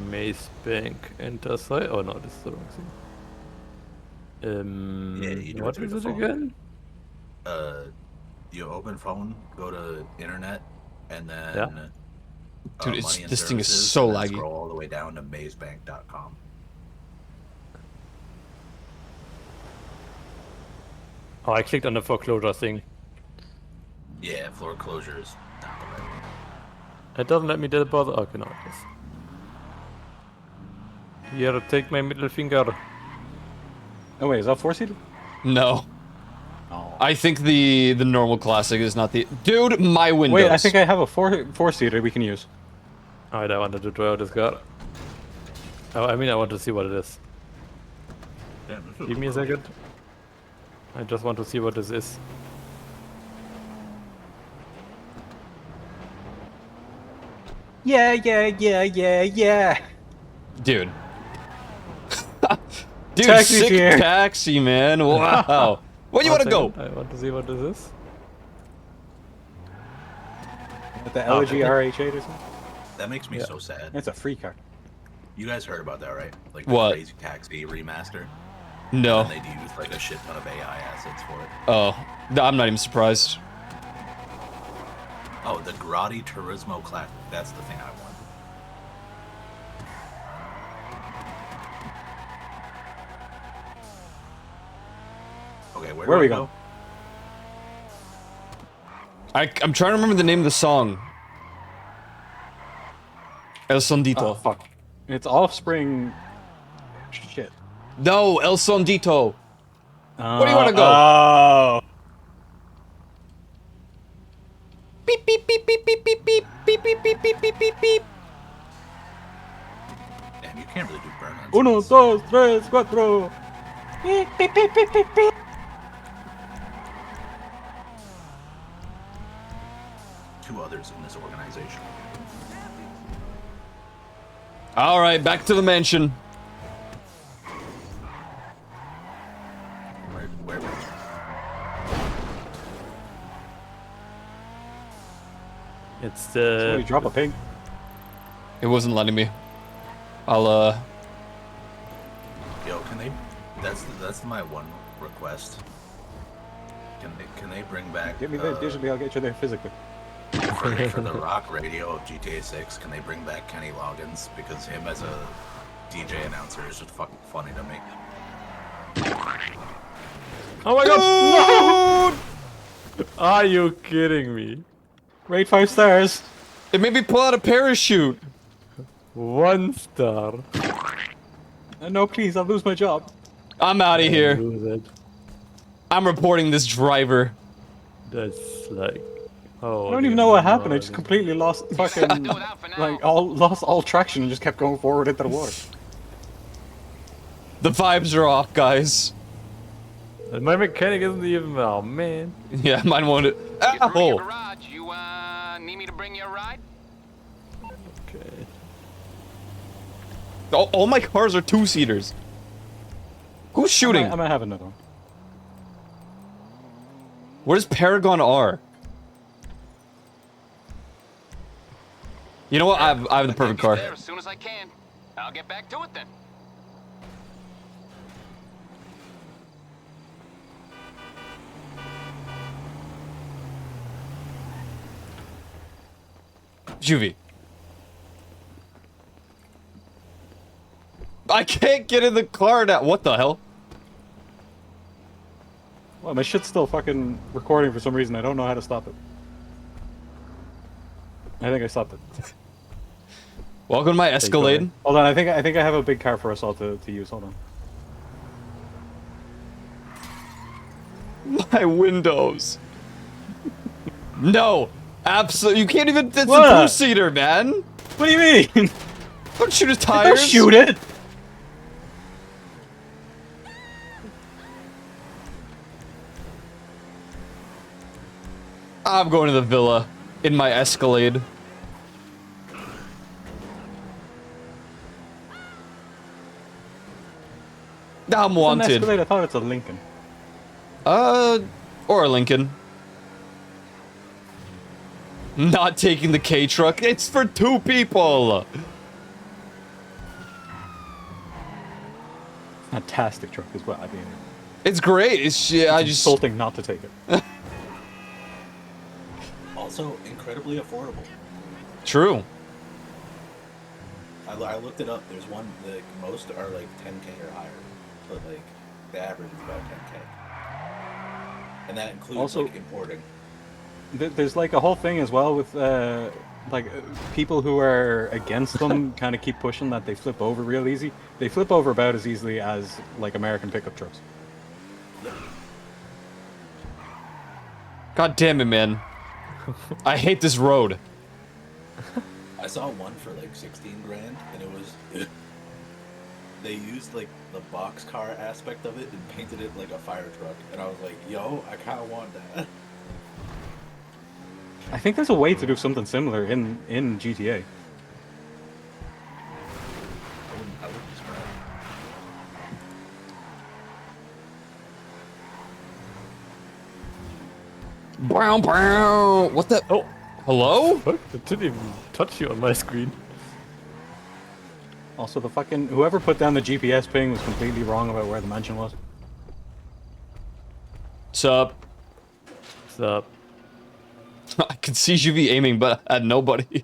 Maze Bank enter site. Oh no, this is the wrong thing. Yeah, you do What it through is the it phone. again? You open phone, go to internet, and then. Yeah. Dude, money it's- and this thing is services, so and then laggy. Scroll all the way down to mazebank.com. Oh, I clicked on the foreclosure thing. Yeah, floor closures. Down the right. It doesn't let me do the bother. Okay, no, it does. Here, take my middle finger. Oh wait, is that 4-seater? No. Oh. I think the normal classic is not the dude. My Windows. Wait, I think I have a 4-seater we can use. Alright, I wanted to try out this car. Oh, I mean, I want to see what it is. Damn, this is Give me a second. I just want to see what this is. Yeah, yeah. dude. Dude, Taxi's sick here. taxi, man. Wow. Where do you want to go? I want to see what this is. With the Oh, LG okay. RH8 or something? That makes me Yeah. so sad. It's a free car. You guys heard about that, right? Like the What? Crazy Taxi remaster. No. And they used like a shit ton of AI assets for it. Oh, no, I'm not even surprised. Oh, the Grotti Turismo Classic. That's the thing I want. Okay, where Where do we I going? I'm trying to remember the name of the song. El Sondito. Oh, fuck. It's Offspring... Shit. No, El Sondito. Where do you want to go? Oh. Beep beep beep beep beep beep beep beep beep beep beep beep beep beep. Damn, you can't really do burn-ons. Uno, dos, tres, cuatro. Beep, beep, beep, beep, beep, beep. two others in this organization. All right, back to the mansion. Where? It's Somebody drop a pig. It wasn't letting me. I'll Yo, can they? That's my one request. Can they bring back? Give me that digitally, I'll get you there physically. For the rock radio of GTA 6, can they bring back Kenny Loggins? Because him as a DJ announcer is just fucking funny to me. Oh my god! No! Are you kidding me? Rate 5 stars. It made me pull out a parachute. 1 star. No, please, I'll lose my job. I'm out of here. Lose it. I'm reporting this driver. That's like... Oh, I don't even know what happened. I just completely lost fucking lost all traction and just kept going forward into the water. The vibes are off, guys. And my mechanic isn't even... Oh, man. Yeah, mine won't. Oh. Garage, you need me to bring you a ride? Okay. All my cars are two-seaters. Who's shooting? I might have another one. Where's Paragon R? You know what? I have the perfect car. There as soon as I can. I'll get back to it then. Juvie. I can't get in the car now. What the hell? Well, my shit's still fucking recording for some reason. I don't know how to stop it. I think I stopped it. Welcome to my Escalade. Hold on, I think I have a big car for us all to use. Hold on. My windows. No, absolutely. You can't even. It's a two-seater, man. What do you mean? Don't shoot his tires. Don't shoot it. I'm going to the villa in my Escalade. I'm wanted. An Escalade? I thought it's a Lincoln. Or a Lincoln. Not taking the K truck. It's for two people. Fantastic truck as well. I mean, it's great. It's I just insulting not to take it. Also, incredibly affordable. True. I looked it up. There's one. The most are like 10K or higher, but like the average is about 10K, and that includes Also, like importing. There's like a whole thing as well with people who are against them kind of keep pushing that they flip over real easy. They flip over about as easily as like American pickup trucks. God damn it, man. I hate this road. I saw one for like 16 grand, and it was they used like the boxcar aspect of it and painted it like a fire truck, and I was like, yo, I kind of want that. I think there's a way to do something similar in GTA. I wouldn't be surprised. Brown, brown. What the? Oh, hello? Fuck, it didn't even touch you on my screen. Also, the fucking whoever put down the GPS ping was completely wrong about where the mansion was. Sup? What's up? I could see Juvie aiming, but at nobody.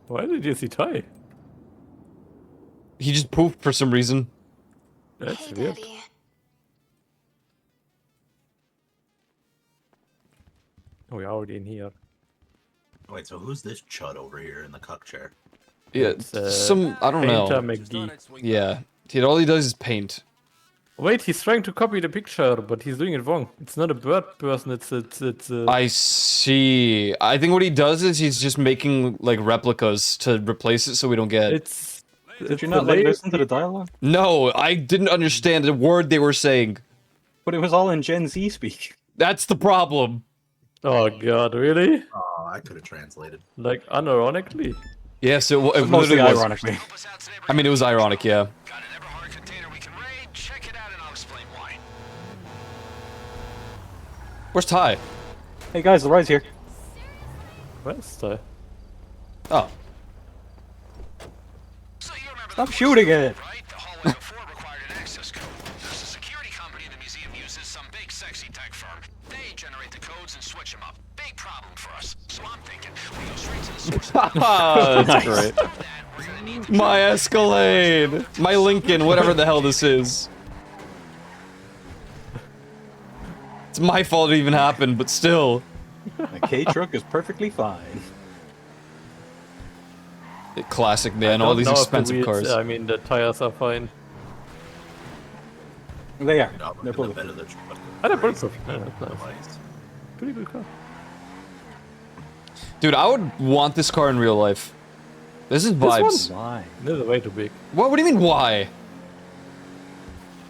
Why did you see Ty? He just poofed for some reason. That's weird. Oh, we're already in here. Wait, so who's this chud over here in the cuck chair? Yeah, some I don't know. Painter McGee. Yeah, dude, all he does is paint. Wait, he's trying to copy the picture, but he's doing it wrong. It's not a bird person. It's. I see. I think what he does is he's just making like replicas to replace it, so we don't get. It's. Did you not like listen to the dialogue? No, I didn't understand a word they were saying. But it was all in Gen Z speak. That's the problem. Oh god, really? Oh, I could have translated. Like, unironically? Yes, it Mostly literally was. ironically. I mean, it was ironic, yeah. Got an ever-hard container we can raid? Check it out and I'll explain why. Where's Ty? Hey guys, the ride's here. Where's the... Oh. So you remember Stop shooting it! right? The hallway before required an access code. There's a security company the museum uses, some big sexy tech firm. They generate the codes and switch them up. Big problem for us. So I'm thinking we go straight to the source. That's great. My Escalade! My Lincoln, whatever the hell this is. It's my fault it even happened, but still. A K truck is perfectly fine. Classic, man. I All don't these know if the expensive wheels- cars. I mean, the tires are fine. They are. No, They're the bulletproof. better the truck. I don't think so. Yeah, that's nice. Nice. Pretty good car. Dude, I would want this car in real life. This is This vibes. one's Why? This is way too big. What do you mean, why?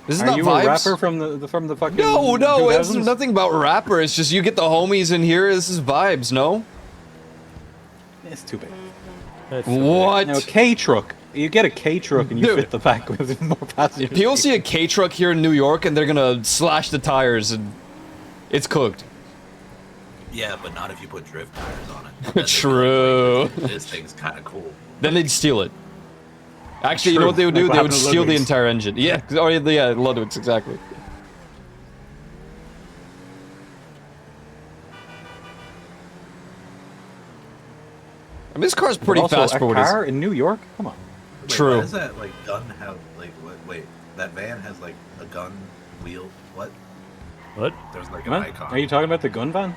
This is Are not you vibes? a rapper from the fucking No, it's 2000s? nothing about rapper. It's just you get the homies in here. This is vibes, no? It's too big. That's What? Now, a K truck. You get a K truck and you Dude. fit the back with more passengers. People see a K truck here in New York and they're gonna slash the tires and it's cooked. Yeah, but not if you put drift tires on it. Then they'd be True. like, this thing's kind of cool. Then they'd steal it. Actually, you know True. what they would do? Like what They would happened to steal the Ludwig's. entire engine. Yeah, oh yeah, Ludwig's, exactly. I mean, this car's pretty also, fast a for what it is. car in New York? Come on. Wait, True. Why does that like gun have like wait? That van has like a gun wheel. What? What? There's like an What? icon. Are you talking about the gun van?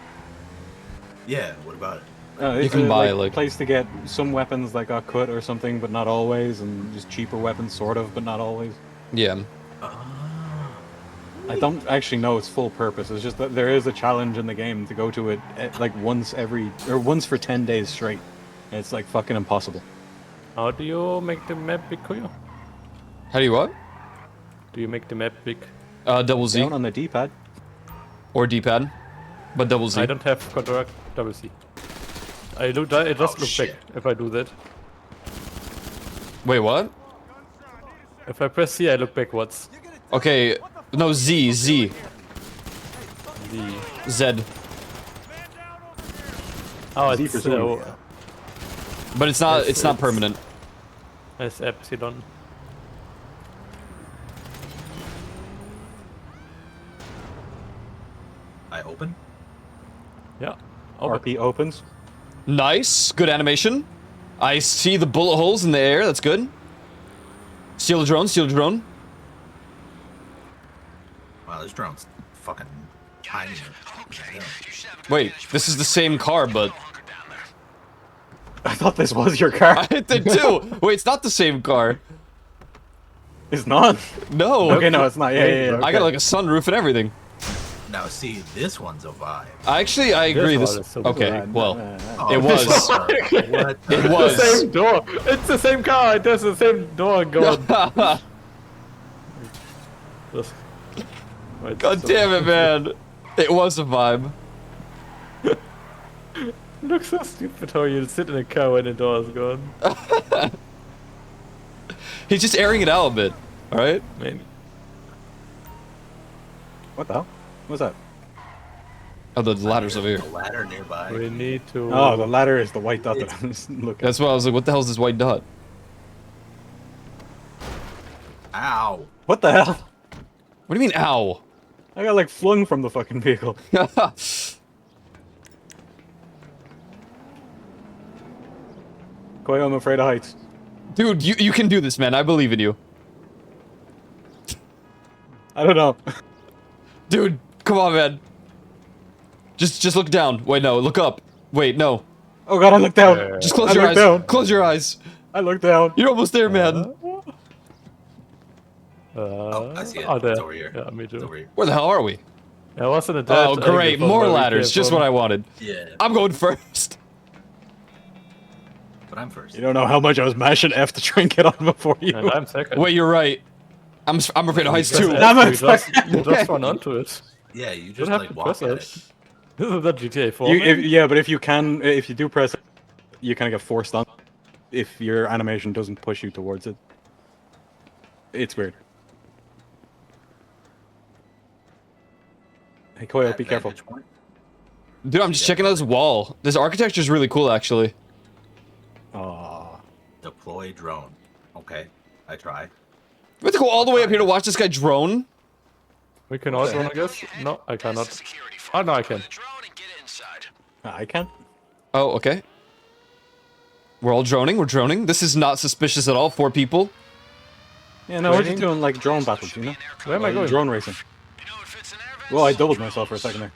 Yeah. What about it? It's can a, buy, a like- place to get some weapons that got cut or something, but not always, and just cheaper weapons, sort of, but not always. Yeah. I don't actually know its full purpose. It's just that there is a challenge in the game to go to it like once for 10 days straight. And it's like fucking impossible. How do you make the map big, Koyo? How do you what? Do you make the map big? Double Z. Down on the D-pad. Or D-pad. But double Z. I don't have control double C. It does look big if I do that. Wait, what? If I press C, I look backwards. Okay, no, Z. The Z. oh, Z it's for zoom. But it's not, Yes, it's not it's- permanent. it's epsilon. I open. Yeah. RP opens. Nice, good animation. I see the bullet holes in the air, that's good. Steal the drone, steal the drone. Wow, this drone's fucking tiny. Yeah. Wait, this is the same car, but... I thought this was your car. I did too! Wait, it's not the same car. It's not. No. Okay, no, it's not. Yeah. I got like a sunroof and everything. Now see, this one's a vibe. I agree. one This. is so Okay, good. well, Oh, it was. what? It The was. same door. It's the same car. It has the same door. God. God damn it, man! It was a vibe. Looks so stupid how you sit in a car when the door is gone. He's just airing it out a bit. All right. Maybe. What the hell? What's that? Oh, the ladder's over here. The ladder nearby. We need to. Oh, the ladder is the white dot that I was looking. That's why I was like, what the hell is this white dot? Ow! What the hell? What do you mean, ow? I got like flung from the fucking vehicle. Koyo, I'm afraid of heights. Dude, you can do this, man. I believe in you. I don't know. Dude, come on, man. Just look down. Wait, no, look up. Wait, no. Oh god, I looked down. Just close I your looked eyes. down. Close your eyes. I looked down. You're almost there, man. Oh, I see it. Oh, there. It's over here. Yeah, me It's too. over here. Where the hell are we? I was in a dead Oh, angle great. from More where we ladders. came Just from. what I wanted. Yeah, I'm going first. but I'm first. You don't know how much I was mashing F to try and get on before you. And I'm second. Wait, you're right. I'm afraid of heights too. I'm you just run onto it. Yeah, you You just don't have like to walk press at it. it. This is not GTA 4. Yeah, but if you do press it, you kind of get forced on. If your animation doesn't push you towards it, it's weird. Hey, Koyo, be careful. Dude, I'm just checking out this wall. This architecture is really cool, actually. Deploy drone. Okay, I try. We have to go all the way up here to watch this guy drone? We can all drone, I guess? No, I cannot. Oh, no, I can. I can. Oh, okay. We're all droning, we're droning. This is not suspicious at all, 4 people. Yeah, no, we're just doing like drone battles, you know? Where am I going? Drone racing. Well, I doubled myself for a second there.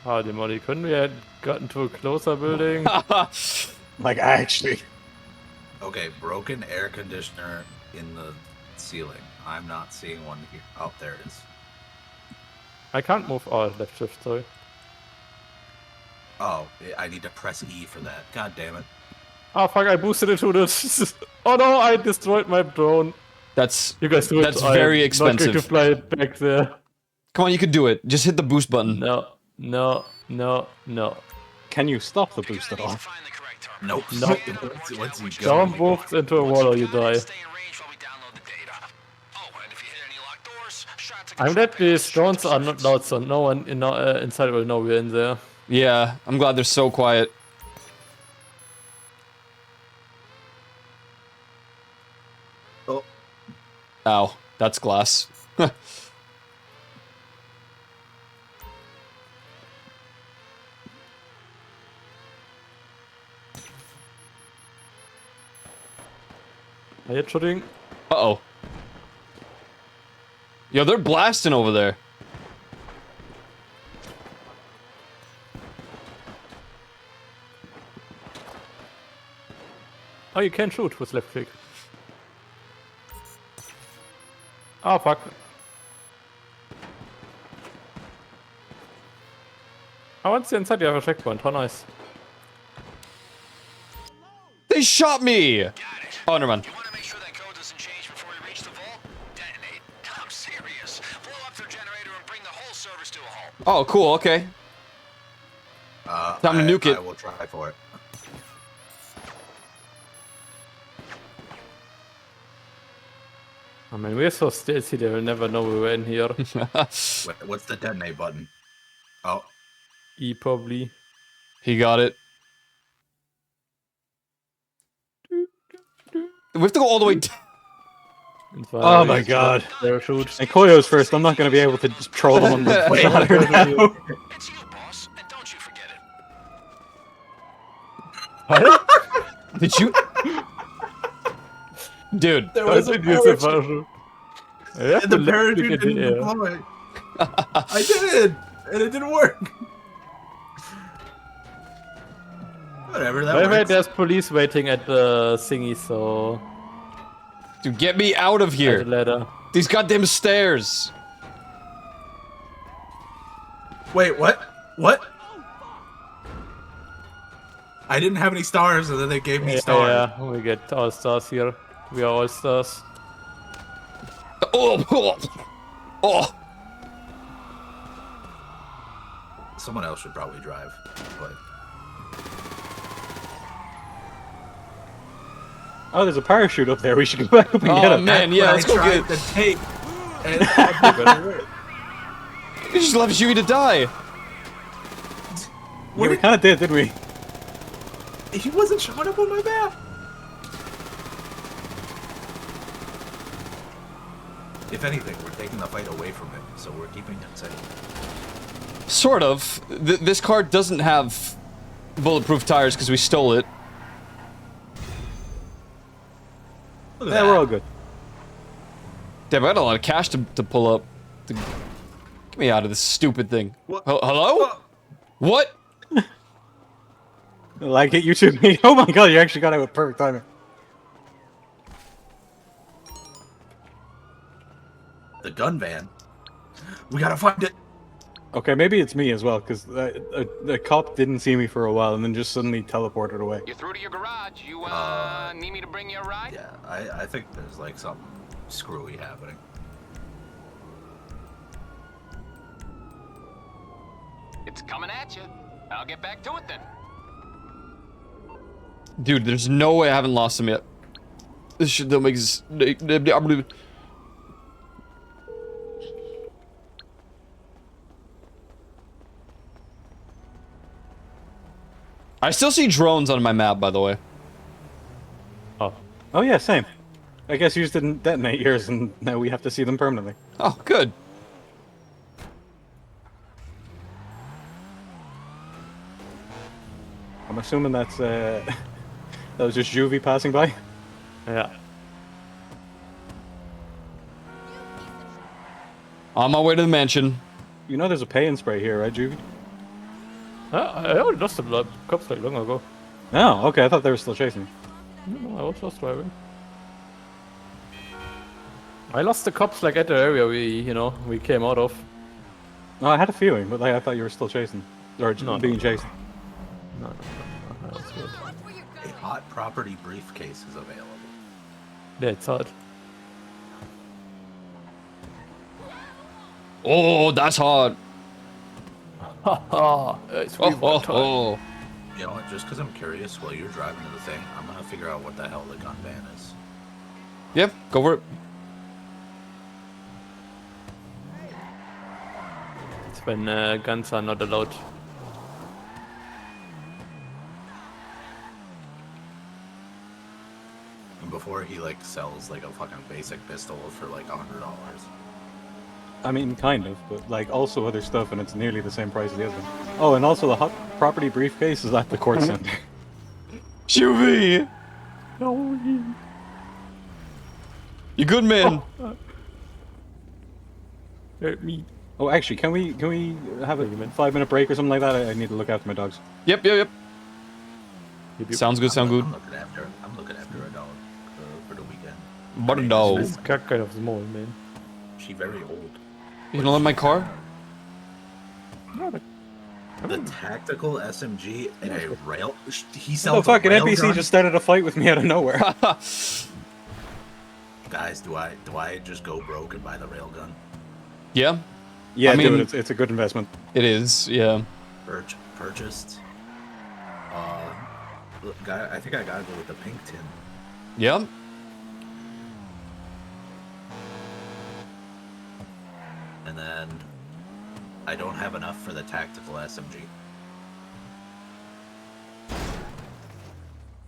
Holy moly, couldn't we have gotten to a closer building? Like, actually. Okay, broken air conditioner in the ceiling. I'm not seeing one here. Oh, there it is. I can't move. Oh, left shift, sorry. Oh, I need to press E for that. God damn it. Oh fuck, I boosted it to this. Oh no, I destroyed my drone. That's You guys do it. That's very I'm not going expensive. to fly it back there. Come on, you can do it. Just hit the boost button. No, no, no, no. Can you stop the boost at all? Nope. Nope. Once you go, Don't move into a wall or you die. I'm glad these drones are not loud, so no one inside will know we're in there. Yeah, I'm glad they're so quiet. Oh. Ow, that's glass. Are you shooting? Uh-oh. Yo, they're blasting over there. Oh, you can shoot with left click. Oh fuck. Oh, once you're inside, you have a checkpoint. How nice. They shot me! Oh, never mind. Oh, cool, okay. Time to nuke it. I will try for it. I mean, we're so stealthy, they will never know we were in here. Wait, what's the detonate button? Oh. E probably. He got it. We have to go all the way Oh my god. Parachute. And Koyo's first, I'm not going to be able to just troll them on the ladder now. Did you? Dude. There was a parachute. Yeah, And the parachute didn't deploy. I did! And it didn't work. Whatever, that By the way, works. there's police waiting at the thingy, so... Dude, get me out of here. At the ladder. These goddamn stairs. Wait, what? What? I didn't have any stars, and then they gave me stars. Yeah, we get all stars here. We are all stars. Oh, oh, oh. Someone else should probably drive. But... Oh, there's a parachute up there. We should go back up and get it. Oh man, yeah, let's go get it. The tape. And I You just left Huey to die. Yeah, we kind of did, didn't we? He wasn't showing up on my map. If anything, we're taking the fight away from it, so we're keeping it safe. Sort of. This car doesn't have bulletproof tires because we stole it. Yeah, we're all good. Damn, I got a lot of cash to pull up. Get me out of this stupid thing. Hello? What? Like it, you took me. Oh my god, you actually got it with perfect timing. The gun van. We gotta find it. Okay, maybe it's me as well, because the cop didn't see me for a while and then just suddenly teleported away. You're through to your garage. You need me to bring you a ride? Yeah, I think there's like something screwy happening. It's coming at you. I'll get back to it then. Dude, there's no way I haven't lost him yet. This shit don't make sense. I still see drones on my map, by the way. Oh yeah, same. I guess yours didn't detonate yours, and now we have to see them permanently. Oh, good. I'm assuming that's that was just Juvie passing by. Yeah. On my way to the mansion. You know there's a pay and spray here, right, Juvie? I already lost the cops like long ago. Oh, okay. I thought they were still chasing you. No, I was just driving. I lost the cops like at the area we came out of. No, I had a feeling, but like I thought you were still chasing, or being chased. No, that's good. A hot property briefcase is available. Yeah, it's hot. Oh, that's hard. It's You know what? Just because I'm curious, while you're driving to the thing, I'm gonna figure out what the hell the gun ban is. Yep, go for it. It's when guns are not allowed. And before he like sells like a fucking basic pistol for like $100. I mean, kind of, but like also other stuff, and it's nearly the same price as the other one. Oh, and also the hot property briefcase is at the Kortz center. Juvie! No, you good, man? Hurt me. Oh, actually, can we have a 5-minute break or something like that? I need to look after my dogs. Yep. Sounds good. Sound good. I'm looking after a dog for the weekend. What a dog. It's kind of small, man. She very old. You gonna let my car? The tactical SMG and a rail. He Oh, sells fuck! a An rail NPC gun? just started a fight with me out of nowhere. Guys, do I just go broke and buy the railgun? Yeah. Yeah, I mean, dude, it's a good investment. It is. Yeah. Purchased. Look, I think I gotta go with the pink tin. Yep. And then I don't have enough for the tactical SMG.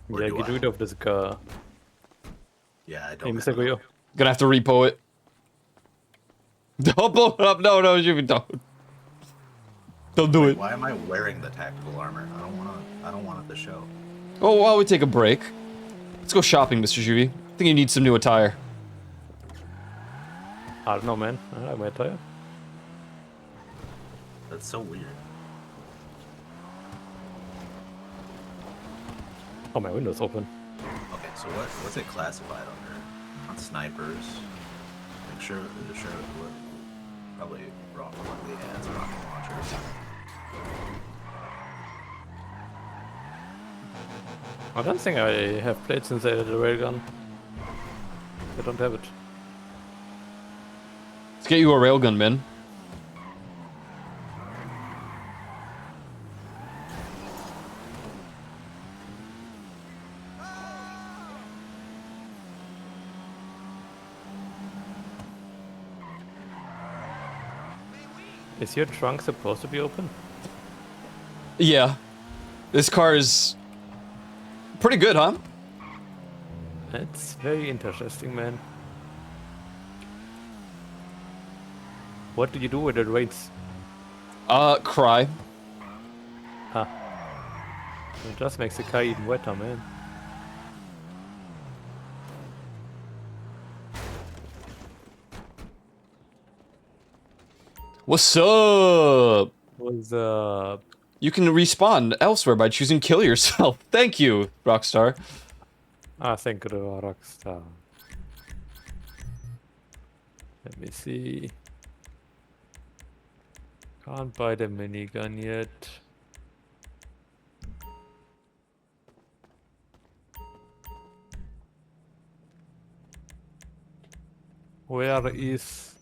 Or Yeah, do get I? rid of this car. Yeah, I Hey, don't. Mr. Guyo. Gonna have to repo it. Don't blow it up. No, Juvie, don't. Don't do it. Why am I wearing the tactical armor? I don't want it to show. Oh, while we take a break, let's go shopping, Mr. Juvie. I think you need some new attire. I don't know, man. I might tell you. That's so weird. Oh, my window's open. Okay, so what's it classified under? On snipers. Make sure what probably wrong one the ads rocket launchers. I don't think I have played since I had the railgun. I don't have it. Let's get you a railgun, man. Is your trunk supposed to be open? Yeah. This car is pretty good, huh? That's very interesting, man. What do you do when it rains? Cry. Huh. It just makes the car even wetter, man. What's up? What's up? You can respawn elsewhere by choosing kill yourself. Thank you, Rockstar. Ah, thank you, Rockstar. Let me see. Can't buy the minigun yet. Where is...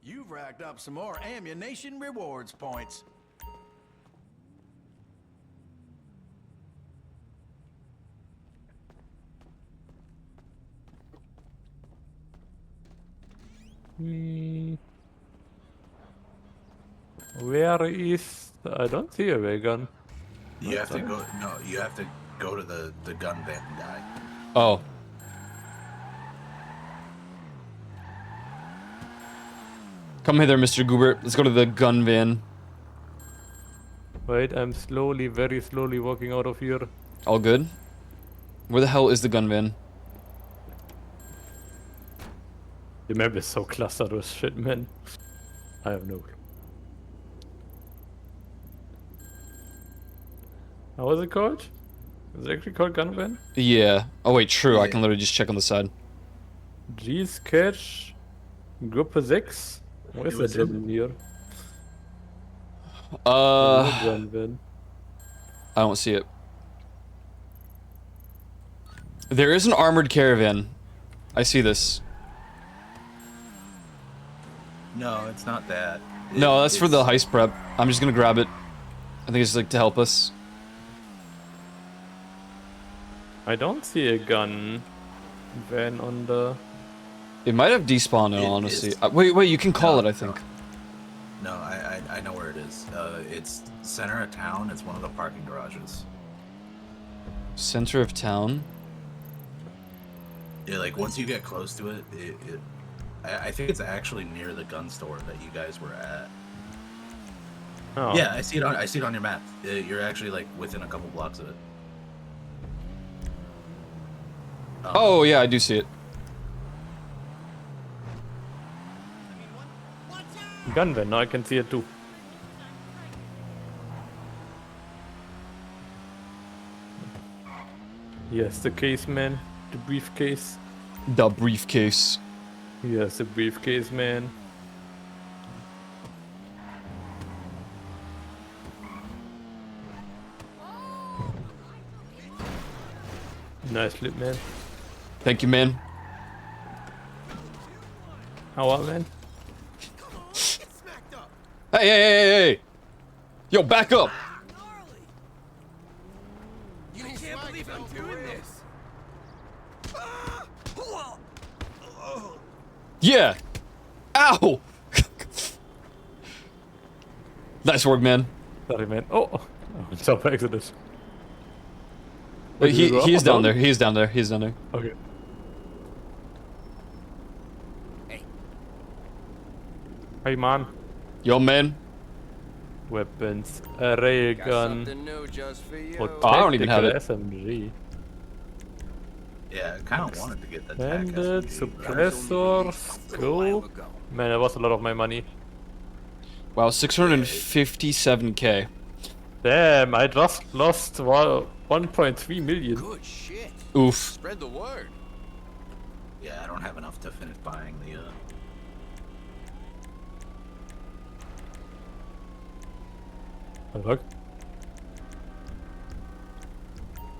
You've racked up some more ammunition rewards points. Where is... I don't see a ray gun. You have to go. No, you have to go to the gun van guy. Oh. Come hither, Mr. Goobert. Let's go to the gun van. Wait, I'm slowly, very slowly walking out of here. All good? Where the hell is the gun van? The map is so clustered with shit, man. I have no clue. How was it called? Is it actually called gun van? Yeah. Oh wait, true. I can literally just check on the side. G-Sketch Gruppe 6? Where's that in here? Gun van. I don't see it. There is an armored caravan. I see this. No, it's not that. No, that's for the heist prep. I'm just gonna grab it. I think it's like to help us. I don't see a gun van on the... It might have despawned in all honesty. Wait, you can call it, I think. No, I know where it is. It's center of town. It's one of the parking garages. Center of town? Yeah, like once you get close to it, I think it's actually near the gun store that you guys were at. Oh. Yeah, I see it on your map. You're actually like within a couple blocks of it. Oh yeah, I do see it. Gun van, now I can see it too. Yes, the case, man. The briefcase. The briefcase. Yes, the briefcase, man. Nice lit, man. Thank you, man. How are, man? Hey! Yo, back up! You can't believe I'm doing this. Yeah! Ow! Nice work, man. Sorry, man. Oh! Self exodus. Wait, he's down there. He's down there. Okay. Hey, man. Yo, man. Weapons. A ray gun. Or I don't even have it. SMG. Yeah, I kind of wanted to get that. Bandit, suppressor, skill. Man, that was a lot of my money. Wow, 657k. Damn, I just lost 1.3 million. Good shit. Oof. Spread the word. Yeah, I don't have enough to finish buying the. Look.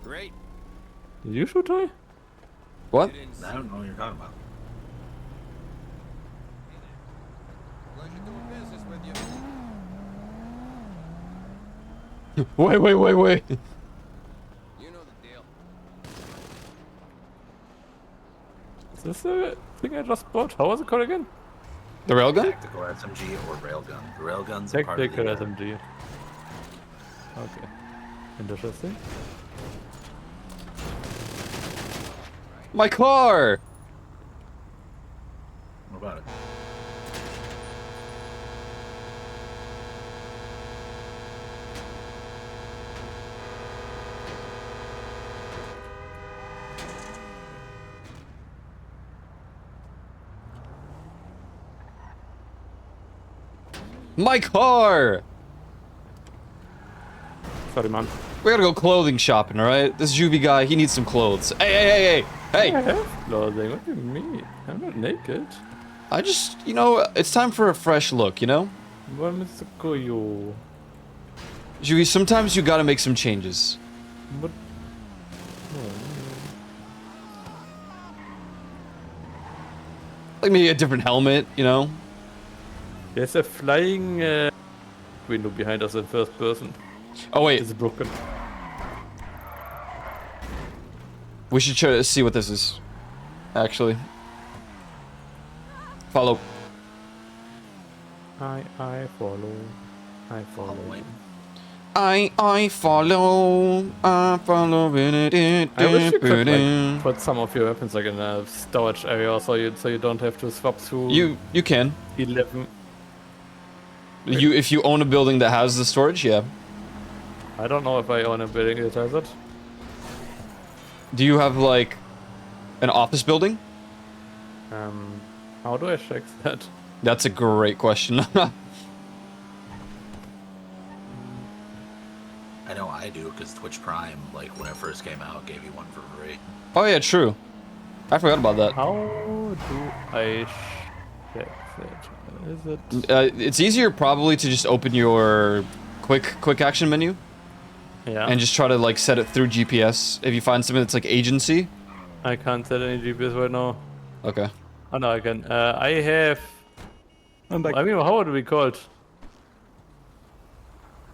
Great. Did you shoot I? What? I don't know what you're talking about. Pleasure doing business with you. Wait. You know the deal. Is this the thing I just bought? How was it called again? The railgun? Tactical SMG or railgun. The railgun's a part of Tactical the. SMG. Okay. Interesting. My car! What about it? My car! Sorry, man. We gotta go clothing shopping, alright? This Juvie guy, he needs some clothes. Hey! I have clothing. What do you mean? I'm not naked. I just, it's time for a fresh look, you know? Well, Mr. Koyo. Juvie, sometimes you gotta make some changes. But... Like maybe a different helmet, you know? There's a flying window behind us in first person. Oh wait, It's broken. we should try to see what this is. Actually. Follow. I follow. I follow. I follow. I follow. I wish you could like put some of your weapons like in a storage area, so you don't have to swap through. You can. 11. If you own a building that has the storage, yeah. I don't know if I own a building that has it. Do you have like an office building? How do I check that? That's a great question. I know I do, because Twitch Prime, like, when it first came out, gave you one for free. Oh yeah, true. I forgot about that. How do I check that? Is it? It's easier probably to just open your quick action menu. Yeah. And just try to like set it through GPS. If you find something that's like agency. I can't set any GPS right now. Okay. Oh no, I can. I have. I'm back. I mean, how would it be called?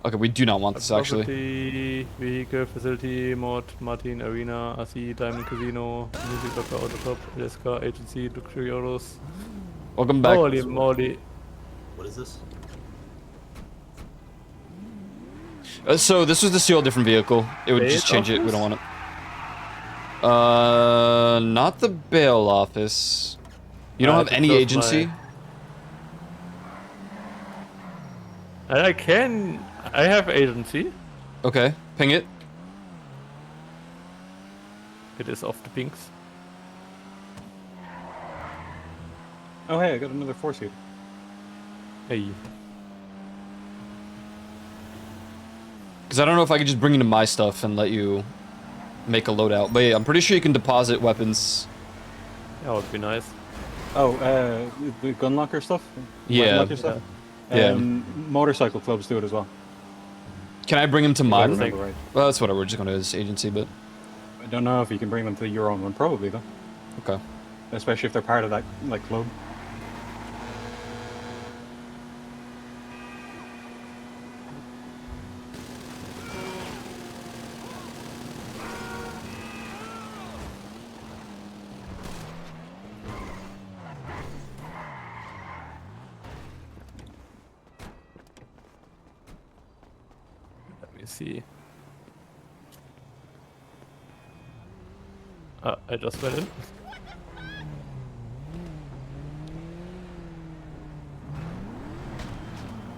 Okay, we do not want this actually. Property, vehicle, facility, mod, Martin, arena, RC, diamond casino, music locker, auto shop, Alaska, agency, luxury autos. Welcome back. Holy moly. What is this? So this was to steal a different vehicle. It would just change it. We don't want it. Not the bail office. You don't have any agency? I have agency. Okay, ping it. It is off the pinks. Oh hey, I got another 4-seater. Hey. Because I don't know if I could just bring you to my stuff and let you make a loadout. But yeah, I'm pretty sure you can deposit weapons. That would be nice. Oh, the gun locker stuff? Yeah. Weapon locker stuff? Yeah. Motorcycle clubs do it as well. Can I bring him to mine? Remember right. Well, that's whatever. We're just going to his agency, but... I don't know if you can bring them to your own one. Probably, though. Okay. Especially if they're part of that, like, club. See. I just went in.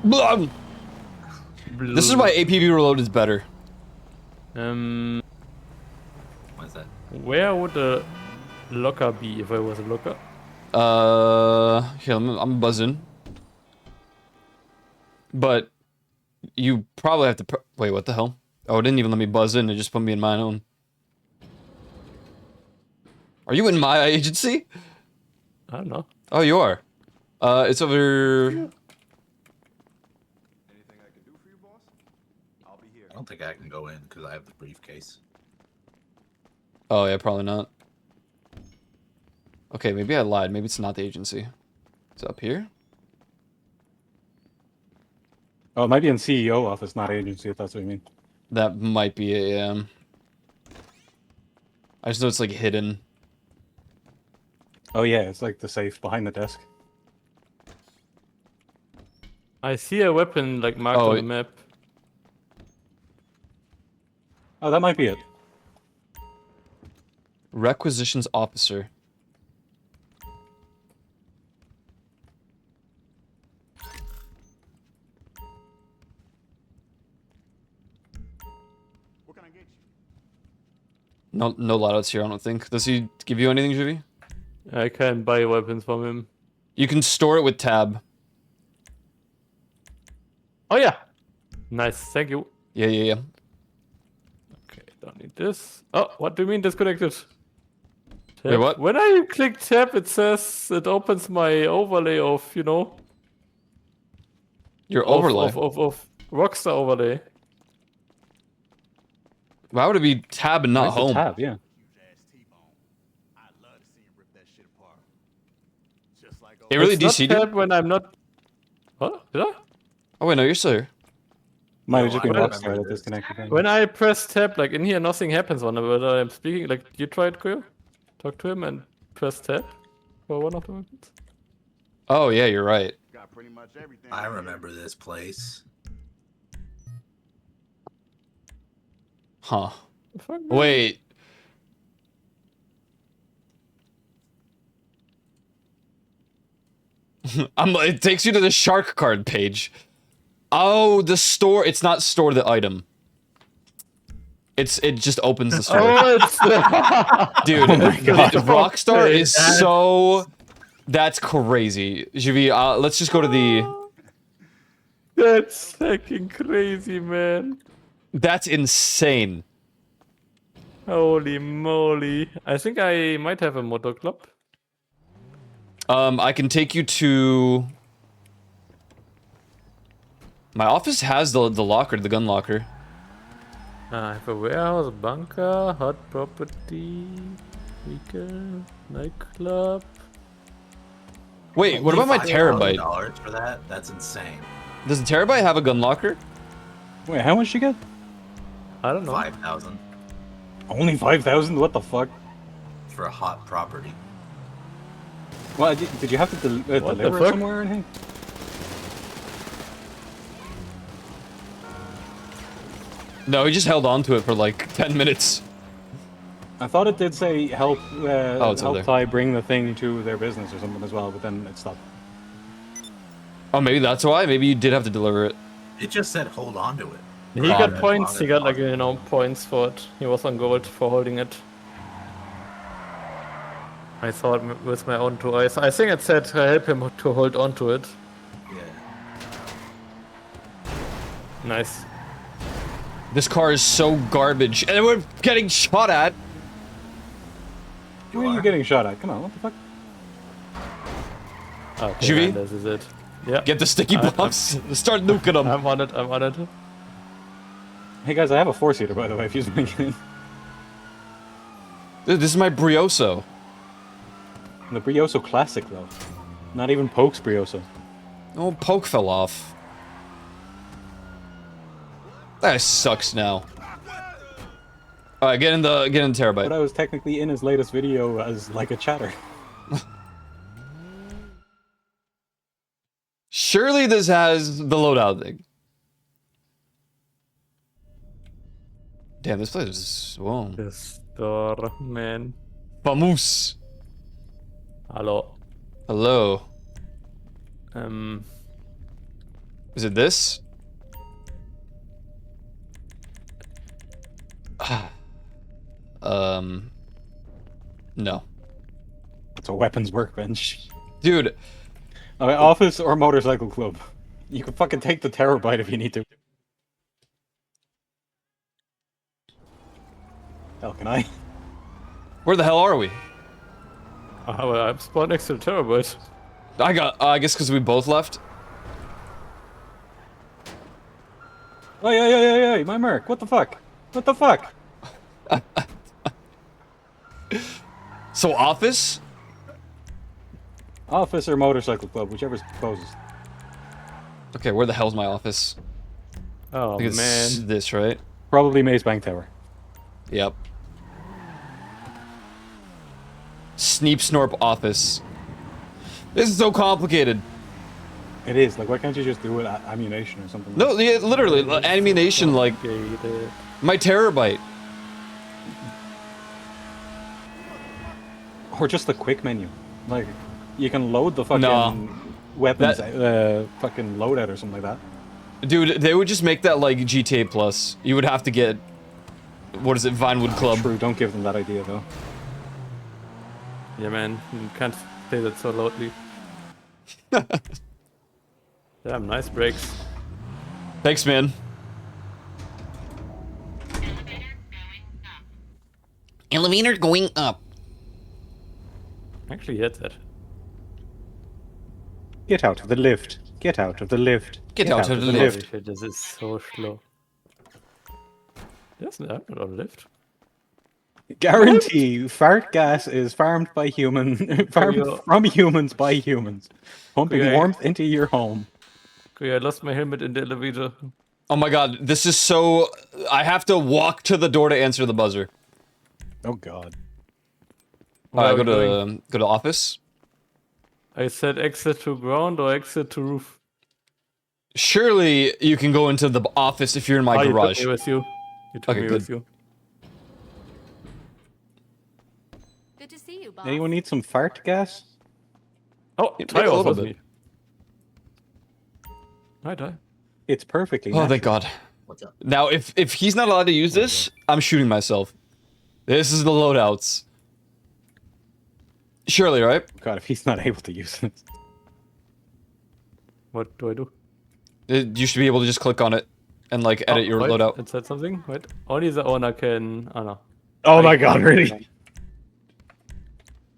Blah! This is why APB Reload is better. What is that? Where would the locker be if I was a locker? Here, I'm buzzing. But you probably have to. Wait, what the hell? Oh, it didn't even let me buzz in. It just put me in my own. Are you in my agency? I don't know. Oh, you are. It's over. Anything I can do for you, boss? I'll be here. I don't think I can go in because I have the briefcase. Oh yeah, probably not. Okay, maybe I lied. Maybe it's not the agency. It's up here. Oh, it might be in CEO office, not agency, if that's what you mean. That might be it, I just know it's like hidden. Oh yeah, it's like the safe behind the desk. I see a weapon like marked on the map. Oh, that might be it. Requisitions officer. No loadouts here, I don't think. Does he give you anything, Jivy? I can buy weapons from him. You can store it with tab. Oh yeah! Nice, thank you. Yeah. Okay, don't need this. Oh, what do you mean disconnected? Tab. Wait, what? When I click tab, it says it opens my overlay of, you know... Your overlay? Of Rockstar overlay. Why would it be tab and not Where's the home? tab, yeah. It really It's not DC'd tab you? when I'm not. What? Did I? Oh wait, no, you're still here. Might have just been I Rockstar that disconnected. Then. When I press tab, like in here, nothing happens when I'm speaking. Like, you try it, Koyo? Talk to him and press tab for one of the weapons. Oh yeah, you're right. Got pretty much everything. I remember this place. Huh. Fuck, man. Wait. It takes you to the shark card page. Oh, the store. It's not store the item. It just opens the store. Oh, it's Dude, God. Rockstar is so. That's crazy. JV, let's just go to the. That's fucking crazy, man. That's insane. Holy moly. I think I might have a motor club. I can take you to. My office has the locker, the gun locker. I have a warehouse, bunker, hot property, weekend, nightclub. Wait, what about my terabyte? $5,000 for that? That's insane. Does the terabyte have a gun locker? Wait, how much you get? I don't know. 5,000 Only 5,000? What the fuck? for a hot property. Well, did you have to deliver it somewhere or anything? No, he just held on to it for like 10 minutes. I thought it did say help it's over help Ty bring the thing to their business or something as well, but then it stopped. Oh, maybe that's why. Maybe you did have to deliver it. It just said hold on to it. He got points. He got like, you know, points for it. He was on gold for holding it. I saw it with my own two eyes. I think it said help him to hold on to it. Yeah. Nice. This car is so garbage, and we're getting shot at. Where are you getting shot at? Come on, what the fuck? Okay, Juvie? and this is it. Yeah. Get the sticky bombs. Start nuking them. I'm on it. I'm on it. Hey guys, I have a 4-seater by the way, if you're thinking. Dude, this is my Brioso. The Brioso Classic though. Not even Poke's Brioso. Oh, Poke fell off. That sucks now. Alright, get in the terabyte. But I was technically in his latest video as like a chatter. Surely this has the loadout thing. Damn, this place is... Whoa. The store, man. Vamos. Hello. Hello. Is it this? No. It's a weapons workbench. Dude. Okay, office or motorcycle club. You can fucking take the terabyte if you need to. Hell, can I? Where the hell are we? I'm spawned next to the terabyte. I guess because we both left. Oh yeah, my merc. What the fuck? What the fuck? So office? Office or motorcycle club, whichever's closest. Okay, where the hell's my office? Oh I think it's man. this, right? Probably Maze Bank Tower. Yep. Sneep Snorp office. This is so complicated. It is. Like, why can't you just do it at ammunition or something? No, yeah, literally, ammunition, like my terabyte. Or just the quick menu. Like, you can load the fucking No. weapons, fucking loadout or something like that. Dude, they would just make that like GTA Plus. You would have to get, what is it, Vinewood Club. True, don't give them that idea though. Yeah, man. You can't say that so loudly. Damn, nice brakes. Thanks, man. Elevator going up. Actually, hit that. Get out of the lift. Get out of the lift. Get out of the Holy lift. shit, this is so slow. There's not a lift. Guarantee fart gas is farmed by farmed from humans by humans, pumping Okay. warmth into your home. Okay, I lost my helmet in the elevator. Oh my god, this is so... I have to walk to the door to answer the buzzer. Oh god. Alright, go to office. I said exit to ground or exit to roof. Surely you can go into the office if you're in my garage. You took me with you. You took Okay, me good. with you. Good to see you, boss. Anyone need some fart gas? Oh, Yeah, Ty a little was bit. me. Hi, Ty. It's perfectly Oh, thank natural. god. What's up? Now, if he's not allowed to use this, I'm shooting myself. This is the loadouts. Surely, right? God, if he's not able to use it. What do I do? You should be able to just click on it and like edit your wait, loadout. It said something? Wait. Only the owner can... Oh, no. Oh my god, really?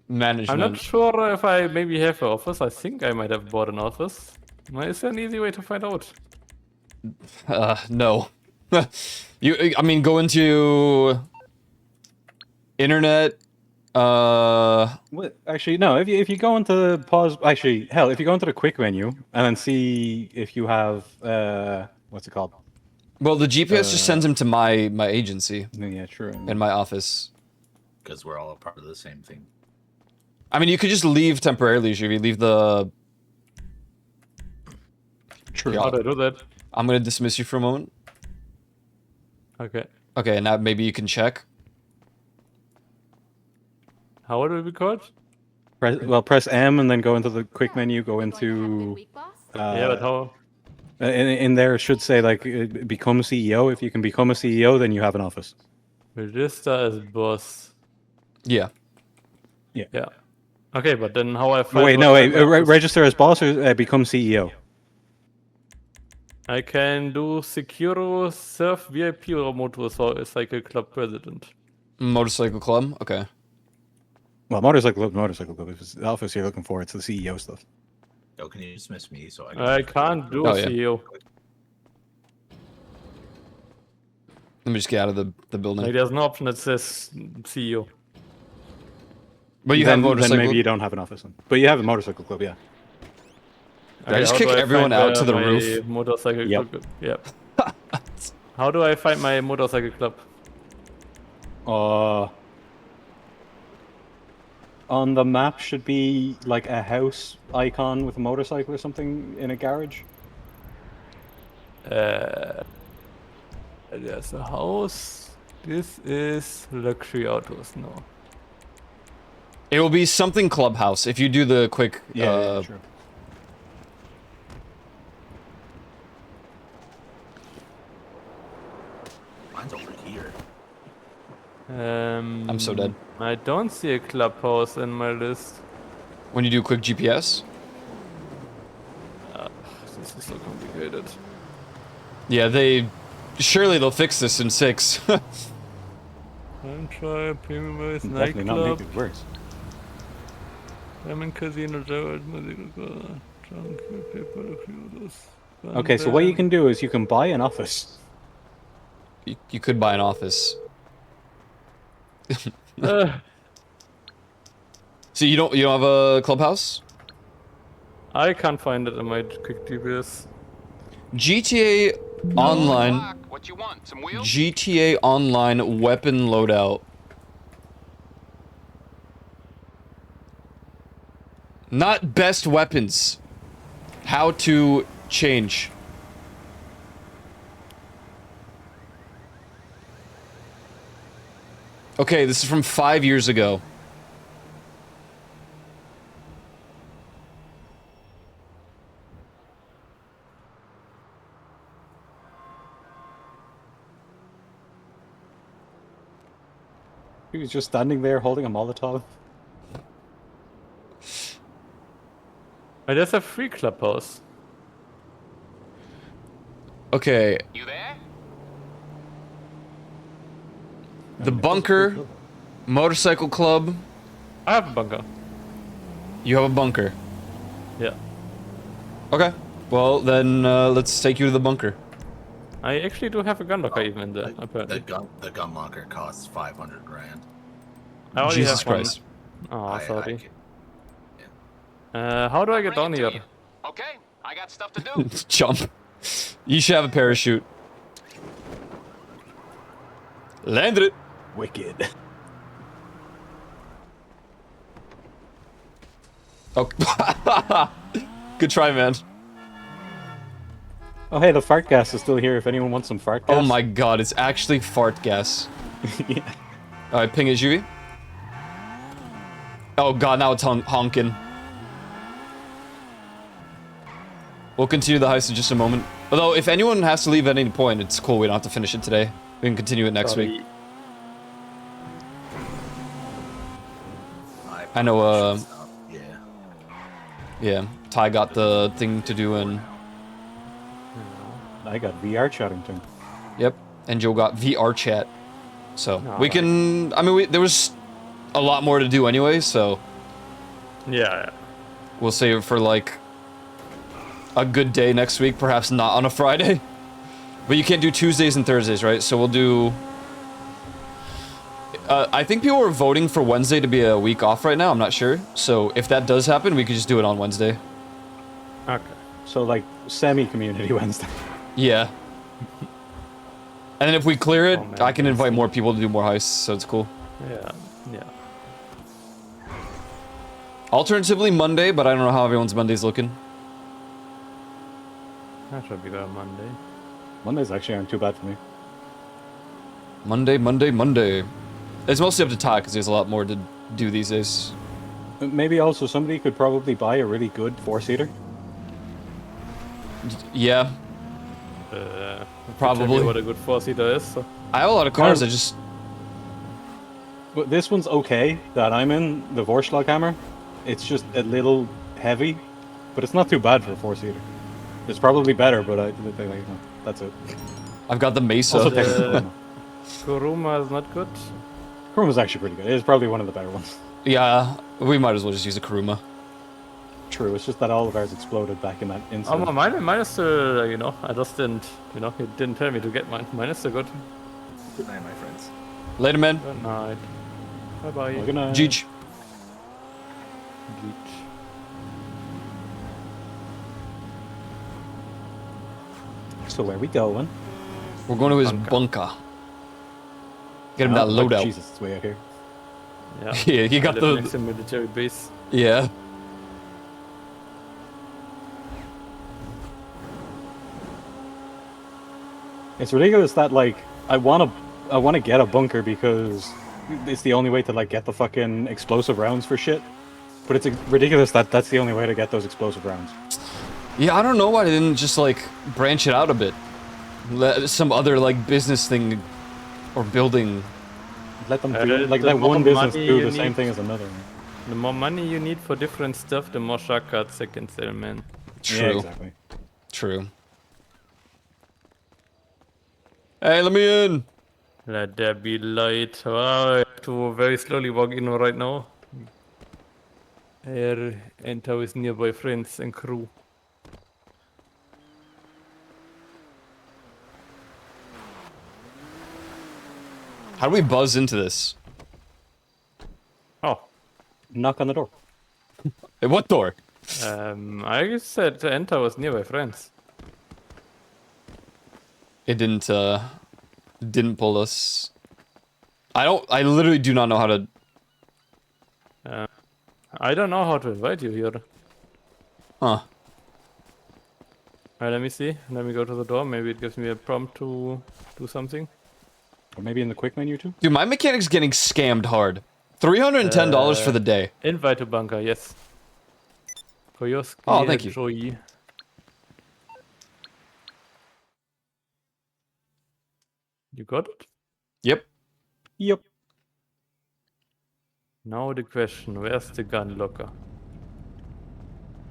Management. I'm not sure if I maybe have an office. I think I might have bought an office. Is there an easy way to find out? No. I mean, go into... Internet, What? Actually, no. If you go into pause, actually, hell, if you go into the quick menu and then see if you have what's it called? Well, the GPS just sends him to my agency. Yeah, true. In my office. Because we're all a part of the same thing. I mean, you could just leave temporarily, Shivi. Leave the... True. How do I do that? I'm gonna dismiss you for a moment. Okay. Okay, now maybe you can check. How would it be called? Press M and then go into the quick menu. Go into. Yeah, but how? In there, it should say like become CEO. If you can become a CEO, then you have an office. Register as boss. Yeah. Yeah. Yeah. Okay, but then how I find... Wait, no, wait. Register as boss or become CEO. I can do Securo, Surf, VIP, or Motorcycle Club President. Motorcycle club? Okay. Well, motorcycle club. If it's the office you're looking for, it's the CEO stuff. Yo, can you dismiss me so I can't do CEO. Let me just get out of the building. Like, there's no option that says CEO. But you then, have motorcycle. Then maybe you don't have an office. Then. But you have a motorcycle club, yeah. Did I just kick everyone out to the roof? Motorcycle Yep. club. Yep. How do I find my motorcycle club? On the map should be like a house icon with a motorcycle or something in a garage. There's a house. This is luxury autos. No. It will be something clubhouse if you do the quick. Yeah, true. Mine's over here. I'm so dead. I don't see a clubhouse in my list. When you do quick GPS. This is so complicated. Yeah, surely they'll fix this in 6. I'm trying premium base Definitely not nightclub. make it worse. Diamond casino, drunk, Okay, so what you can do is you can buy an office. You could buy an office. So you don't have a clubhouse? I can't find it in my quick GPS. GTA Online. What you want? Some wheels? GTA Online weapon loadout. Not best weapons. How to change. Okay, this is from 5 years ago. He was just standing there holding a Molotov. There's a free clubhouse. Okay. You there? The bunker, motorcycle club. I have a bunker. You have a bunker. Yeah. Okay. Well, then let's take you to the bunker. I actually do have a gun locker even in there, apparently. The gun locker costs 500 grand. I only Jesus have one. Christ. Oh, sorry. How do I get down here? Okay, I got stuff to do. Jump. You should have a parachute. Landed it. Wicked. Oh. Good try, man. Oh, hey, the fart gas is still here if anyone wants some fart gas. Oh my god, it's actually fart gas. Yeah. Alright, ping it, Juvie. Oh god, now it's honking. We'll continue the heist in just a moment. Although, if anyone has to leave at any point, it's cool, we don't have to finish it today. We can continue it next week. I know, yeah, Ty got the thing to do and... I got VR chatting too. Yep, and Joe got VR chat. So, we can... I mean, there was a lot more to do anyway, so... Yeah. We'll save it for, like, a good day next week, perhaps not on a Friday. But you can't do Tuesdays and Thursdays, right? So we'll do... I think people are voting for Wednesday to be a week off right now, I'm not sure. So if that does happen, we could just do it on Wednesday. Okay. So, like, semi-community Wednesday. Yeah. And then if we clear it, I can invite more people to do more heists, so it's cool. Yeah, yeah. Alternatively, Monday, but I don't know how everyone's Monday's looking. That should be good on Monday. Mondays actually aren't too bad for me. Monday. It's mostly up to Ty, because there's a lot more to do these days. Maybe also somebody could probably buy a really good 4-seater. Yeah. Probably. Tell me what a good 4-seater is. So. I have a lot of cars, I just... But this one's okay, that I'm in, the Vorschlag hammer. It's just a little heavy, but it's not too bad for a 4-seater. It's probably better, but that's it. I've got the Mesa. Also technical. Kuruma is not good. Kuruma's actually pretty good. It's probably one of the better ones. Yeah, we might as well just use a Kuruma. True, it's just that all of ours exploded back in that incident. Oh, mine is still, you know, I just didn't, you know, it didn't tell me to get mine. Mine is still good. Good night, my friends. Later, man. Good night. Bye-bye. Well, good night. Jeech. So where we going? We're going to his bunker. Get him that loadout. Jesus, it's way out here. Yeah, yeah, you got the next to military base. Yeah. It's ridiculous that like I wanna get a bunker because it's the only way to like get the fucking explosive rounds for shit. But it's ridiculous that that's the only way to get those explosive rounds. Yeah, I don't know why they didn't just like branch it out a bit. Let some other like business thing or building. Let them do like let one business do the same thing as another. The more money you need for different stuff, the more shark cards they can sell, man. True. Yeah, exactly. True. Hey, let me in. Let there be light. Wow, I have to very slowly walk in right now. Enter with nearby friends and crew. How do we buzz into this? Oh. Knock on the door. Hey, what door? I said to enter with nearby friends. It didn't pull us. I literally do not know how to... I don't know how to invite you here. Huh. Alright, let me see. Let me go to the door. Maybe it gives me a prompt to do something. Or maybe in the quick menu too? Dude, my mechanic's getting scammed hard. $310 for the day. Invite to bunker, yes. Koyoski, oh, thank you. Joey. You got it? Yep. Yep. Now the question, where's the gun locker?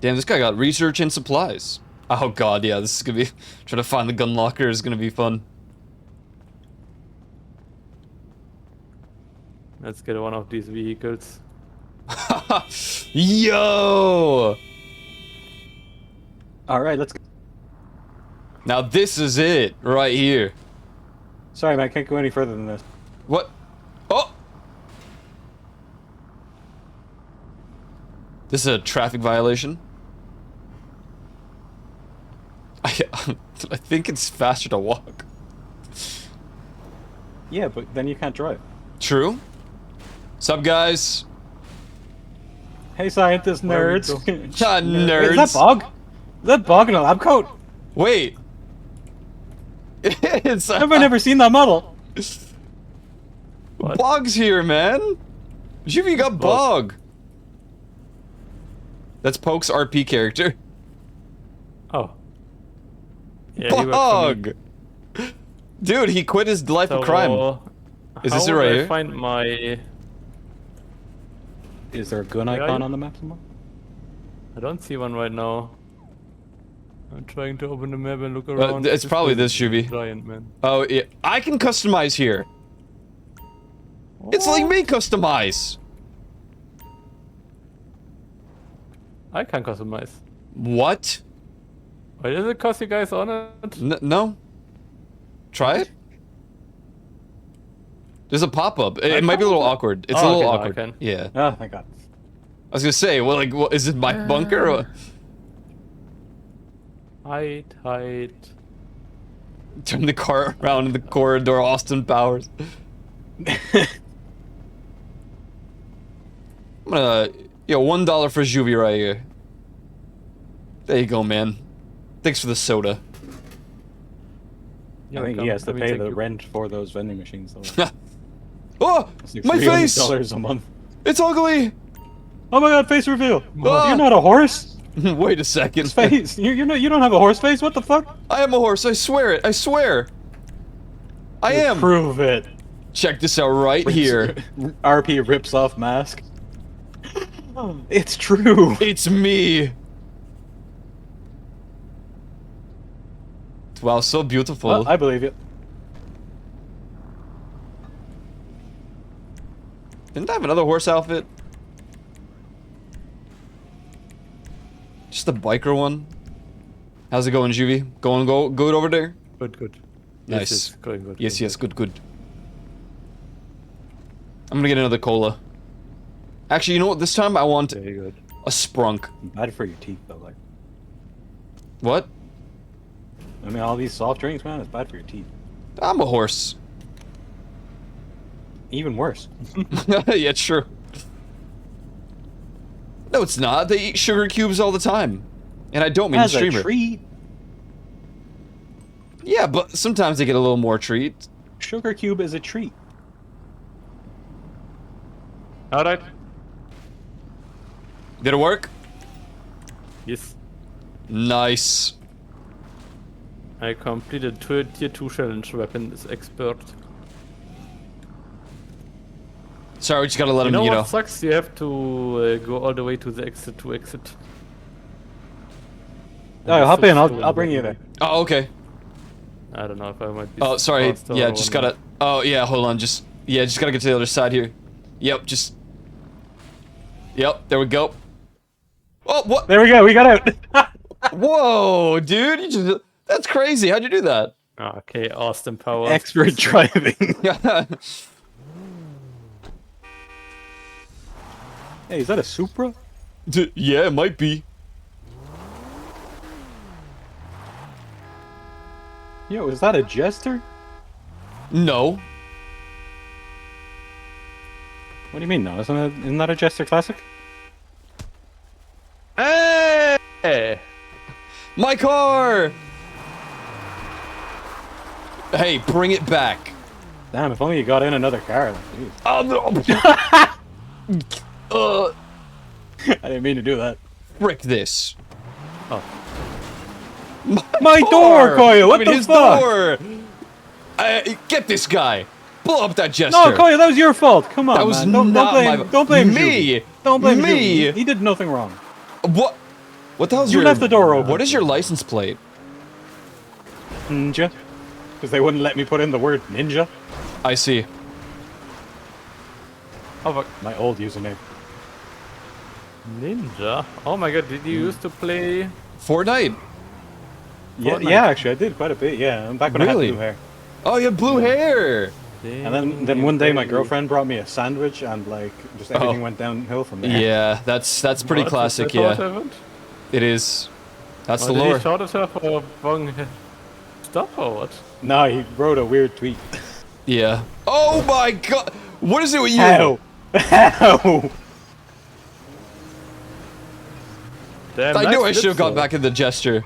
Damn, this guy got research and supplies. Oh god, yeah, this is gonna be... Trying to find the gun locker is gonna be fun. Let's get one of these vehicles. Yo! Alright, let's go. Now this is it, right here. Sorry, man, I can't go any further than this. What? Oh! This is a traffic violation. I think it's faster to walk. Yeah, but then you can't drive. True. Sup, guys? Hey, scientist nerds. Nerds. Is that Bog? Is that Bog in a lab coat? Wait. It's Have I never seen that model? Bog's here, man. You got Bog. That's Poke's RP character. Oh. Yeah, he worked for me. Bog. Dude, he quit his life of crime. Is this it right here? Find my... Is there a gun icon on the map somewhere? I don't see one right now. I'm trying to open the map and look around. It's probably this, Shuvi. Giant, man. Oh, yeah. I can customize here. It's like me customize. I can customize. What? Why does it cost you guys on it? No. Try it. There's a pop-up. It might be a little awkward. It's a little awkward. Yeah. Oh, thank God. I was gonna say, well, like, is it my bunker? Or... Hide. Turn the car around in the corridor, Austin Powers. I'm gonna, $1 for Juvie right here. There you go, man. Thanks for the soda. I think he has to pay the rent for those vending machines, though. Oh, like my face! $300 a month. It's ugly. Oh my God! Face reveal. Ah. You're not a horse. Wait a second. Face. You don't have a horse face. What the fuck? I am a horse. I swear it. I swear. I am. Prove it. Check this out right here. RP rips off mask. It's true. It's me. Wow, so beautiful. Well, I believe you. Didn't I have another horse outfit? Just the biker one. How's it going, Juvie? Good over there? Good. Nice. Yes, going good. Yes, good. I'm gonna get another cola. Actually, you know what? This time I want a sprunk. Bad for your teeth, though. Like. What? I mean, all these soft drinks, man, it's bad for your teeth. I'm a horse. Even worse. Yeah, true. No, it's not. They eat sugar cubes all the time. And I don't mean As the streamer. a treat. Yeah, but sometimes they get a little more treat. Sugar cube is a treat. Alright. Did it work? Yes. Nice. I completed tier 2 challenge. Weapon is expert. Sorry, we just gotta let him, what sucks? You have to go all the way to the exit to exit. Oh, hop in. I'll bring you there. Oh, okay. I don't know if I might be. Oh, sorry. faster Yeah, or just not. gotta. Oh, yeah. Hold on. Just gotta get to the other side here. Yep. Just. Yep. There we go. Oh, what? There we go. We got out. Whoa, dude! You just. That's crazy. How'd you do that? Okay, Austin Powers. Expert driving. Hey, is that a Supra? Yeah, it might be. Yo, is that a Jester? No. What do you mean, no? Isn't that a Jester Classic? Hey! My car! Hey, bring it back. Damn, if only you got in another car. Like, Oh, no. I didn't mean to do that. Frick this. Oh. My door, Koya! What the his fuck? door! Get this guy! Blow up that Jester! No, Koya, that was your fault. Come on, That was man. not Don't blame me. Judy. Don't blame me. Judy. He did nothing wrong. What? What the hell's You your... left the door open. What is your license plate? Ninja. Because they wouldn't let me put in the word ninja. I see. Oh, fuck. My old username. Ninja? Oh my god, did you used to play... Fortnite? Yeah, Fortnite? yeah, actually, I did quite a bit, yeah. Back when I had Really? blue hair. Oh, you have blue hair! And then one day my girlfriend brought me a sandwich and like just everything went downhill from there. Yeah, that's pretty What? classic. That's what Yeah, happened? it is. That's the Did lore. he shout at her for wrong stuff or what? No, he wrote a weird tweet. Yeah. Oh my god! What is it with you? How? How? Damn, I knew I nice should have flips, got though. back in the gesture.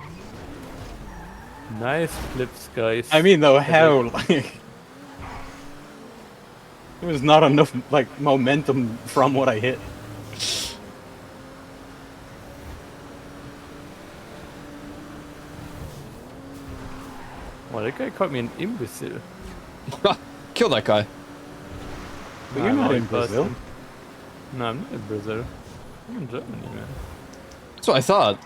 Nice flips, guys. I mean, though, how? Like, there was not enough like momentum from what I hit. Well, that guy called me an imbecile. Kill that guy. But you're not in Brazil. No, I'm not in Brazil. I'm in Germany, man. That's what I thought.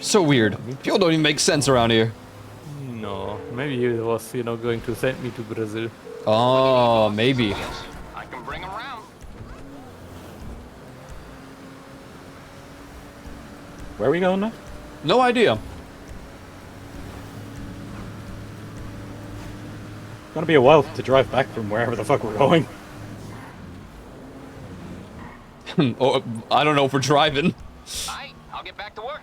So weird. People don't even make sense around here. No, maybe he was, going to send me to Brazil. Oh, maybe. I can bring 'em around. Where are we going now? No idea. Gonna be a while to drive back from wherever the fuck we're going. Oh, I don't know if we're driving. Aight, I'll get back to work.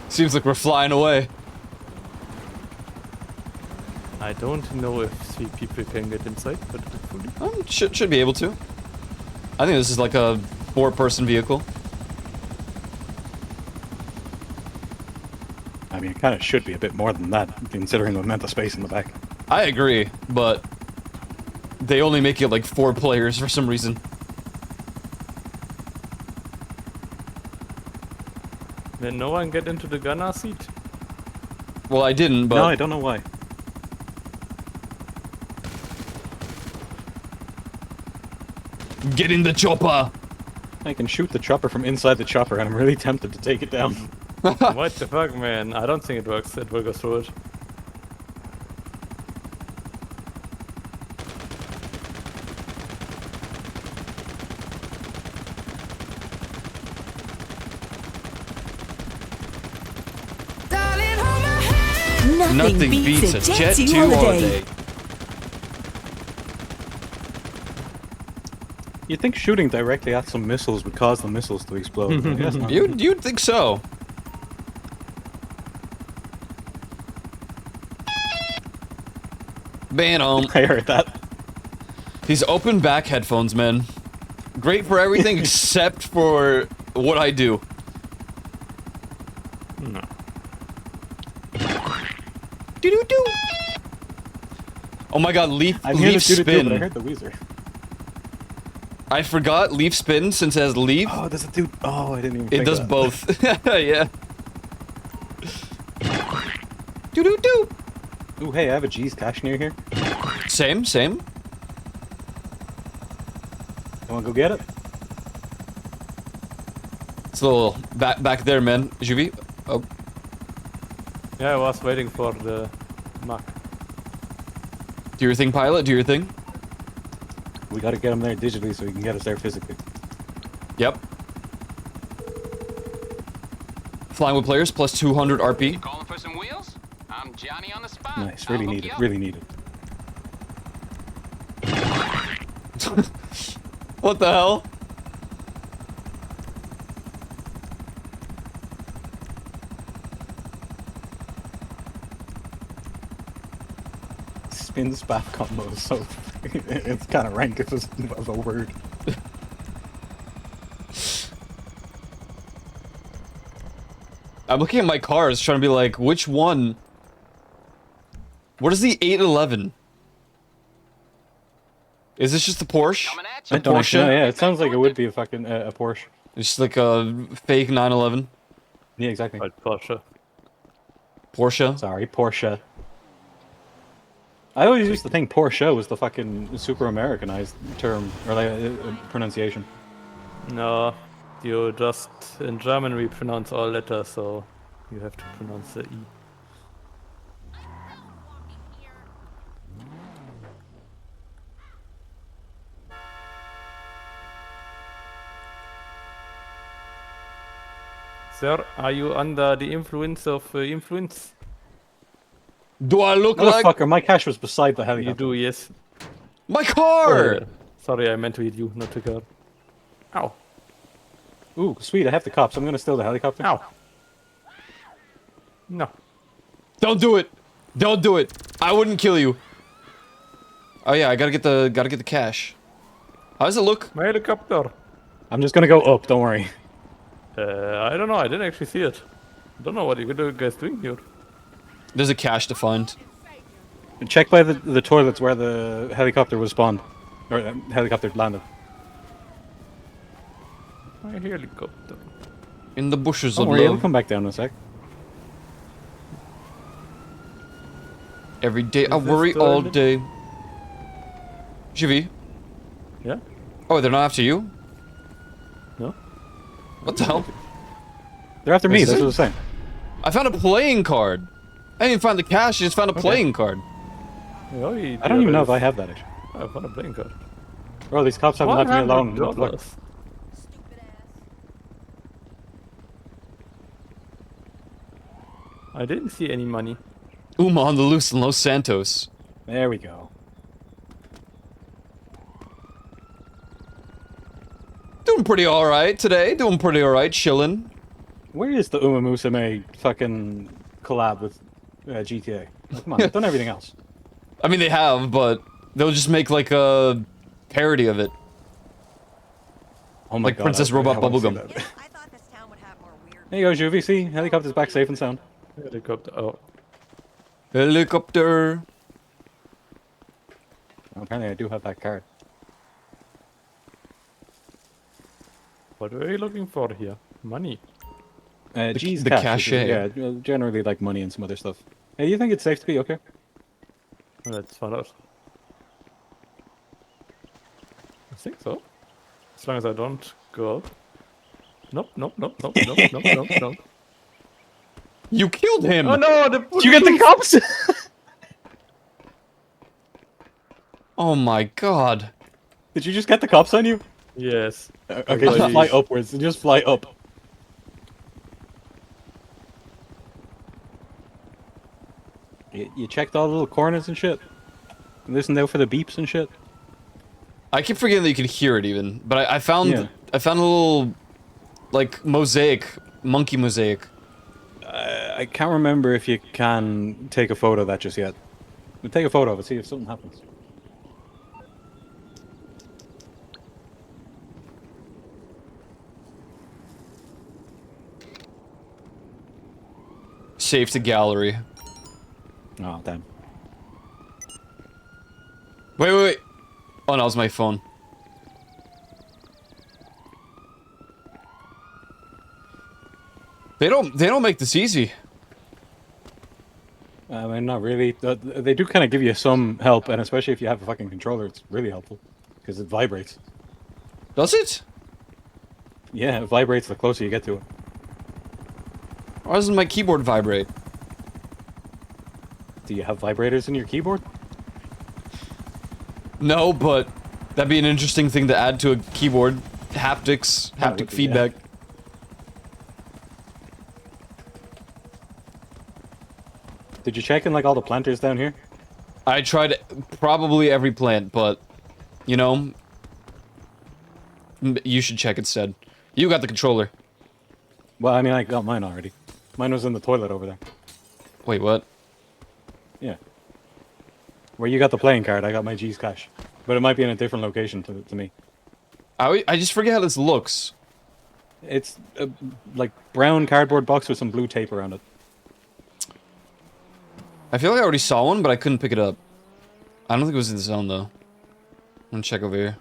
Seems like we're flying away. I don't know if 3 people can get inside, but hopefully. Should be able to. I think this is like a 4-person vehicle. I mean, it kind of should be a bit more than that, considering the amount of space in the back. I agree, but they only make it like 4 players for some reason. Did no one get into the gunner seat? Well, I didn't, but... No, I don't know why. Get in the chopper! I can shoot the chopper from inside the chopper, and I'm really tempted to take it down. What the fuck, man? I don't think it works. It will go through it. Nothing beats a Jet 2 holiday. You'd think shooting directly at some missiles would cause the missiles to explode. but that's not- You'd think so. Banum. I heard that. These open back headphones, man. Great for everything except for what I do. No. Do-do-do. Oh my god, leaf I'm here to shoot it too, spin. but I heard the Weezer. I forgot leaf spin since it has leaf. Oh, does it do? Oh, I didn't even. It think does of that. both. Yeah. Do-do-do. Ooh, hey, I have a G's cache near here. Same. You wanna go get it? It's a little back there, man. Juvie. Oh. Yeah, I was waiting for the Mac. Do your thing, pilot. Do your thing. We gotta get him there digitally so he can get us there physically. Yep. Flying with players plus 200 RP. Calling for some wheels? I'm Johnny on the spot. Nice, really need it. Really need it. What the hell? Spin spaff combo, so it's kind of rank of a word. I'm looking at my cars trying to be like, which one? What is the 811? Is this just the Porsche? I don't actually know, yeah, it sounds like it would be a fucking a Porsche. It's like a fake 911. Yeah, exactly. Porsche. Porsche? Sorry, Porsche. I always used to think Porsche was the fucking super Americanized term, or like pronunciation. No, you just, in German we pronounce all letters, so you have to pronounce the E. Sir, are you under the influence of influence? Do I look like... Motherfucker, my cash was beside the helicopter. You do, yes. My car! Sorry, I meant to hit you, not the car. Ow. Ooh, sweet, I have the cops. I'm gonna steal the helicopter. Ow. No. Don't do it! Don't do it! I wouldn't kill you. Oh yeah, I gotta get the cash. How does it look? My helicopter. I'm just gonna go up, don't worry. I don't know, I didn't actually see it. Don't know what you guys doing here. There's a cache to find. Check by the toilets where the helicopter was spawned. Or the helicopter landed. My helicopter. In the bushes Don't of worry, it'll love. come back down in a sec. Every day I Is this worry all toilet? day. Jivy. Yeah? Oh, they're not after you? No. What the hell? They're after me, Is that's it? what I'm saying. I found a playing card. I didn't find the cash, I just found a playing card. I don't even know if I have that actually. I found a playing card. Bro, these cops haven't left me alone. Look. $100. I didn't see any money. Uma on the loose in Los Santos. There we go. Doing pretty alright today. Doing pretty alright, chillin'. Where is the Uma Musume fucking collab with GTA? Like, come on, they've done everything else. I mean, they have, but they'll just make like a parody of it. Oh my like god. Princess I Robot wanna see Bubblegum. that. There you go, Juvie. See? Helicopter's back safe and sound. Helicopter. Oh. Helicopter. Well, apparently I do have that card. What are you looking for here? Money. G's the cash. cachet. Yeah, generally like money and some other stuff. Hey, you think it's safe to be okay? Let's find out. I think so. As long as I don't go out. Nope, nope, nope, nope, nope, nope, nope, nope. You killed him! Oh no, the Did you get the cops? Oh my god. Did you just get the cops on you? Yes. Okay, just fly upwards. Just fly up. You checked all the little corners and shit? Listened out for the beeps and shit? I keep forgetting that you can hear it even, but I found Yeah. I found a little like mosaic, monkey mosaic. I can't remember if you can take a photo of that just yet. But take a photo of it, see if something happens. Save to gallery. Oh, damn. Wait. Oh, no, it was my phone. They don't make this easy. I mean, not really. They do kind of give you some help, and especially if you have a fucking controller, it's really helpful. Because it vibrates. Does it? Yeah, it vibrates the closer you get to it. Why doesn't my keyboard vibrate? Do you have vibrators in your keyboard? No, but that'd be an interesting thing to add to a keyboard. Haptics, That would haptic be, feedback. yeah. Did you check in like all the planters down here? I tried probably every plant, but you know, you should check instead. You got the controller. Well, I mean, I got mine already. Mine was in the toilet over there. Wait, what? Yeah. Where you got the playing card, I got my G's cash. But it might be in a different location to me. I just forget how this looks. It's a, like brown cardboard box with some blue tape around it. I feel like I already saw one, but I couldn't pick it up. I don't think it was in the zone though. I'm gonna check over here.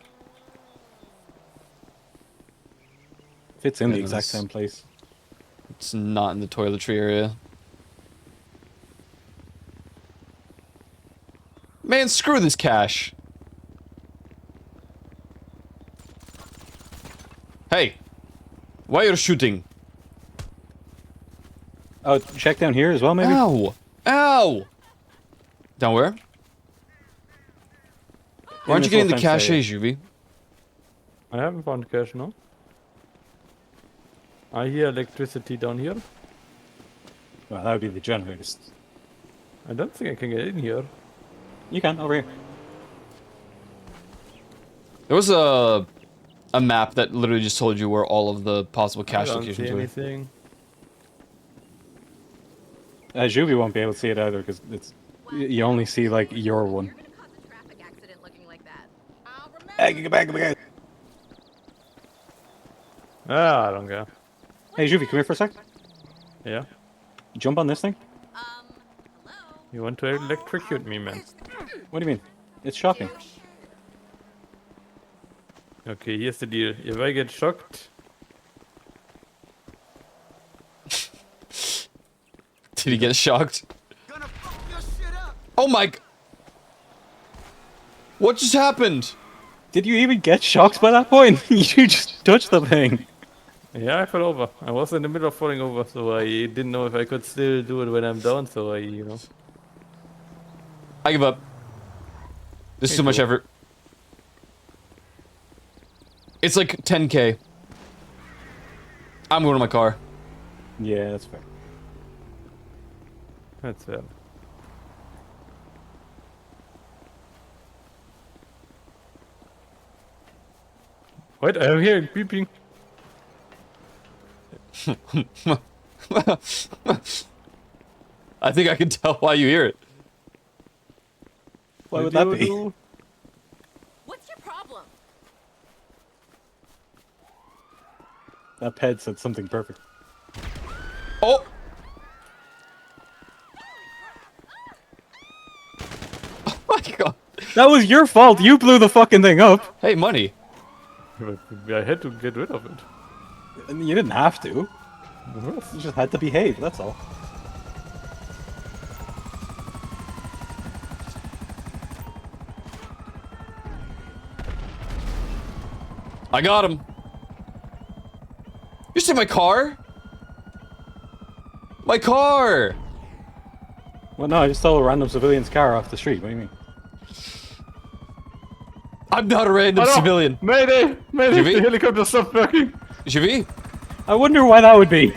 Fits in the Yeah, exact that's- same place. It's not in the toiletry area. Man, screw this cash. Hey, why you're shooting? Oh, check down here as well, maybe? Ow! Ow! Down where? Why aren't you this getting the little fence cache, Juvie? I haven't found cash, no? I hear electricity down here. Well, that would be the generators. I don't think I can get in here. You can, over here. There was a map that literally just told you where all of the possible cache I don't see locations were. anything. Juby won't be able to see it either because it's you only see like your one. Hey, get back, Ah, I don't care. Hey, Juby, come here for a sec. Yeah. Jump on this thing. You want to electrocute me, man? What do you mean? It's shocking. Okay, here's the deal. If I get shocked, Did he get shocked? Oh my! What just happened? Did you even get shocked by that point? You just touched the thing. yeah, I fell over. I was in the middle of falling over, so I didn't know if I could still do it when I'm down. So I, you know. I give up. This is too much effort. It's like 10K. I'm going to my car. Yeah, that's fair. That's fair. What? I'm hearing beeping. I think I can tell why you hear it. Why would that be? What's your problem? That ped said something perfect. Oh! Oh my god. That was your fault. You blew the fucking thing up. Hey, money. I had to get rid of it. And you didn't have to. You just had to behave, that's all. I got him. You see my car? My car! Well, no, I just stole a random civilian's car off the street. What do you mean? I'm not a random civilian. Mayday! Mayday! Jimmy? The helicopter stopped working! Jimmy? I wonder why that would be.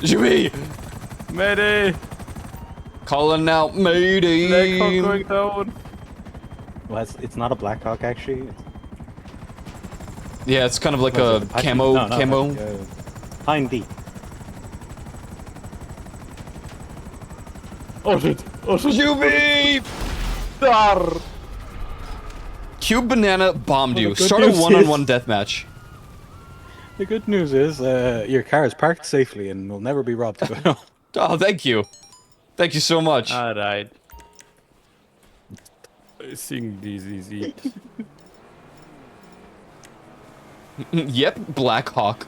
Jimmy! Mayday! Calling out Mayday! Blackhawk going down! Well, it's not a Blackhawk, actually. Yeah, it's kind of like a camo. Pine D. Oh shit! Oh shit! Jimmy! Dar! Cube Banana bombed Well, you. the good Start a news one-on-one is- deathmatch. The good news is, your car is parked safely and will never be robbed. Oh, thank you. Thank you so much. Alright. I think this is it. Yep, Black Hawk.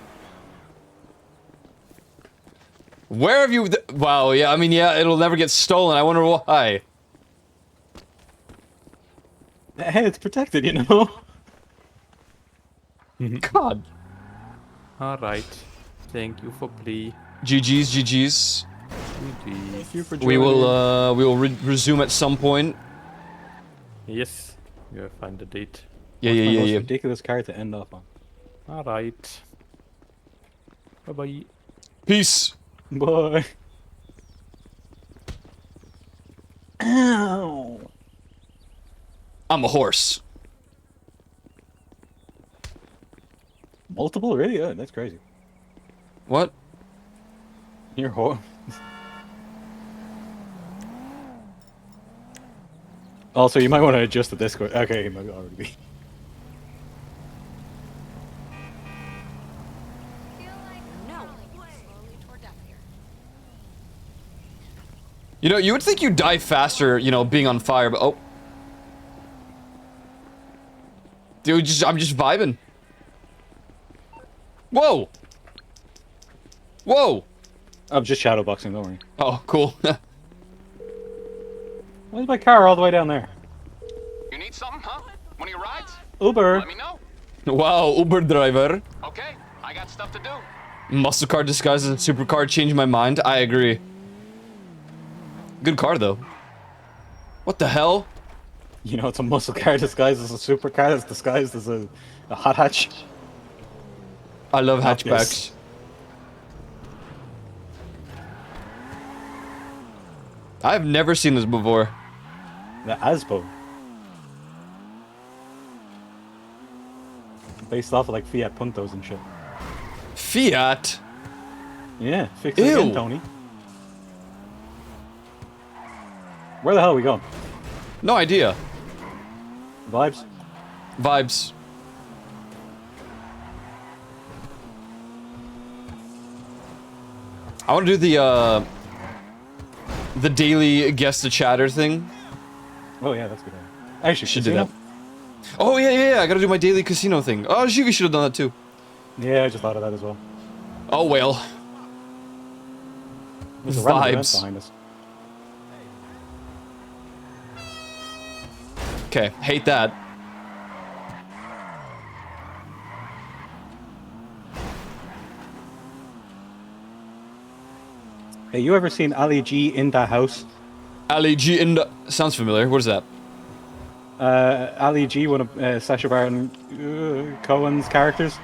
Where have you... Wow, yeah, I mean, yeah, it'll never get stolen. I wonder why. Hey, it's protected, you know? God. Alright. Thank you for play. GG's, GG's. Thank you for We will resume at some point. Yes. You find the date. Yeah, What's yeah, my yeah, most yeah. ridiculous car to end off on? Alright. Bye bye. Peace. Bye. Ow. I'm a horse. Multiple? Really? Oh, that's crazy. What? You're horse. Also, you might want to adjust the Discord. Okay, it might already be. You know, you would think you'd die faster, you know, being on fire, but oh. Dude, I'm just vibing. Whoa! Whoa! I'm just shadowboxing, don't worry. Oh, cool. Why's my car all the way down there? You need something, huh? One of your rides? Uber. Let me know. Wow, Uber driver. Okay, I got stuff to do. Muscle car disguised as a supercar changed my mind. I agree. Good car, though. What the hell? You know, it's a muscle car disguised as a supercar that's disguised as a hot hatch. I love Not hatchbacks. this. I've never seen this before. The Aspo. Based off of like Fiat Puntos and shit. Fiat? Yeah, fix it again, Ew. Tony. Where the hell are we going? No idea. Vibes? Vibes. I want to do the daily guest to chatter thing. Oh yeah, that's good. Actually, Should do that. Oh yeah, I gotta do my daily casino thing. Oh, Yugi should have done that too. Yeah, I just thought of that as well. Oh well. There's a random event Vibes. behind us. Okay, hate that. Hey, you ever seen Ali G in the house? Ali G in the... Sounds familiar. What is that? Ali G, one of Sacha Baron Cohen's characters.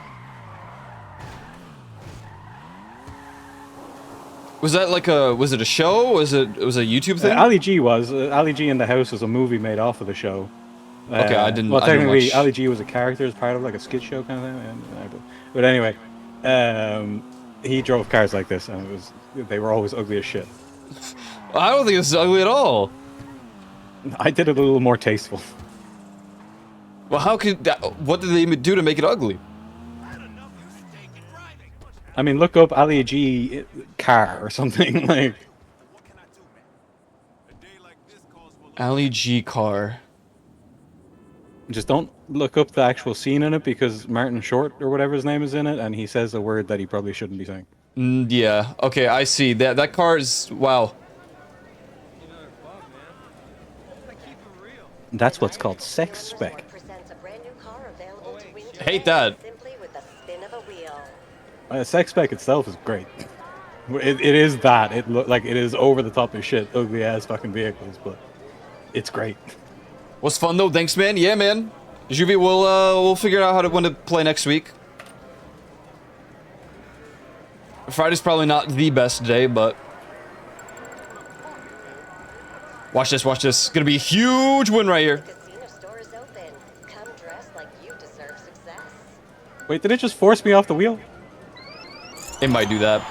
Was that like a... Was it a show? Was it a YouTube thing? Ali G was. Ali G in the house was a movie made off of the show. Okay, I didn't... Well, I didn't technically, watch... Ali G was a character as part of like a skit show kind of thing. But anyway, he drove cars like this, and they were always ugly as shit. I don't think this is ugly at all. I did it a little more tasteful. Well, how could that... What did they do to make it ugly? I mean, look up Ali G car or something like. Ali G car. Just don't look up the actual scene in it because Martin Short or whatever his name is in it, and he says a word that he probably shouldn't be saying. Yeah. Okay, I see. That car is... Wow. That's what's called sex spec. Hate that. Sex spec itself is great. It is that. It is over the top of shit, ugly ass fucking vehicles, but it's great. Was fun though. Thanks, man. Yeah, man. Juvie, we'll figure out when to play next week. Friday's probably not the best day, but watch this. Watch this. It's gonna be a huge win right here. Wait, did it just force me off the wheel? It might do that.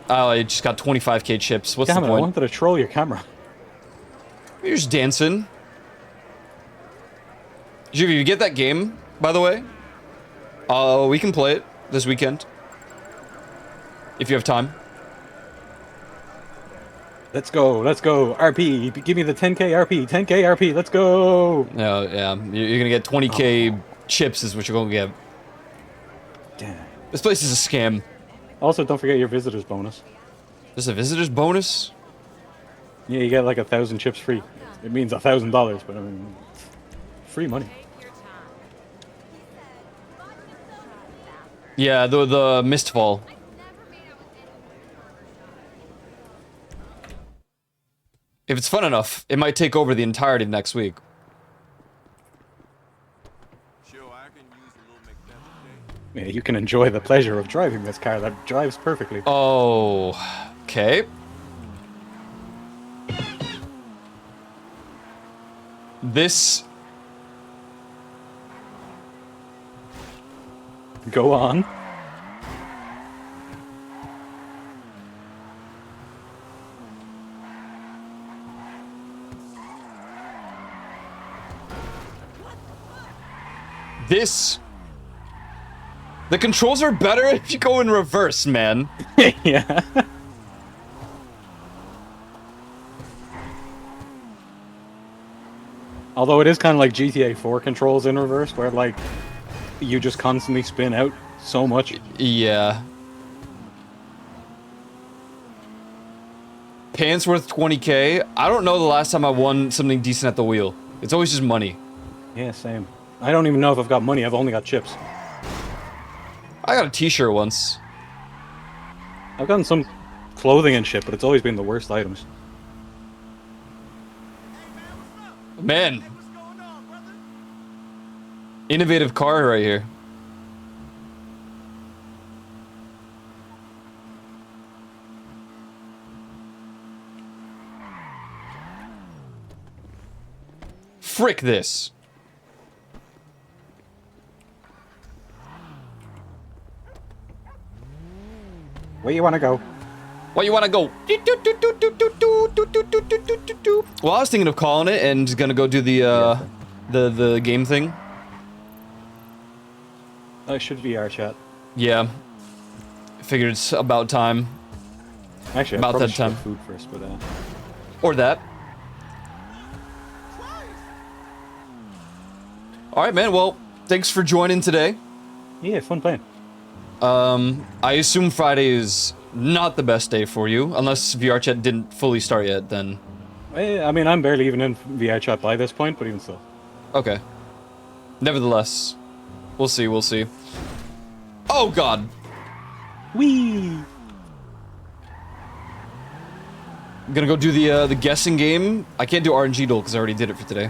Oh, I just got 25k chips. What's Damn the it, point? I wanted to troll your camera. You're just dancing. Juvie, you get that game, by the way? We can play it this weekend. If you have time. Let's go, RP, give me the 10k RP, 10k RP, let's go! Yeah, you're gonna get 20k chips is what you're gonna get. Damn. This place is a scam. Also, don't forget your visitor's bonus. There's a visitor's bonus? Yeah, you get like 1,000 chips free. It means $1,000, but I mean, free money. Yeah, the Mistfall. If it's fun enough, it might take over the entirety of next week. Yeah, you can enjoy the pleasure of driving this car that drives perfectly. Oh, okay. This... Go on. This... The controls are better if you go in reverse, man. Yeah. Although it is kind of like GTA 4 controls in reverse, where like you just constantly spin out so much. Yeah. Pants worth 20k. I don't know the last time I won something decent at the wheel. It's always just money. Yeah, same. I don't even know if I've got money. I've only got chips. I got a t-shirt once. I've gotten some clothing and shit, but it's always been the worst items. Man. Innovative car right here. Frick this. Where you wanna go? Where you wanna go? Well, I was thinking of calling it and gonna go do the game thing. That should VR chat. Yeah. Figured it's about time. Actually, about I that probably time. should have food first, but Or that. All right, man. Well, thanks for joining today. Yeah, fun playing. I assume Friday is not the best day for you, unless VR chat didn't fully start yet. Then. I mean, I'm barely even in VR chat by this point, but even still. Okay. Nevertheless, we'll see. We'll see. Oh God. Whee! I'm gonna go do the guessing game. I can't do RNG duel because I already did it for today.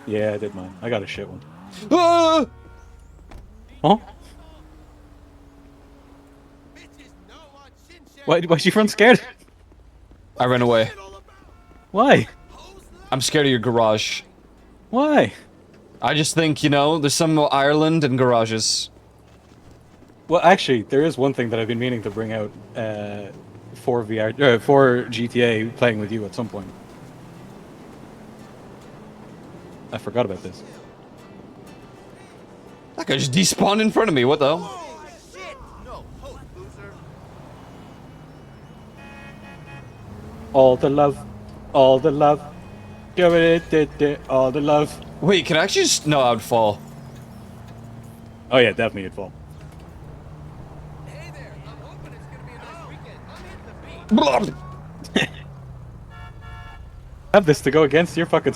Yeah, I did mine. I got a shit one. Ah! Huh? Why'd you run scared? I ran away. Why? I'm scared of your garage. Why? I just think, you know, there's some Ireland and garages. Well, actually, there is one thing that I've been meaning to bring out for GTA playing with you at some point. I forgot about this. That guy just despawned in front of me. What the hell? All the love, all the love, give it, all the love. Wait, can I actually just... No, I would fall. Oh yeah, definitely it'd fall. Have this to go against your fucking...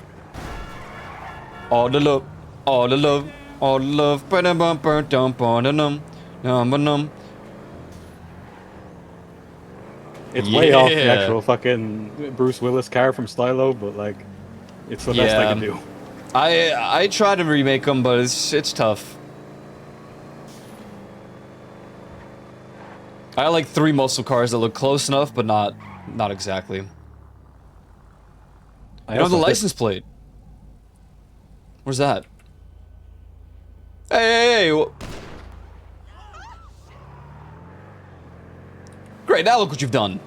All the love, all the love, all the love. It's way off the actual fucking Bruce Willis car from Stylo, but like, it's the best I can do. I try to remake them, but it's tough. I like 3 muscle cars that look close enough, but not exactly. I know the license plate. Where's that? Hey! Great, now look what you've done.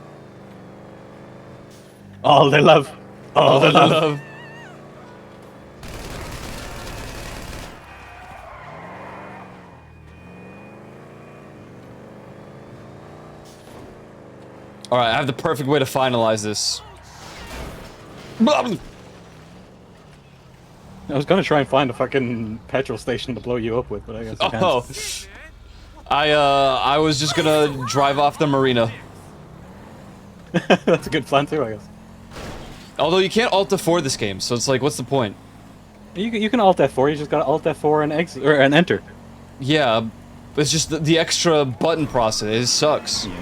All the love. All the love. Alright, I have the perfect way to finalize this. I was gonna try and find a fucking petrol station to blow you up with, but I guess I can't. Oh. I was just gonna drive off the marina. That's a good plan too, I guess. Although you can't Alt F4 this game, so it's like, what's the point? You can Alt F4, you just gotta Alt F4 and exit, or and enter. Yeah, it's just the extra button process. It sucks. Yeah.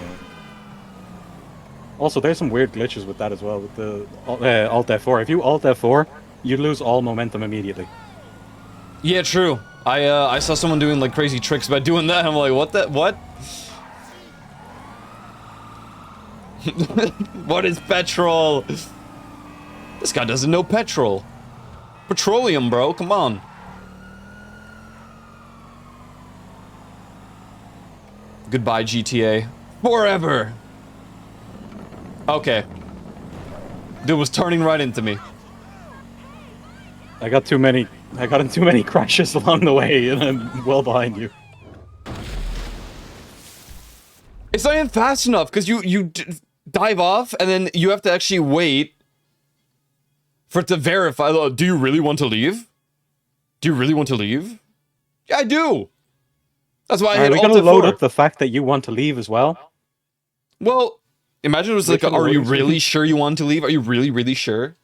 Also, there's some weird glitches with that as well, with the Alt F4. If you Alt F4, you lose all momentum immediately. Yeah, true. I saw someone doing like crazy tricks by doing that. I'm like, what? What is petrol? This guy doesn't know petrol. Petroleum, bro. Come on. Goodbye, GTA. Forever. Okay. Dude was turning right into me. I got in too many crashes along the way, and I'm well behind you. It's not even fast enough, because you dive off, and then you have to actually wait for it to verify. Do you really want to leave? Do you really want to leave? Yeah, I do. That's why I hit Alt F4. Are we gonna load up the fact that you want to leave as well? Well, imagine it was like, are you really sure you want to leave? Are you really, really sure?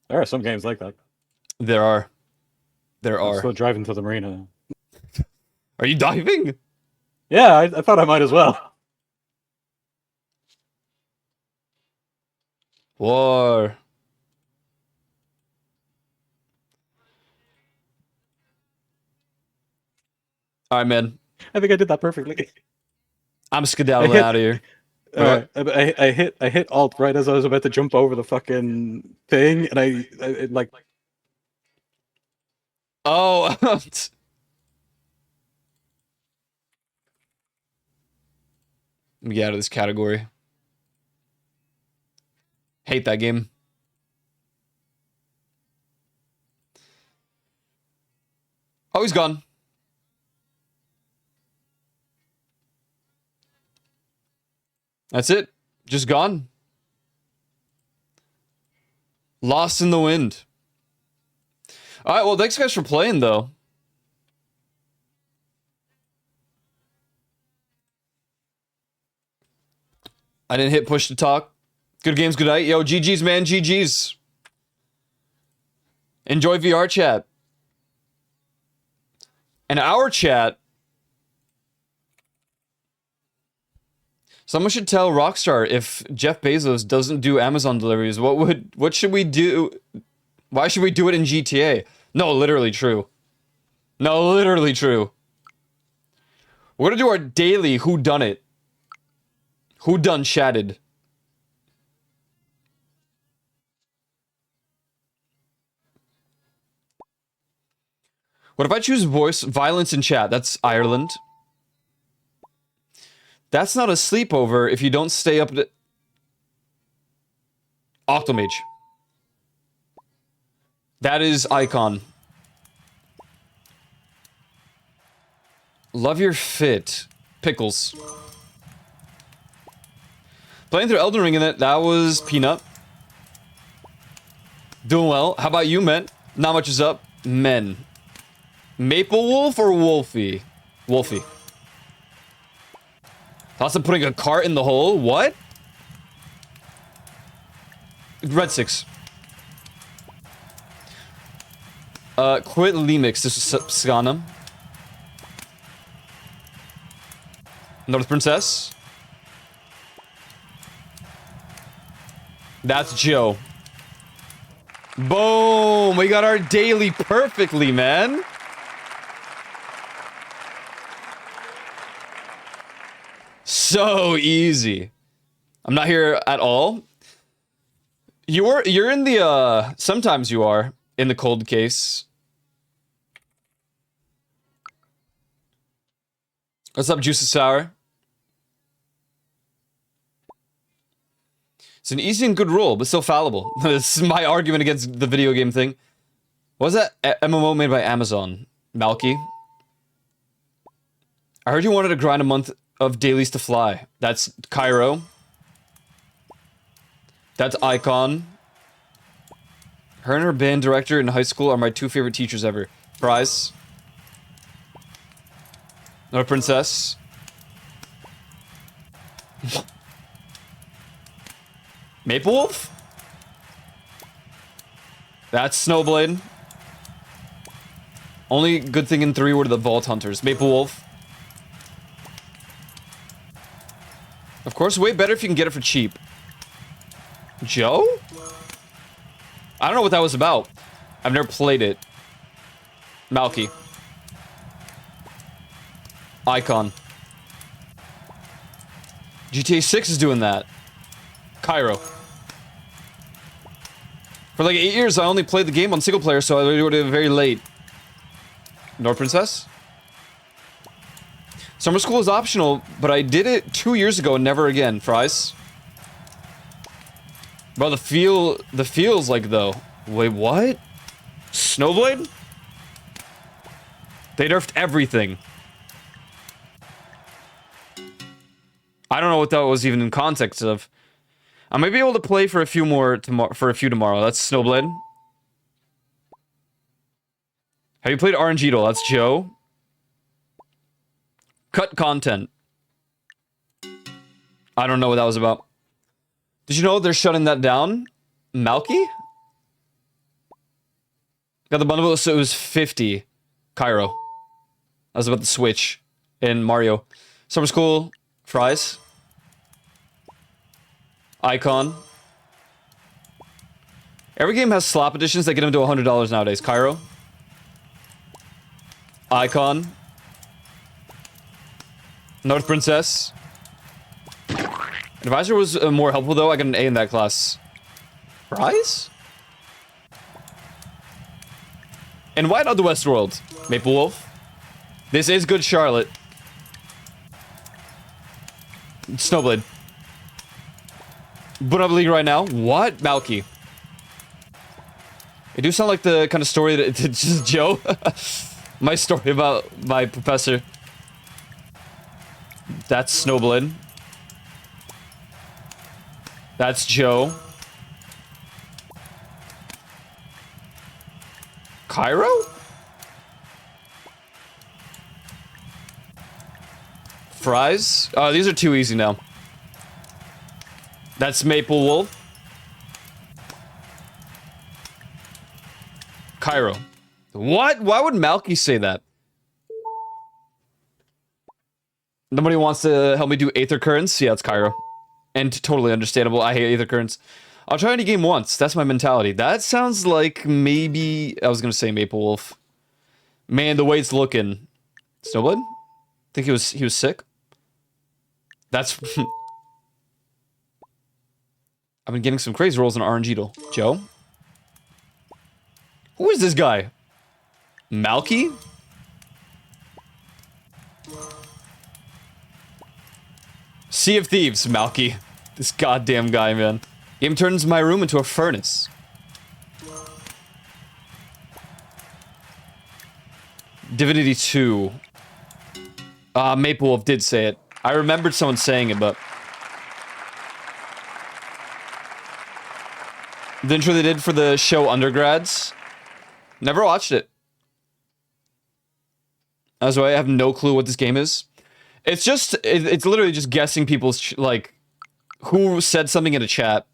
There are some games like that. There are. I'm still driving to the marina. Are you diving? Yeah, I thought I might as well. War. Alright, man. I think I did that perfectly. I'm skedaddling out of here. I hit Alt right as I was about to jump over the fucking thing, and I like... Oh! Let me get out of this category. Hate that game. Oh, he's gone. That's it. Just gone. Lost in the wind. All right, well, thanks guys for playing, though. I didn't hit push to talk. Good games, good night. Yo, GG's, man, GG's. Enjoy VR chat. And our chat. Someone should tell Rockstar if Jeff Bezos doesn't do Amazon deliveries, what should we do? Why should we do it in GTA? No, literally true. No, literally true. We're gonna do our daily whodunit. Who done chatted? What if I choose voice violence in chat? That's Ireland. That's not a sleepover if you don't stay up to... Octomage. That is Icon. Love your fit. Pickles. Playing through Elden Ring in it, that was Peanut. Doing well. How about you, men? Not much is up. Men. Maple Wolf or Wolfie? Wolfie. Thoughts of putting a cart in the hole? What? Red 6. Quit Lemix. This is Skana. North Princess. That's Joe. Boom! We got our daily perfectly, man. So easy. I'm not here at all. You're in the sometimes you are in the cold case. What's up, Juicy Sour? It's an easy and good rule, but still fallible. This is my argument against the video game thing. What was that MMO made by Amazon? Malky? I heard you wanted to grind a month of dailies to fly. That's Cairo. That's Icon. Her and her band director in high school are my two favorite teachers ever. Prize. No Princess. Maple Wolf? That's Snowblade. Only good thing in 3 were the Vault Hunters. Maple Wolf. Of course, way better if you can get it for cheap. Joe? I don't know what that was about. I've never played it. Malky. Icon. GTA 6 is doing that. Cairo. For like 8 years, I only played the game on single player, so I do it very late. North Princess? Summer school is optional, but I did it 2 years ago and never again. Fries? Bro, the feels like though. Wait, what? Snowblade? They nerfed everything. I don't know what that was even in context of. I might be able to play for a few more tomorrow. That's Snowblade. Have you played RNG Doll? That's Joe. Cut content. I don't know what that was about. Did you know they're shutting that down? Malky? Got the bundle, so it was 50. Cairo. I was about to switch in Mario. Summer School. Fries. Icon. Every game has slap editions that get them to $100 nowadays. Cairo. Icon. North Princess. Advisor was more helpful though. I got an A in that class. Fries? And why not the Westworld? Maple Wolf. This is good, Charlotte. Snowblade. But I'm league right now. What? Malky. It do sound like the kind of story that it's just Joe. My story about my professor. That's Snowblade. That's Joe. Cairo? Fries? Oh, these are too easy now. That's Maple Wolf. Cairo. What? Why would Malky say that? Nobody wants to help me do Aether Currents? Yeah, it's Cairo. And totally understandable. I hate Aether Currents. I'll try any game once. That's my mentality. That sounds like maybe... I was gonna say Maple Wolf. Man, the way it's looking. Snowblade? Think he was sick? That's... I've been getting some crazy rolls in RNG though. Joe? Who is this guy? Malky? Sea of Thieves, Malky. This goddamn guy, man. Game turns my room into a furnace. Divinity 2. Maple Wolf did say it. I remembered someone saying it, but... The intro they did for the show Undergrads. Never watched it. That's why I have no clue what this game is. It's just... It's literally just guessing people's, like... Who said something in a chat.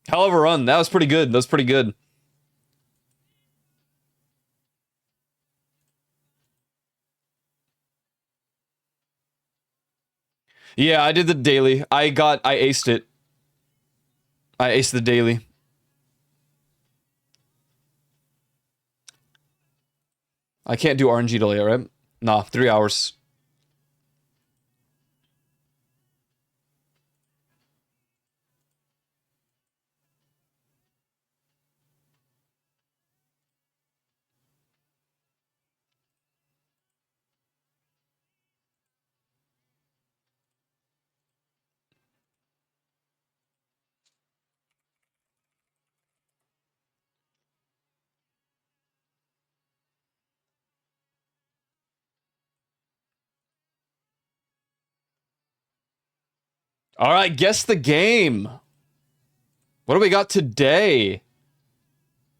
Hell of a run. That was pretty good. That was pretty good. Yeah, I did the daily. I aced it. I aced the daily. I can't do RNG delay, right? Nah, 3 hours. All right, guess the game. What do we got today?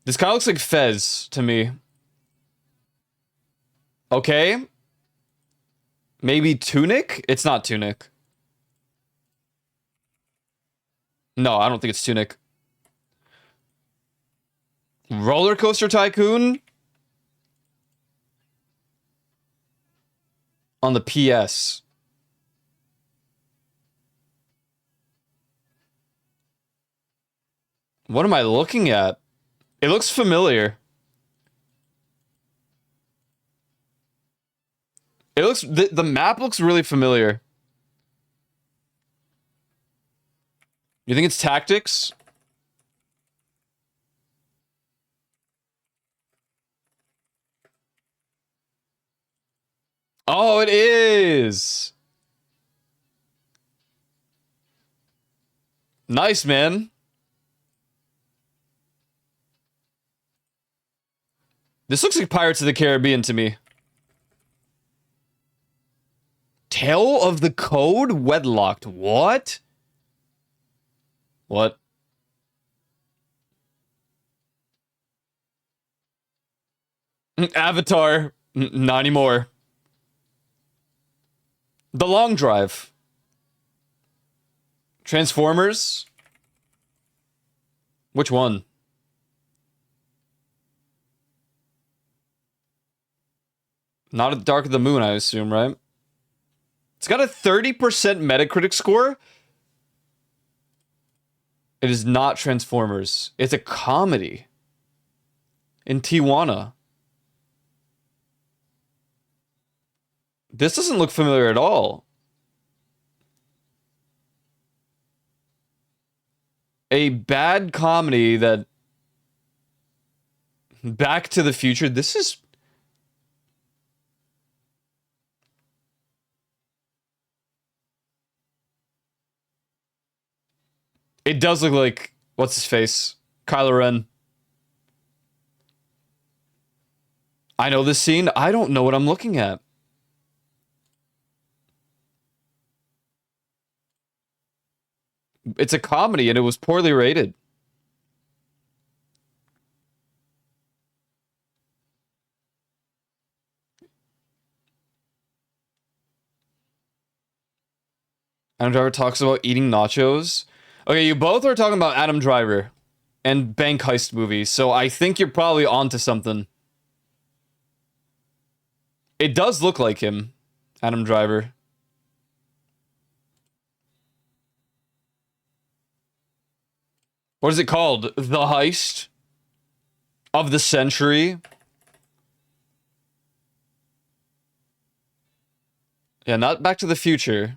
This kind of looks like Fez to me. Okay. Maybe Tunic? It's not Tunic. No, I don't think it's Tunic. Roller Coaster Tycoon? On the PS. What am I looking at? It looks familiar. It looks... The map looks really familiar. You think it's Tactics? Oh, it is! Nice, man. This looks like Pirates of the Caribbean to me. Tale of the Code? Wedlocked. What? What? Avatar. Not anymore. The Long Drive. Transformers? Which one? Not at the Dark of the Moon, I assume, right? It's got a 30% Metacritic score. It is not Transformers. It's a comedy. In Tijuana. This doesn't look familiar at all. A bad comedy that... Back to the Future. This is... It does look like, what's his face? Kylo Ren. I know this scene. I don't know what I'm looking at. It's a comedy and it was poorly rated. Adam Driver talks about eating nachos. Okay, you both are talking about Adam Driver and bank heist movies, so I think you're probably onto something. It does look like him, Adam Driver. What is it called? The Heist of the Century? Yeah, not Back to the Future.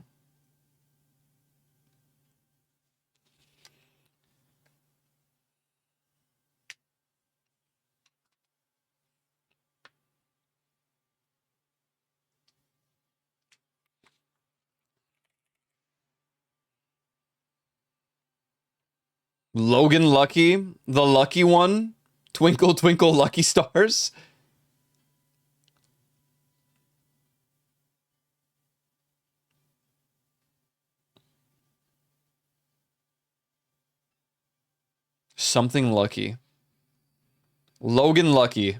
Logan Lucky, the lucky one. Twinkle, twinkle, lucky stars. Something lucky. Logan Lucky.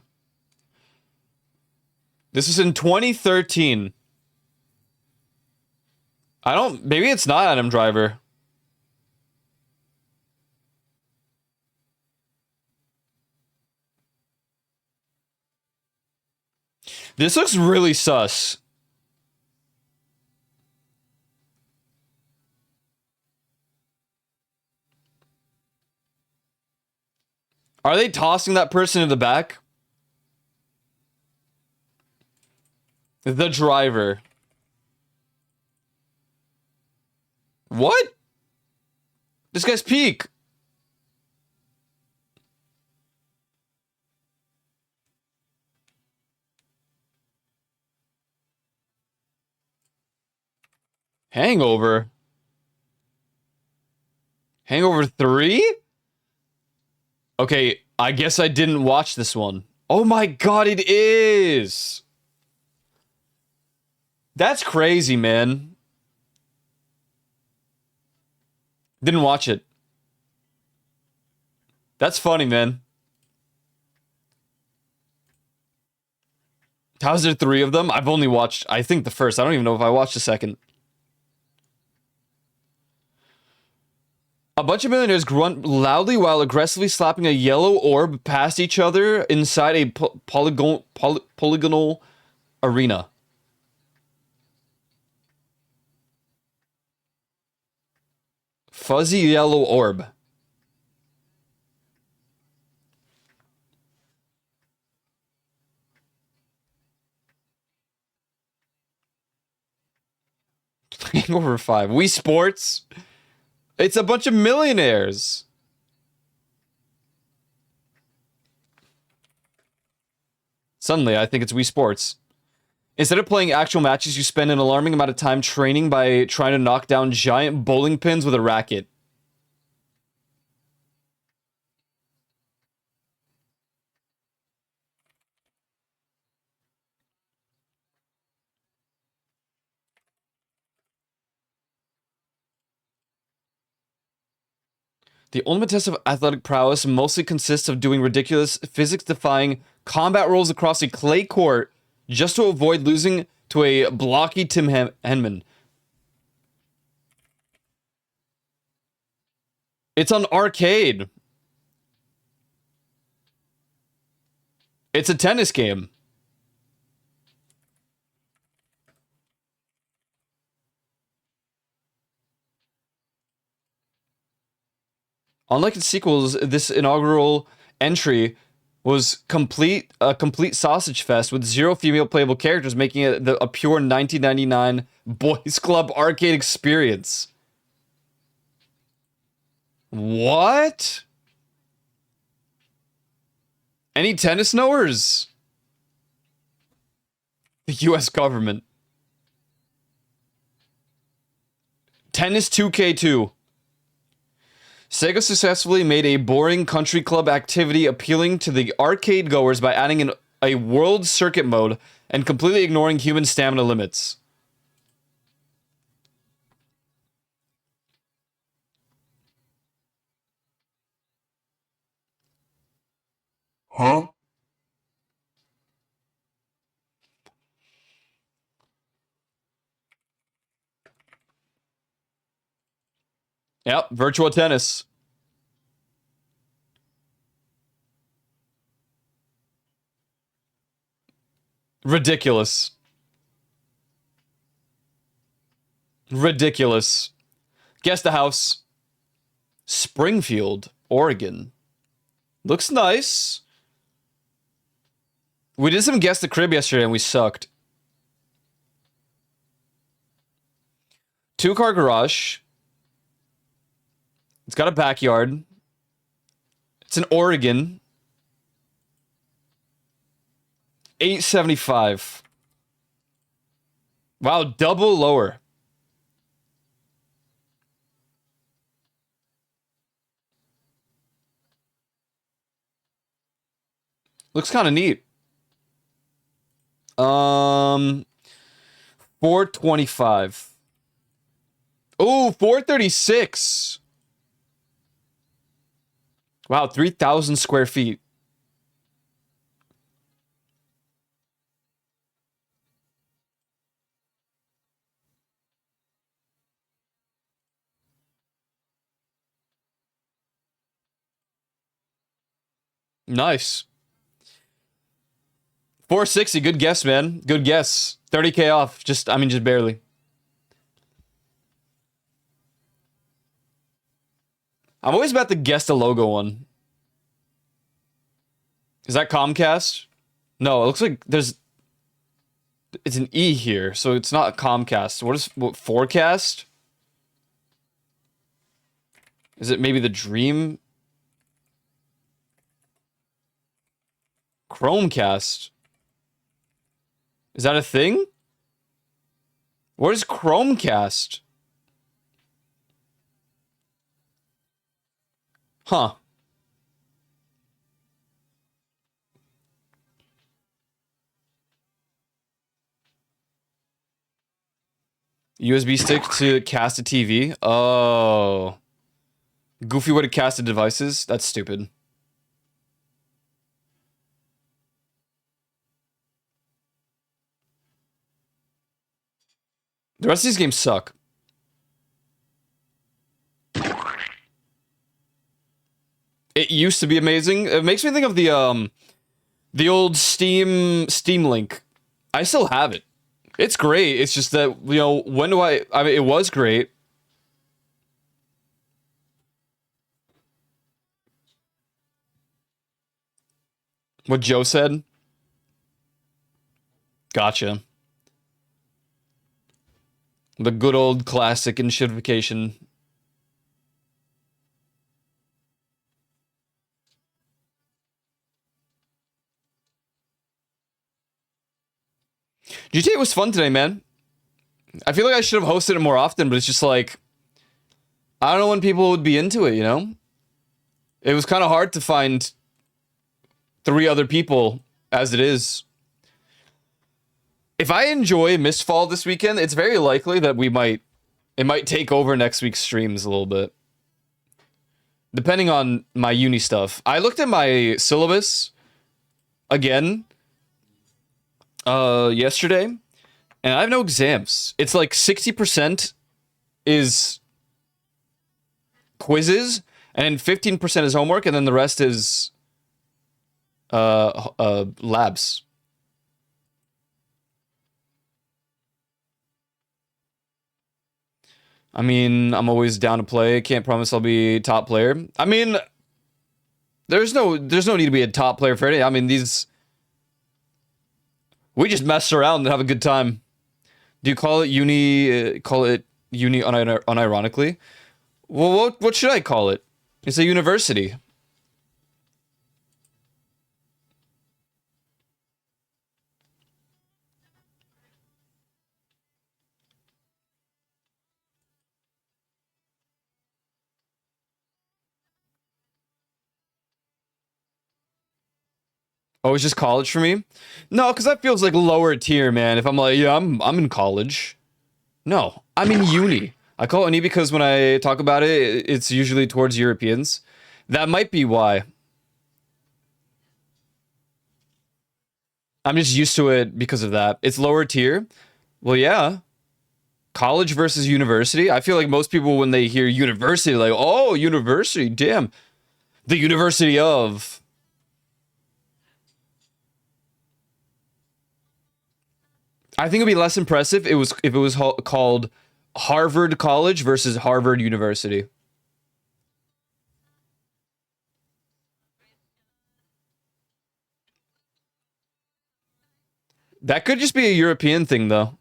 This is in 2013. Maybe it's not Adam Driver. This looks really sus. Are they tossing that person in the back? The driver. What? This guy's peak. Hangover. Hangover 3? Okay, I guess I didn't watch this one. Oh my god, it is! That's crazy, man. Didn't watch it. That's funny, man. How's there 3 of them? I've only watched, I think, the first. I don't even know if I watched the second. A bunch of millionaires grunt loudly while aggressively slapping a yellow orb past each other inside a polygonal arena. Fuzzy yellow orb. Hangover 5. Wii Sports. It's a bunch of millionaires. Suddenly, I think it's Wii Sports. Instead of playing actual matches, you spend an alarming amount of time training by trying to knock down giant bowling pins with a racket. The ultimate test of athletic prowess mostly consists of doing ridiculous, physics-defying combat rolls across a clay court just to avoid losing to a blocky Tim Henman. It's on arcade. It's a tennis game. Unlike its sequels, this inaugural entry was a complete sausage fest with 0 female playable characters, making it a pure 1999 Boys Club arcade experience. What? Any tennis knowers? The US government. Tennis 2K2. Sega successfully made a boring country club activity appealing to the arcade goers by adding a world circuit mode and completely ignoring human stamina limits. Huh? Yep, virtual tennis. Ridiculous. Ridiculous. Guess the house. Springfield, Oregon. Looks nice. We did some Guess the Crib yesterday and we sucked. 2-car garage. It's got a backyard. It's in Oregon. $875. Wow, double lower. Looks kind of neat. 425. Oh, 436. Wow, 3,000 square feet. Nice. 460, good guess, man. Good guess. 30K off. Just barely. I'm always about to guess the logo one. Is that Comcast? No, it looks like it's an E here, so it's not Comcast. What Forecast? Is it maybe the Dream? Chromecast. Is that a thing? What is Chromecast? Huh. USB stick to cast a TV? Oh. Goofy way to cast the devices? That's stupid. The rest of these games suck. It used to be amazing. It makes me think of the old Steam Link. I still have it. It's great. It's just that, when do I mean, it was great. What Joe said? Gotcha. The good old classic enshrification. GTA was fun today, man. I feel like I should have hosted it more often, but it's just like, I don't know when people would be into it, It was kind of hard to find 3 other people as it is. If I enjoy Mistfall this weekend, it's very likely that it might take over next week's streams a little bit. Depending on my uni stuff. I looked at my syllabus again yesterday, and I have no exams. It's like 60% is quizzes, and 15% is homework, and then the rest is labs. I mean, I'm always down to play. Can't promise I'll be top player. I mean, there's no need to be a top player for any. I mean, we just mess around and have a good time. Do you call it uni? Call it uni unironically? Well, what should I call it? It's a university. Oh, it's just college for me? No, because that feels like lower tier, man. If I'm like, yeah, I'm in college. No, I'm in uni. I call it uni because when I talk about it, it's usually towards Europeans. That might be why. I'm just used to it because of that. It's lower tier. Well, yeah. College versus university. I feel like most people, when they hear university, like, oh, university, damn. The University of. I think it'd be less impressive if it was called Harvard College versus Harvard University. That could just be a European thing, though.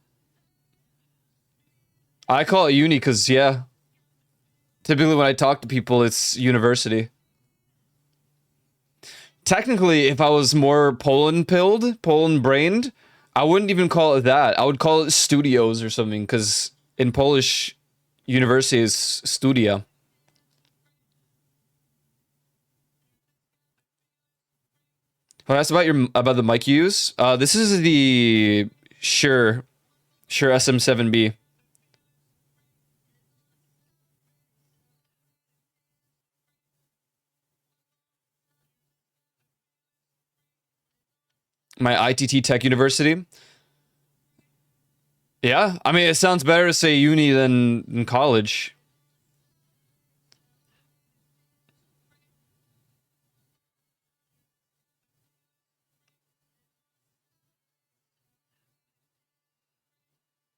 I call it uni because, yeah. Typically, when I talk to people, it's university. Technically, if I was more Poland-pilled, Poland-brained, I wouldn't even call it that. I would call it studios or something, because in Polish, university is studia. When I asked about the mic you use, this is the Shure SM7B. My ITT Tech University. Yeah, I mean, it sounds better to say uni than college.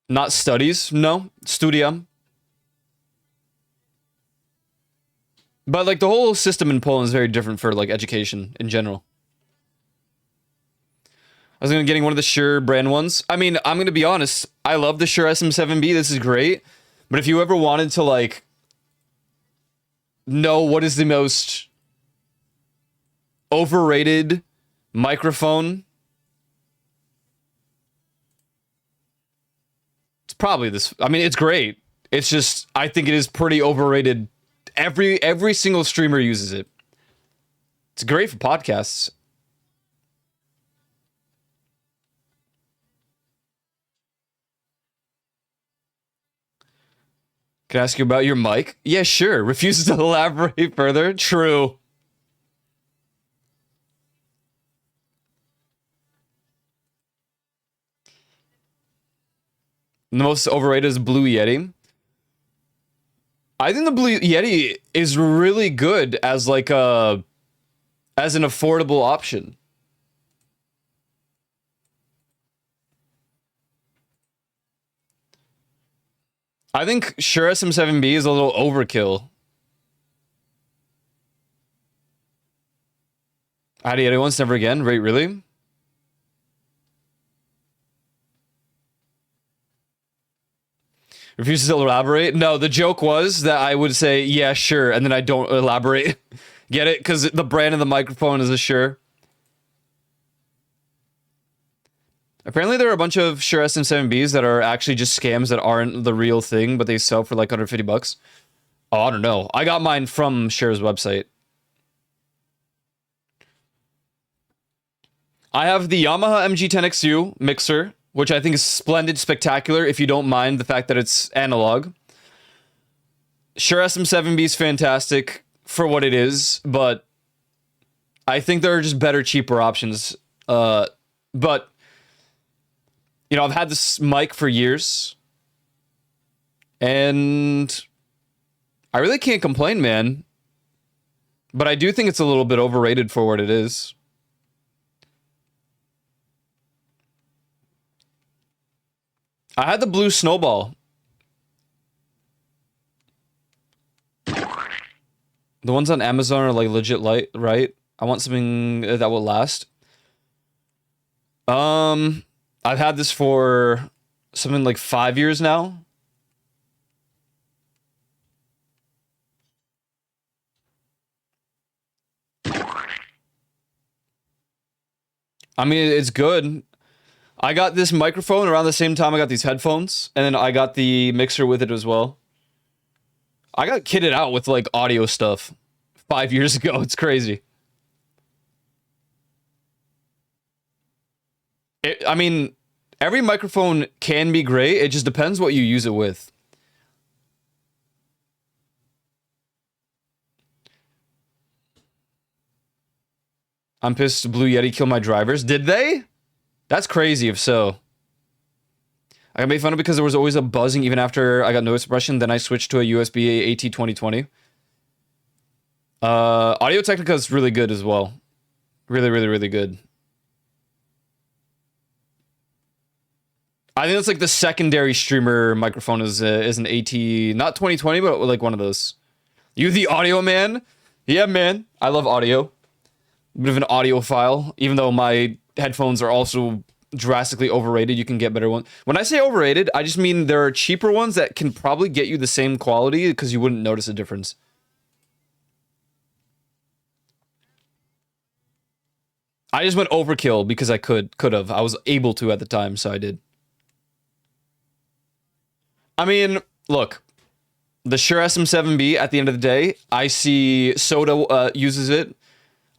Not studies, no. Studium. But, like, the whole system in Poland is very different for, like, education in general. I was gonna getting one of the Shure brand ones. I mean, I'm gonna be honest. I love the Shure SM7B. This is great. But if you ever wanted to, like, know what is the most overrated microphone, it's probably this. I mean, it's great. It's just, I think it is pretty overrated. Every single streamer uses it. It's great for podcasts. Can I ask you about your mic? Yeah, sure. Refuses to elaborate further. True. The most overrated is Blue Yeti. I think the Blue Yeti is really good as like as an affordable option. I think Shure SM7B is a little overkill. Howdy, once, never again. Right, really? Refuses to elaborate? No, the joke was that I would say, yeah, sure, and then I don't elaborate. Get it? Because the brand of the microphone is a Shure. Apparently there are a bunch of Shure SM7Bs that are actually just scams that aren't the real thing, but they sell for like 150 bucks. Oh, I don't know. I got mine from Shure's website. I have the Yamaha MG10XU mixer, which I think is splendid, spectacular, if you don't mind the fact that it's analog. Shure SM7B is fantastic for what it is, but I think there are just better, cheaper options. But you know, I've had this mic for years, and I really can't complain, man. But I do think it's a little bit overrated for what it is. I had the Blue Snowball. The ones on Amazon are like legit light, right? I want something that will last. I've had this for something like 5 years now. I mean, it's good. I got this microphone around the same time I got these headphones, and then I got the mixer with it as well. I got kitted out with like audio stuff 5 years ago. It's crazy. I mean, every microphone can be great. It just depends what you use it with. I'm pissed Blue Yeti killed my drivers. Did they? That's crazy if so. I got made fun of because there was always a buzzing even after I got noise suppression. Then I switched to a USB AT2020. Audio Technica is really good as well. Really, really, really good. I think it's like the secondary streamer microphone is an AT, not 2020, but like one of those. You the audio man? Yeah, man. I love audio. Bit of an audiophile, even though my headphones are also drastically overrated. You can get better ones. When I say overrated, I just mean there are cheaper ones that can probably get you the same quality because you wouldn't notice a difference. I just went overkill because I could have. I was able to at the time, so I did. I mean, look, the Shure SM7B at the end of the day, I see Soda uses it.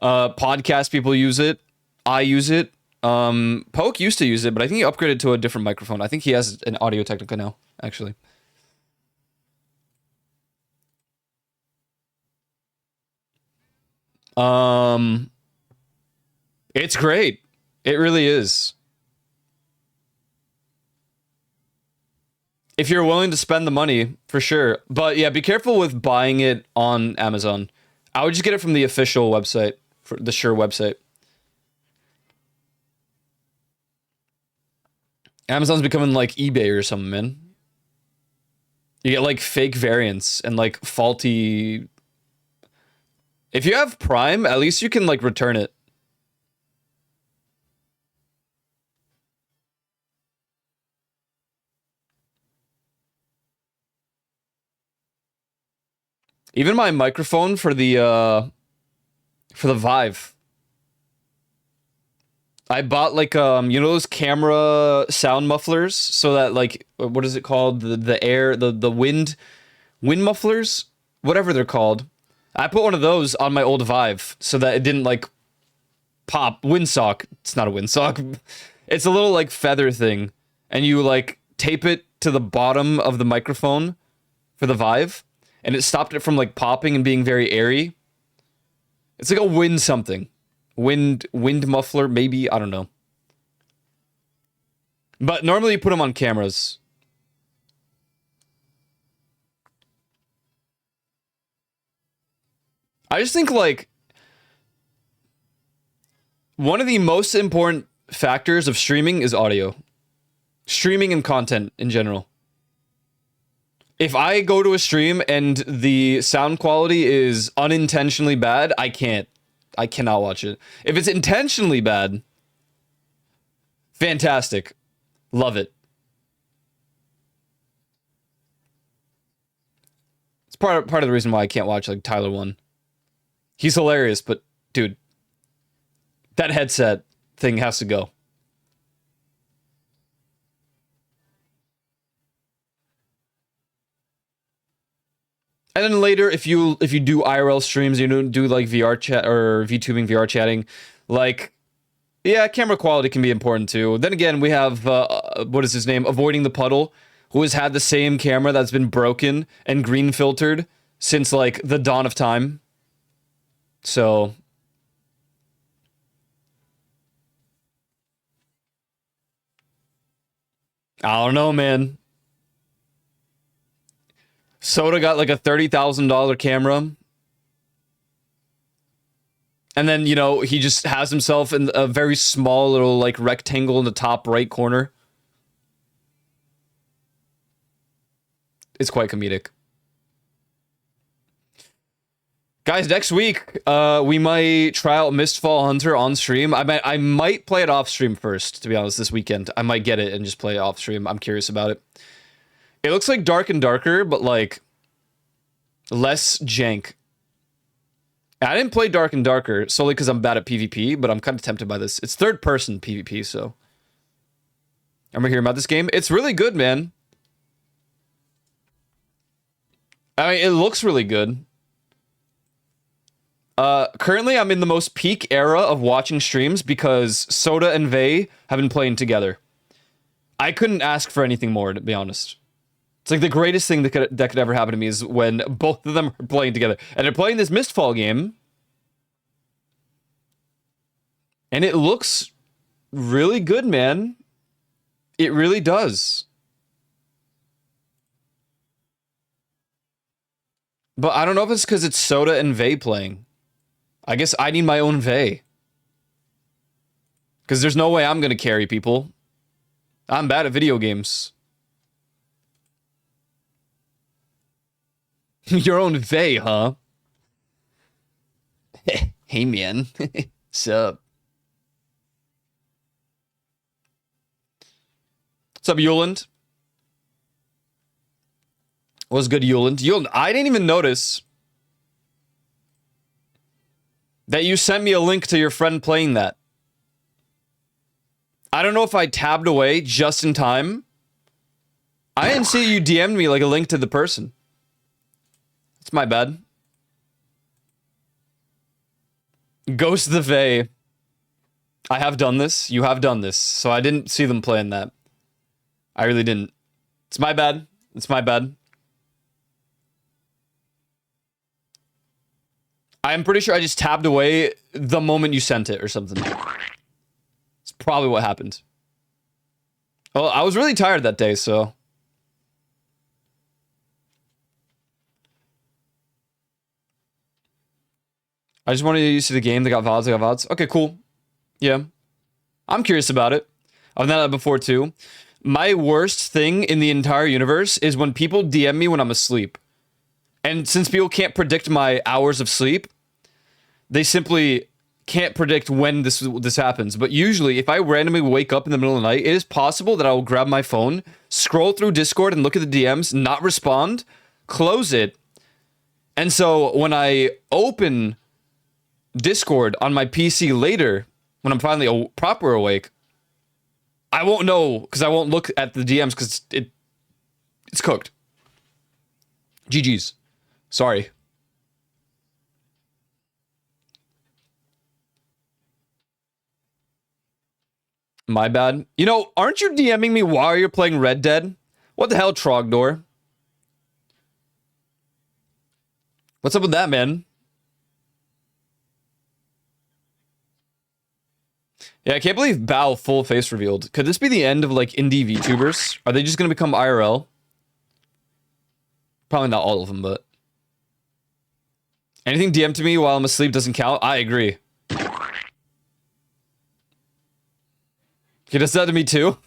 Podcast people use it. I use it. Poke used to use it, but I think he upgraded to a different microphone. I think he has an Audio Technica now, actually. It's great. It really is. If you're willing to spend the money, for sure. But yeah, be careful with buying it on Amazon. I would just get it from the official website, for the Shure website. Amazon's becoming like eBay or something, man. You get like fake variants and like faulty. If you have Prime, at least you can like return it. Even my microphone for the Vive. I bought like you know those camera sound mufflers, so that like what is it called, the wind mufflers, whatever they're called. I put one of those on my old Vive so that it didn't like pop. Windsock. It's not a windsock. It's a little like feather thing, and you like tape it to the bottom of the microphone for the Vive, and it stopped it from like popping and being very airy. It's like a wind something. Wind muffler, maybe, I don't know. But normally you put them on cameras. I just think like one of the most important factors of streaming is audio. Streaming and content in general. If I go to a stream and the sound quality is unintentionally bad, I cannot watch it. If it's intentionally bad, fantastic. Love it. It's part of the reason why I can't watch like Tyler 1. He's hilarious, but dude, that headset thing has to go. And then later, if you do IRL streams, you don't do like VR chat or VTubing, VR chatting, like, yeah, camera quality can be important too. Then again, we have, what is his name? Avoiding the Puddle, who has had the same camera that's been broken and green filtered since like the dawn of time. So I don't know, man. Soda got like a $30,000 camera. And then, you know, he just has himself in a very small little like rectangle in the top right corner. It's quite comedic. Guys, next week, we might try out Mistfall Hunter on stream. I might play it off stream first, to be honest, this weekend. I might get it and just play it off stream. I'm curious about it. It looks like Dark and Darker, but like less jank. I didn't play Dark and Darker solely because I'm bad at PvP, but I'm kind of tempted by this. It's third person PvP, so. Remember hearing about this game? It's really good, man. I mean, it looks really good. Currently, I'm in the most peak era of watching streams because Soda and Vey have been playing together. I couldn't ask for anything more, to be honest. It's like the greatest thing that could ever happen to me is when both of them are playing together. And they're playing this Mistfall game. And it looks really good, man. It really does. But I don't know if it's because it's Soda and Vey playing. I guess I need my own Vey. Because there's no way I'm going to carry people. I'm bad at video games. Your own Vey, huh? Hey, man. Sup? What's up, Yuland? What's good, Yuland? Yuland, I didn't even notice that you sent me a link to your friend playing that. I don't know if I tabbed away just in time. I didn't see you DM'd me like a link to the person. It's my bad. Ghost the Vey. I have done this. You have done this. So I didn't see them playing that. I really didn't. It's my bad. It's my bad. I'm pretty sure I just tabbed away the moment you sent it or something. It's probably what happened. Well, I was really tired that day, so... I just wanted to see the game. They got VODs, they got VODs. Okay, cool. Yeah. I'm curious about it. I've done that before, too. My worst thing in the entire universe is when people DM me when I'm asleep. And since people can't predict my hours of sleep, they simply can't predict when this happens. But usually, if I randomly wake up in the middle of the night, it is possible that I will grab my phone, scroll through Discord and look at the DMs, not respond, close it. And so when I open Discord on my PC later, when I'm finally proper awake, I won't know because I won't look at the DMs because it's cooked. GG's. Sorry. My bad. You know, aren't you DMing me while you're playing Red Dead? What the hell, Trogdor? What's up with that, man? Yeah, I can't believe Bao full face revealed. Could this be the end of, like, indie VTubers? Are they just gonna become IRL? Probably not all of them, but... Anything DM'd to me while I'm asleep doesn't count? I agree. He does that to me too?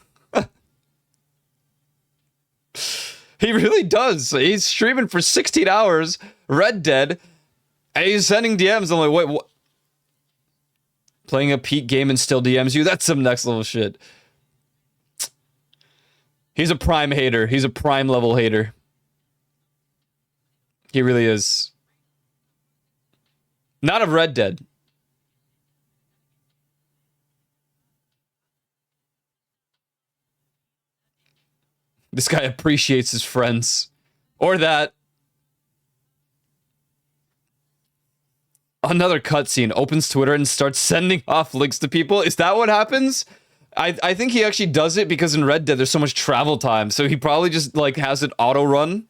He really does. He's streaming for 16 hours, Red Dead, and he's sending DMs. I'm like, wait, what? Playing a peak game and still DMs you? That's some next level shit. He's a prime hater. He's a prime level hater. He really is. Not of Red Dead. This guy appreciates his friends. Or that. Another cutscene. Opens Twitter and starts sending off links to people. Is that what happens? I think he actually does it because in Red Dead there's so much travel time. So he probably just like has it auto run.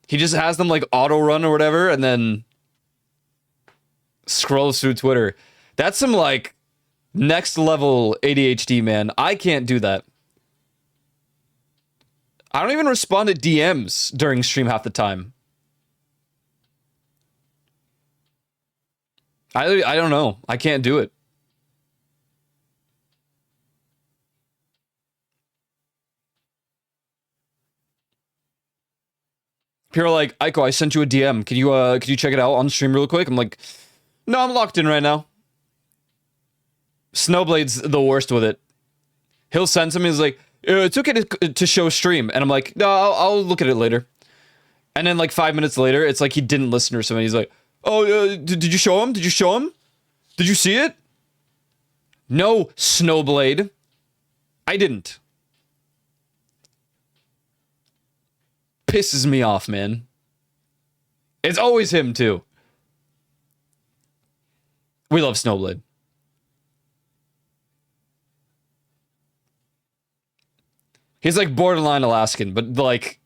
He just has them like auto run or whatever and then scrolls through Twitter. That's some like next level ADHD, man. I can't do that. I don't even respond to DMs during stream half the time. I don't know. I can't do it. People are like, Aiko, I sent you a DM. Can you check it out on stream real quick? I'm like, no, I'm locked in right now. Snowblade's the worst with it. He'll send something. He's like, it's okay to show stream. And I'm like, no, I'll look at it later. And then like 5 minutes later, it's like he didn't listen or something. He's like, oh, did you show him? Did you show him? Did you see it? No, Snowblade. I didn't. Pisses me off, man. It's always him, too. We love Snowblade. He's like borderline Alaskan, but like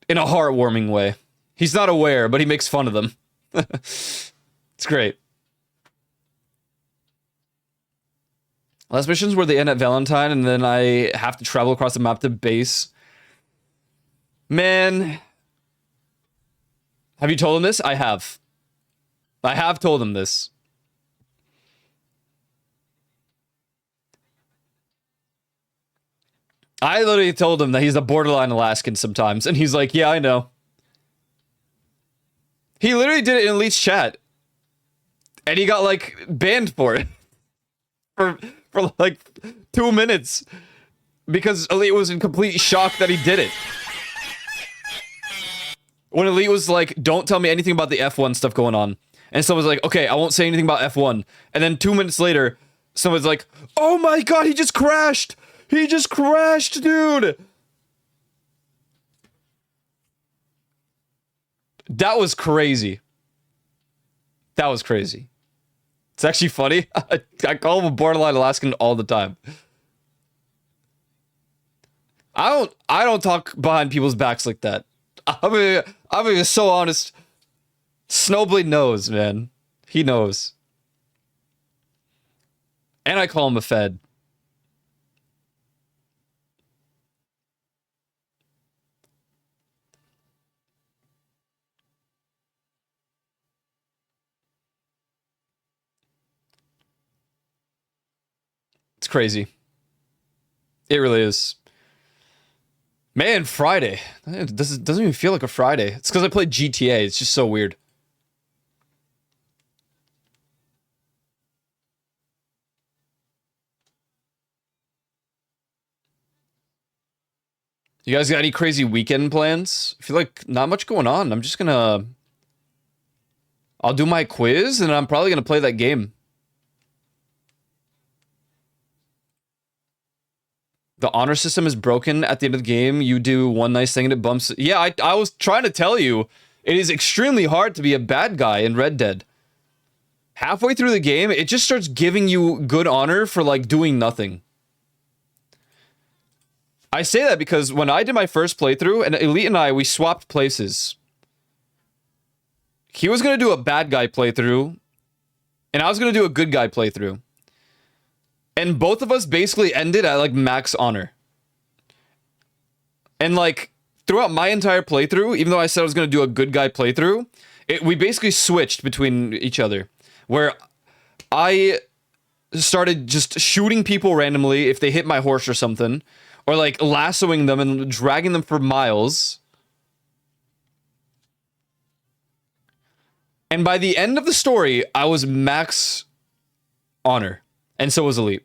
in a heartwarming way. He's not aware, but he makes fun of them. It's great. Last missions were the end at Valentine, and then I have to travel across the map to base. Man. Have you told him this? I have. I have told him this. I literally told him that he's a borderline Alaskan sometimes, and he's like, yeah, I know. He literally did it in Elite's chat. And he got, like, banned for it. For like, 2 minutes. Because Elite was in complete shock that he did it. When Elite was like, don't tell me anything about the F1 stuff going on. And someone's like, okay, I won't say anything about F1. And then 2 minutes later, someone's like, oh my god, he just crashed! He just crashed, dude! That was crazy. That was crazy. It's actually funny. I call him a borderline Alaskan all the time. I don't talk behind people's backs like that. I'm being so honest. Snowblade knows, man. He knows. And I call him a Fed. It's crazy. It really is. Man, Friday. This doesn't even feel like a Friday. It's because I played GTA. It's just so weird. You guys got any crazy weekend plans? I feel like not much going on. I'm just gonna... I'll do my quiz, and I'm probably gonna play that game. The honor system is broken at the end of the game. You do one nice thing and it bumps... Yeah, I was trying to tell you. It is extremely hard to be a bad guy in Red Dead. Halfway through the game, it just starts giving you good honor for, like, doing nothing. I say that because when I did my first playthrough, and Elite and I, we swapped places. He was going to do a bad guy playthrough, and I was going to do a good guy playthrough. And both of us basically ended at, like, max honor. And, like, throughout my entire playthrough, even though I said I was going to do a good guy playthrough, we basically switched between each other. Where I started just shooting people randomly if they hit my horse or something. Or, like, lassoing them and dragging them for miles. And by the end of the story, I was max honor. And so was Elite.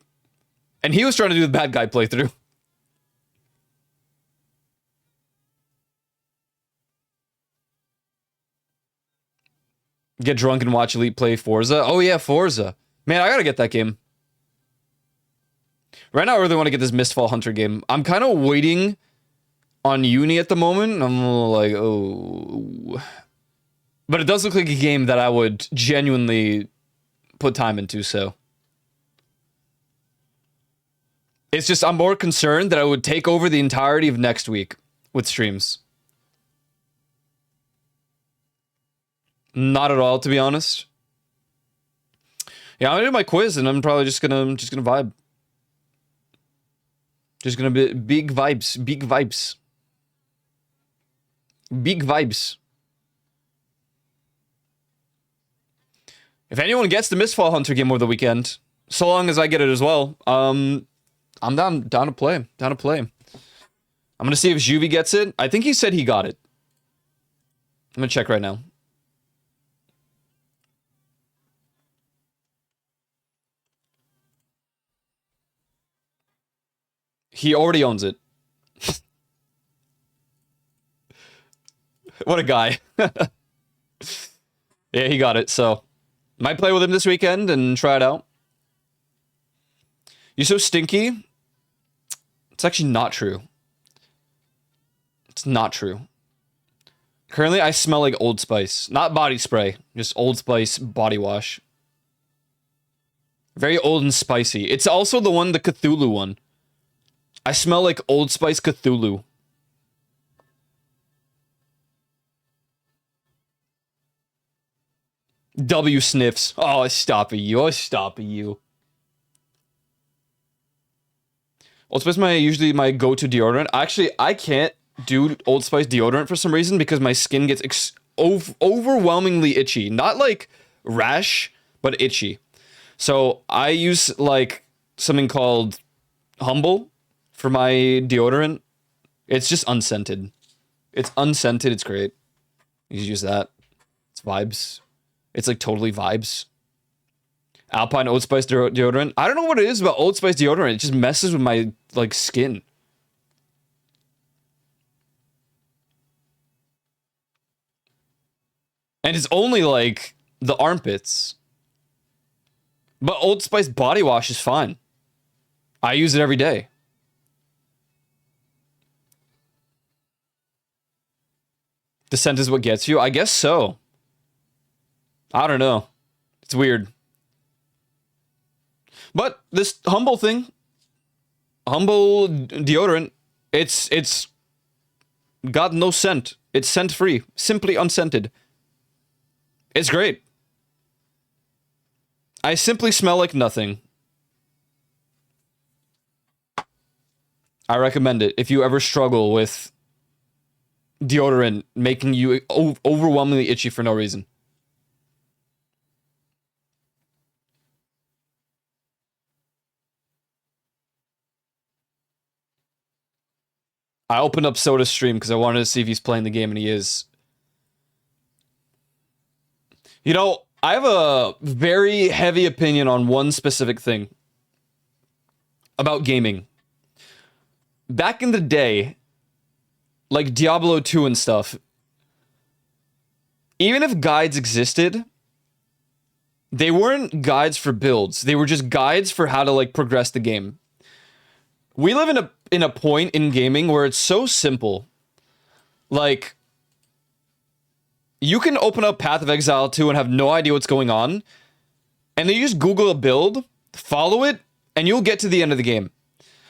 And he was trying to do the bad guy playthrough. Get drunk and watch Elite play Forza. Oh yeah, Forza. Man, I gotta get that game. Right now, I really want to get this Mistfall Hunter game. I'm kind of waiting on Uni at the moment. I'm like, oh. But it does look like a game that I would genuinely put time into, so. It's just, I'm more concerned that I would take over the entirety of next week with streams. Not at all, to be honest. Yeah, I'm gonna do my quiz, and I'm probably just gonna vibe. Just gonna be big vibes, big vibes. Big vibes. If anyone gets the Mistfall Hunter game over the weekend, so long as I get it as well, I'm down to play. Down to play. I'm gonna see if Juvie gets it. I think he said he got it. I'm gonna check right now. He already owns it. What a guy. Yeah, he got it, so might play with him this weekend and try it out. You so stinky? It's actually not true. It's not true. Currently, I smell like Old Spice. Not body spray, just Old Spice body wash. Very old and spicy. It's also the Cthulhu one. I smell like Old Spice Cthulhu. W sniffs. Oh, stop it, you. Oh, stop it, you. Old Spice is usually my go-to deodorant. Actually, I can't do Old Spice deodorant for some reason because my skin gets overwhelmingly itchy. Not like rash, but itchy. So I use like something called Humble for my deodorant. It's just unscented. It's unscented. It's great. You use that. It's vibes. It's like totally vibes. Alpine Old Spice deodorant. I don't know what it is about Old Spice deodorant. It just messes with my like skin. And it's only like the armpits. But Old Spice body wash is fine. I use it every day. The scent is what gets you? I guess so. I don't know. It's weird. But this Humble thing, Humble deodorant, it's got no scent. It's scent-free. Simply unscented. It's great. I simply smell like nothing. I recommend it if you ever struggle with deodorant making you overwhelmingly itchy for no reason. I opened up Soda's stream because I wanted to see if he's playing the game, and he is. You know, I have a very heavy opinion on one specific thing about gaming. Back in the day, like Diablo 2 and stuff, even if guides existed, they weren't guides for builds. They were just guides for how to like progress the game. We live in a point in gaming where it's so simple. Like, you can open up Path of Exile 2 and have no idea what's going on, and then you just Google a build, follow it, and you'll get to the end of the game.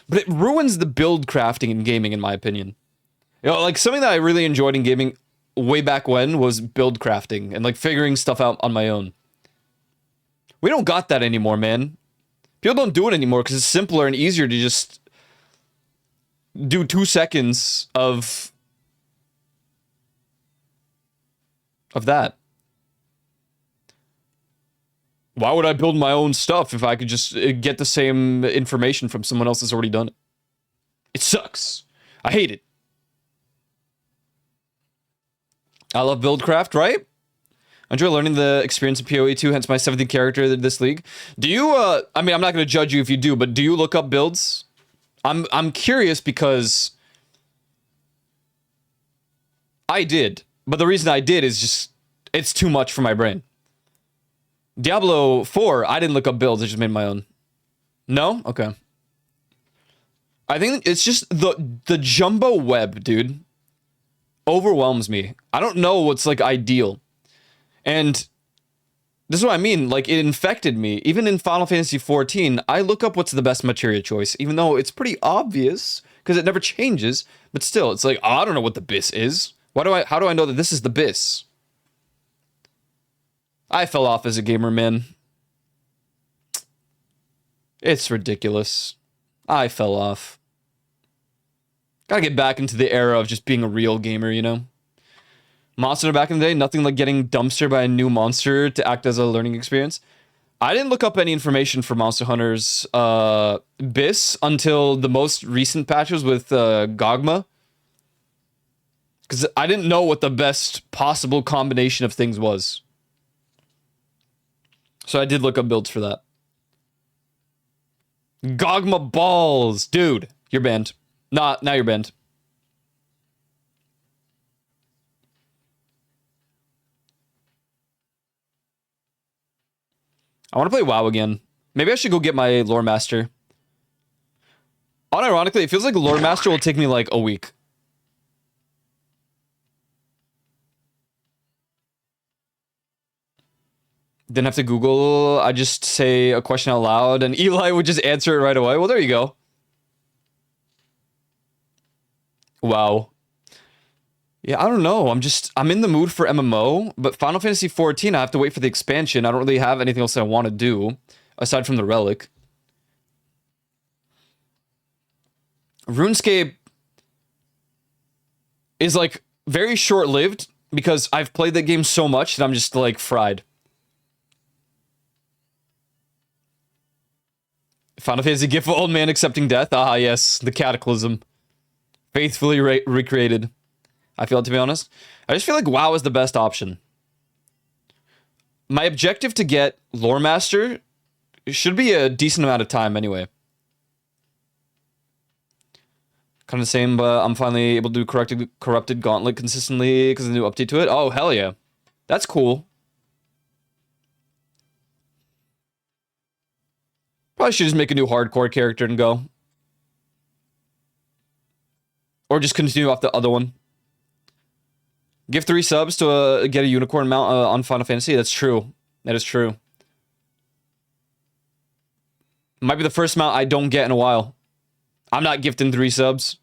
But it ruins the build crafting in gaming, in my opinion. You know, like, something that I really enjoyed in gaming way back when was build crafting and, like, figuring stuff out on my own. We don't got that anymore, man. People don't do it anymore because it's simpler and easier to just do 2 seconds of that. Why would I build my own stuff if I could just get the same information from someone else that's already done it? It sucks. I hate it. I love Buildcraft, right? I enjoy learning the experience of PoE 2, hence my 17th character in this league. Do you, I mean, I'm not going to judge you if you do, but do you look up builds? I'm curious because I did. But the reason I did is just, it's too much for my brain. Diablo 4, I didn't look up builds, I just made my own. No? Okay. I think it's just the jumbo web, dude, overwhelms me. I don't know what's, like, ideal. And this is what I mean, like, it infected me. Even in Final Fantasy XIV, I look up what's the best materia choice, even though it's pretty obvious, because it never changes, but still, it's like, oh, I don't know what the BIS is. How do I know that this is the BIS? I fell off as a gamer, man. It's ridiculous. I fell off. Gotta get back into the era of just being a real gamer, you know? Monster back in the day, nothing like getting dumpstered by a new monster to act as a learning experience. I didn't look up any information for Monster Hunter's BIS until the most recent patches with Gogma. Because I didn't know what the best possible combination of things was. So I did look up builds for that. Gogma balls! Dude, you're banned. Nah, now you're banned. I want to play WoW again. Maybe I should go get my Lore Master. Unironically, it feels like Lore Master will take me like a week. Didn't have to Google. I just say a question out loud, and Eli would just answer it right away. Well, there you go. Wow. Yeah, I don't know. I'm in the mood for MMO, but Final Fantasy XIV, I have to wait for the expansion. I don't really have anything else I want to do, aside from the Relic. RuneScape is, like, very short-lived, because I've played that game so much that I'm just, like, fried. Final Fantasy GIF of old man accepting death. Ah, yes, the Cataclysm. Faithfully recreated. I feel it, to be honest. I just feel like WoW is the best option. My objective to get Lore Master should be a decent amount of time anyway. Kind of the same, but I'm finally able to do Corrupted Gauntlet consistently because of the new update to it. Oh, hell yeah. That's cool. Probably should just make a new hardcore character and go. Or just continue off the other one. Give 3 subs to get a unicorn mount on Final Fantasy. That's true. That is true. Might be the first mount I don't get in a while. I'm not gifting 3 subs.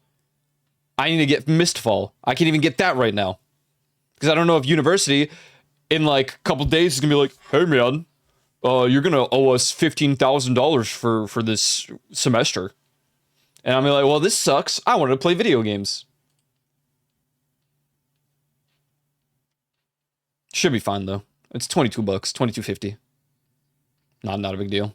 I need to get Mistfall. I can't even get that right now. Because I don't know if University, in like a couple days, is going to be like, hey man, you're going to owe us $15,000 for this semester. And I'm like, well, this sucks. I wanted to play video games. Should be fine though. It's $22, $22.50. Not a big deal.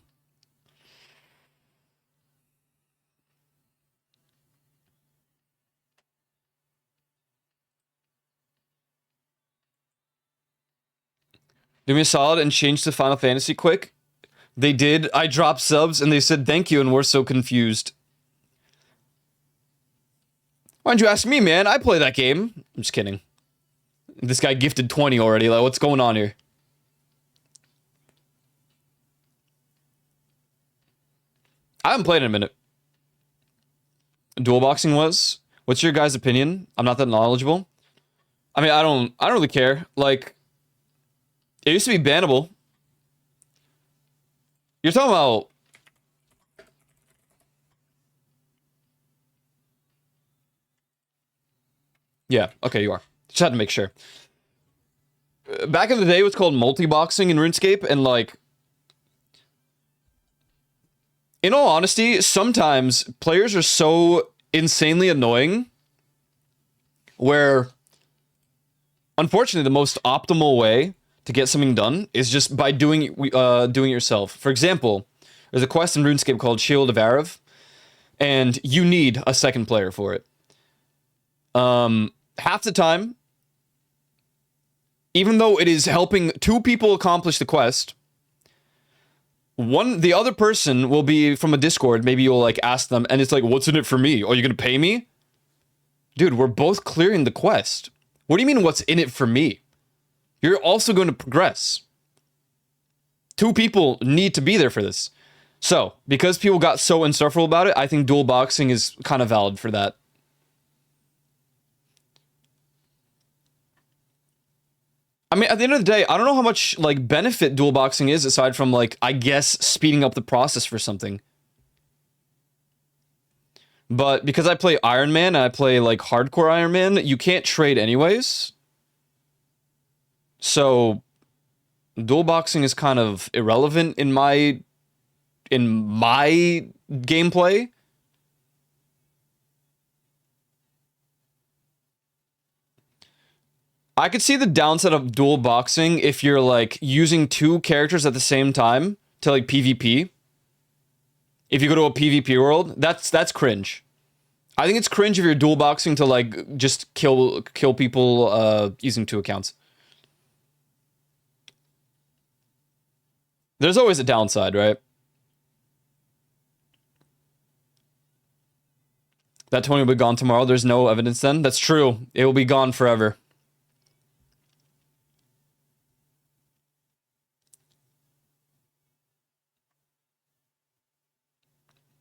Do me a solid and change to Final Fantasy quick. They did. I dropped subs and they said thank you and we're so confused. Why'd you ask me, man? I play that game. I'm just kidding. This guy gifted 20 already. Like, what's going on here? I haven't played in a minute. Dual boxing was? What's your guys' opinion? I'm not that knowledgeable. I mean, I don't really care. Like, it used to be bannable. You're talking about... Yeah, okay, you are. Just had to make sure. Back in the day, it was called multi-boxing in RuneScape, and like... In all honesty, sometimes players are so insanely annoying where, unfortunately, the most optimal way to get something done is just by doing it yourself. For example, there's a quest in RuneScape called Shield of Arav, and you need a second player for it. Half the time, even though it is helping 2 people accomplish the quest, the other person will be from a Discord. Maybe you'll like ask them, and it's like, what's in it for me? Are you gonna pay me? Dude, we're both clearing the quest. What do you mean, what's in it for me? You're also going to progress. 2 people need to be there for this. So, because people got so insufferable about it, I think dual boxing is kind of valid for that. I mean, at the end of the day, I don't know how much, like, benefit dual boxing is, aside from, like, I guess, speeding up the process for something. But because I play Iron Man, and I play, like, hardcore Iron Man, you can't trade anyways. So, dual boxing is kind of irrelevant in my gameplay. I could see the downside of dual boxing if you're like using 2 characters at the same time to like PvP. If you go to a PvP world, that's cringe. I think it's cringe if you're dual boxing to like just kill people using 2 accounts. There's always a downside, right? That 20 will be gone tomorrow. There's no evidence then. That's true. It will be gone forever.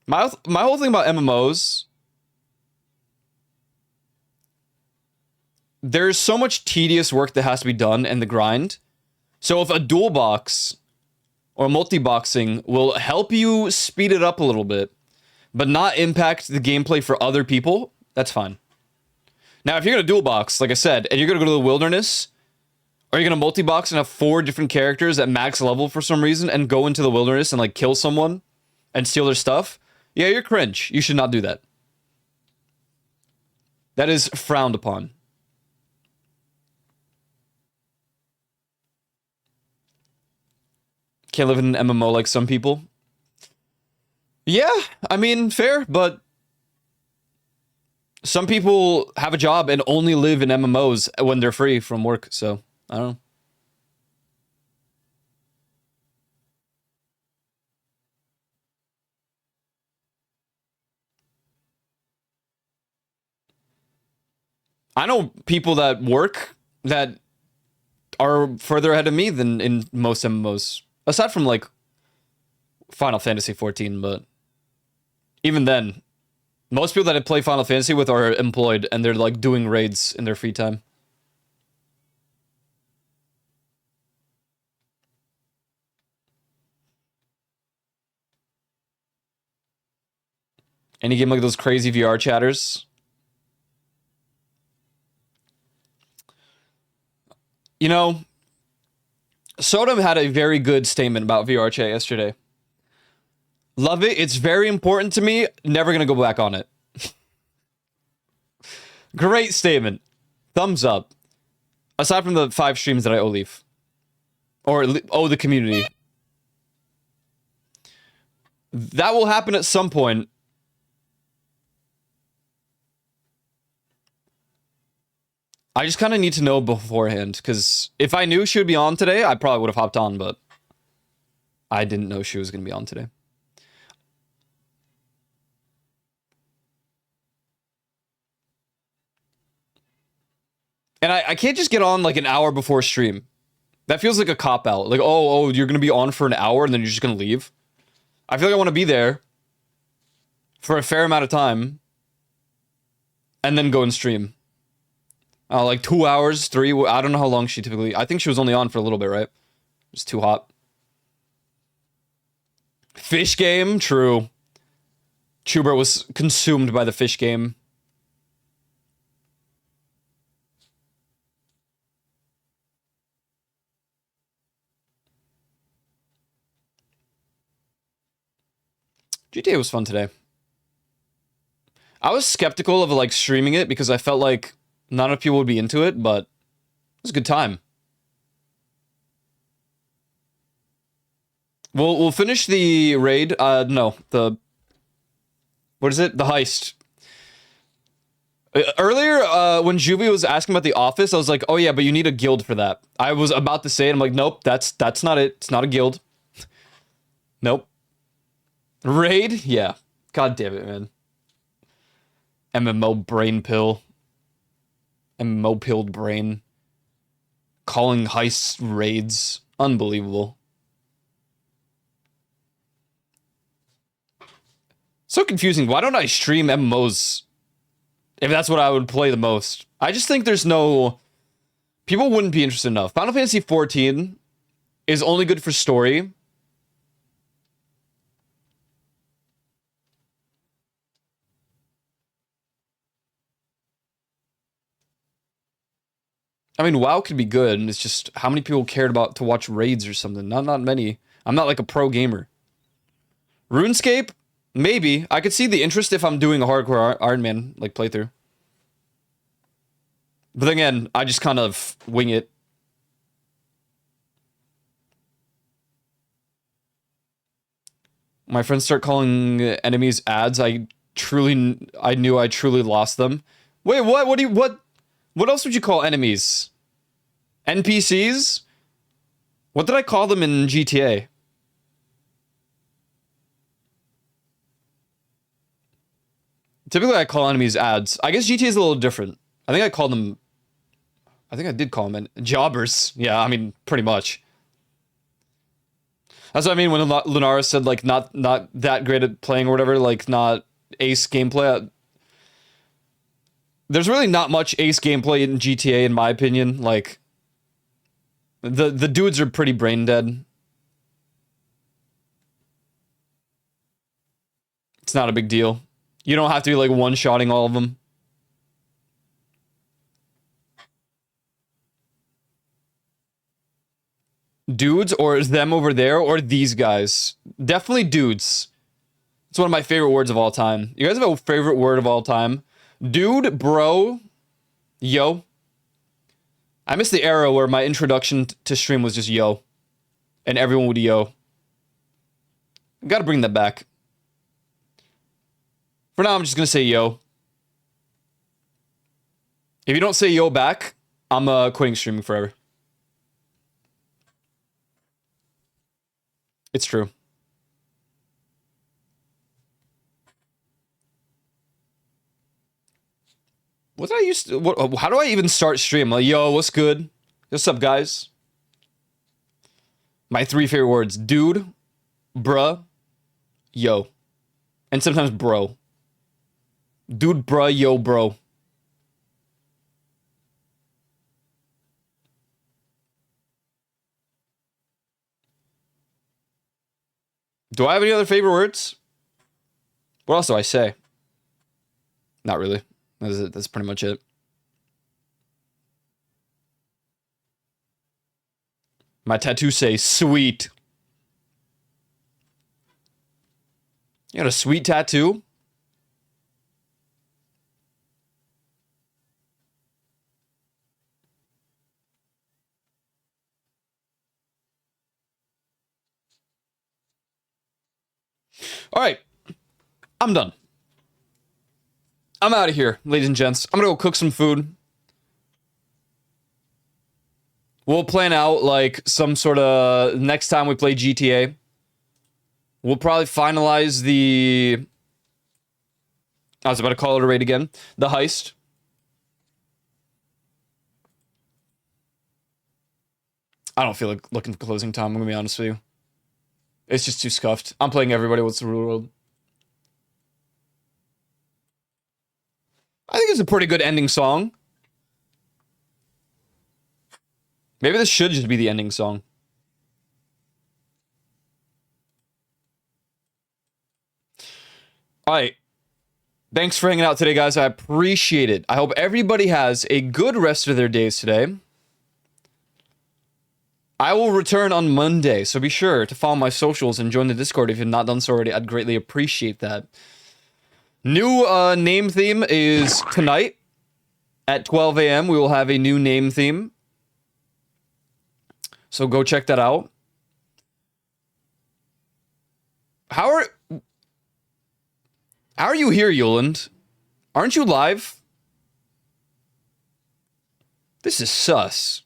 My whole thing about MMOs, there's so much tedious work that has to be done in the grind. So if a dual box or multi-boxing will help you speed it up a little bit, but not impact the gameplay for other people, that's fine. Now, if you're going to dual box, like I said, and you're going to go to the wilderness, or you're going to multi-box and have 4 different characters at max level for some reason and go into the wilderness and like kill someone and steal their stuff, yeah, you're cringe. You should not do that. That is frowned upon. Can't live in an MMO like some people. Yeah, I mean, fair, but some people have a job and only live in MMOs when they're free from work, so I don't know. I know people that work that are further ahead of me than in most MMOs. Aside from, like, Final Fantasy 14, but even then, most people that I play Final Fantasy with are employed, and they're, like, doing raids in their free time. Any game like those crazy VR chatters? You know, Sodom had a very good statement about VR chat yesterday. Love it. It's very important to me. Never going to go back on it. Great statement. Thumbs up. Aside from the 5 streams that I owe Leaf. Or owe the community. That will happen at some point. I just kind of need to know beforehand, because if I knew she would be on today, I probably would have hopped on, but I didn't know she was going to be on today. And I can't just get on like an hour before stream. That feels like a cop-out. Like, oh, you're going to be on for an hour and then you're just going to leave? I feel like I want to be there for a fair amount of time and then go and stream. Like 2 hours, 3, I don't know how long she typically... I think she was only on for a little bit, right? It's too hot. Fish game? True. Chubert was consumed by the fish game. GTA was fun today. I was skeptical of like streaming it because I felt like not enough people would be into it, but it was a good time. We'll finish the raid. No, the... What is it? The heist. Earlier, when Juvie was asking about the office, I was like, oh yeah, but you need a guild for that. I was about to say it. I'm like, nope, that's not it. It's not a guild. Nope. Raid? Yeah. God damn it, man. MMO brain pill. MMO pilled brain. Calling heists raids. Unbelievable. So confusing. Why don't I stream MMOs if that's what I would play the most? I just think there's no... People wouldn't be interested enough. Final Fantasy 14 is only good for story. I mean, WoW could be good, and it's just how many people cared about to watch raids or something. Not many. I'm not like a pro gamer. RuneScape? Maybe. I could see the interest if I'm doing a hardcore Iron Man like playthrough. But again, I just kind of wing it. My friends start calling enemies ads. I knew I truly lost them. Wait, what? What else would you call enemies? NPCs? What did I call them in GTA? Typically, I call enemies ads. I guess GTA is a little different. I think I did call them jobbers. Yeah, I mean, pretty much. That's what I mean when Lunara said, like, not that great at playing or whatever, like, not ace gameplay. There's really not much ace gameplay in GTA, in my opinion. Like, the dudes are pretty brain dead. It's not a big deal. You don't have to be like one-shotting all of them. Dudes, or is them over there, or these guys? Definitely dudes. It's one of my favorite words of all time. You guys have a favorite word of all time? Dude, bro, yo. I miss the era where my introduction to stream was just yo. And everyone would yo. Gotta bring that back. For now, I'm just gonna say yo. If you don't say yo back, I'm quitting streaming forever. It's true. What did I used to, how do I even start stream? Like, yo, what's good? What's up, guys? My 3 favorite words: dude, bruh, yo. And sometimes bro. Dude, bruh, yo, bro. Do I have any other favorite words? What else do I say? Not really. That's it. That's pretty much it. My tattoos say sweet. You got a sweet tattoo? All right. I'm done. I'm out of here, ladies and gents. I'm gonna go cook some food. We'll plan out like some sort of next time we play GTA. We'll probably finalize the... I was about to call it a raid again. The heist. I don't feel like looking for closing time, I'm gonna be honest with you. It's just too scuffed. I'm playing Everybody Wants to Rule the World. I think it's a pretty good ending song. Maybe this should just be the ending song. All right. Thanks for hanging out today, guys. I appreciate it. I hope everybody has a good rest of their days today. I will return on Monday, so be sure to follow my socials and join the Discord if you've not done so already. I'd greatly appreciate that. New name theme is tonight at 12 a.m. We will have a new name theme. So go check that out. How are you here, Yuland? Aren't you live? This is sus.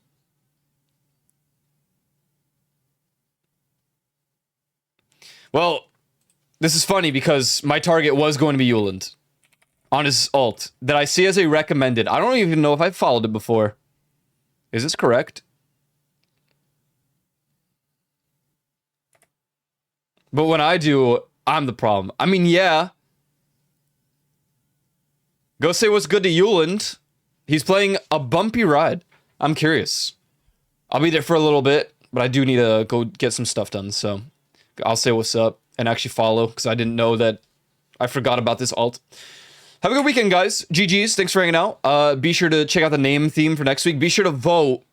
Well, this is funny because my target was going to be Yuland on his ult that I see as a recommended. I don't even know if I've followed it before. Is this correct? But when I do, I'm the problem. I mean, yeah. Go say what's good to Yuland. He's playing a bumpy ride. I'm curious. I'll be there for a little bit, but I do need to go get some stuff done, so I'll say what's up and actually follow, because I didn't know that I forgot about this alt. Have a good weekend, guys. GG's. Thanks for hanging out. Be sure to check out the name theme for next week. Be sure to vote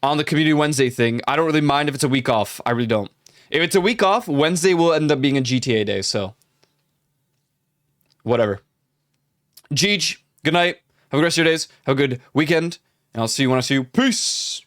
on the Community Wednesday thing. I don't really mind if it's a week off. I really don't. If it's a week off, Wednesday will end up being a GTA day, so whatever. Jeej, good night. Have a good rest of your days. Have a good weekend. And I'll see you when I see you. Peace.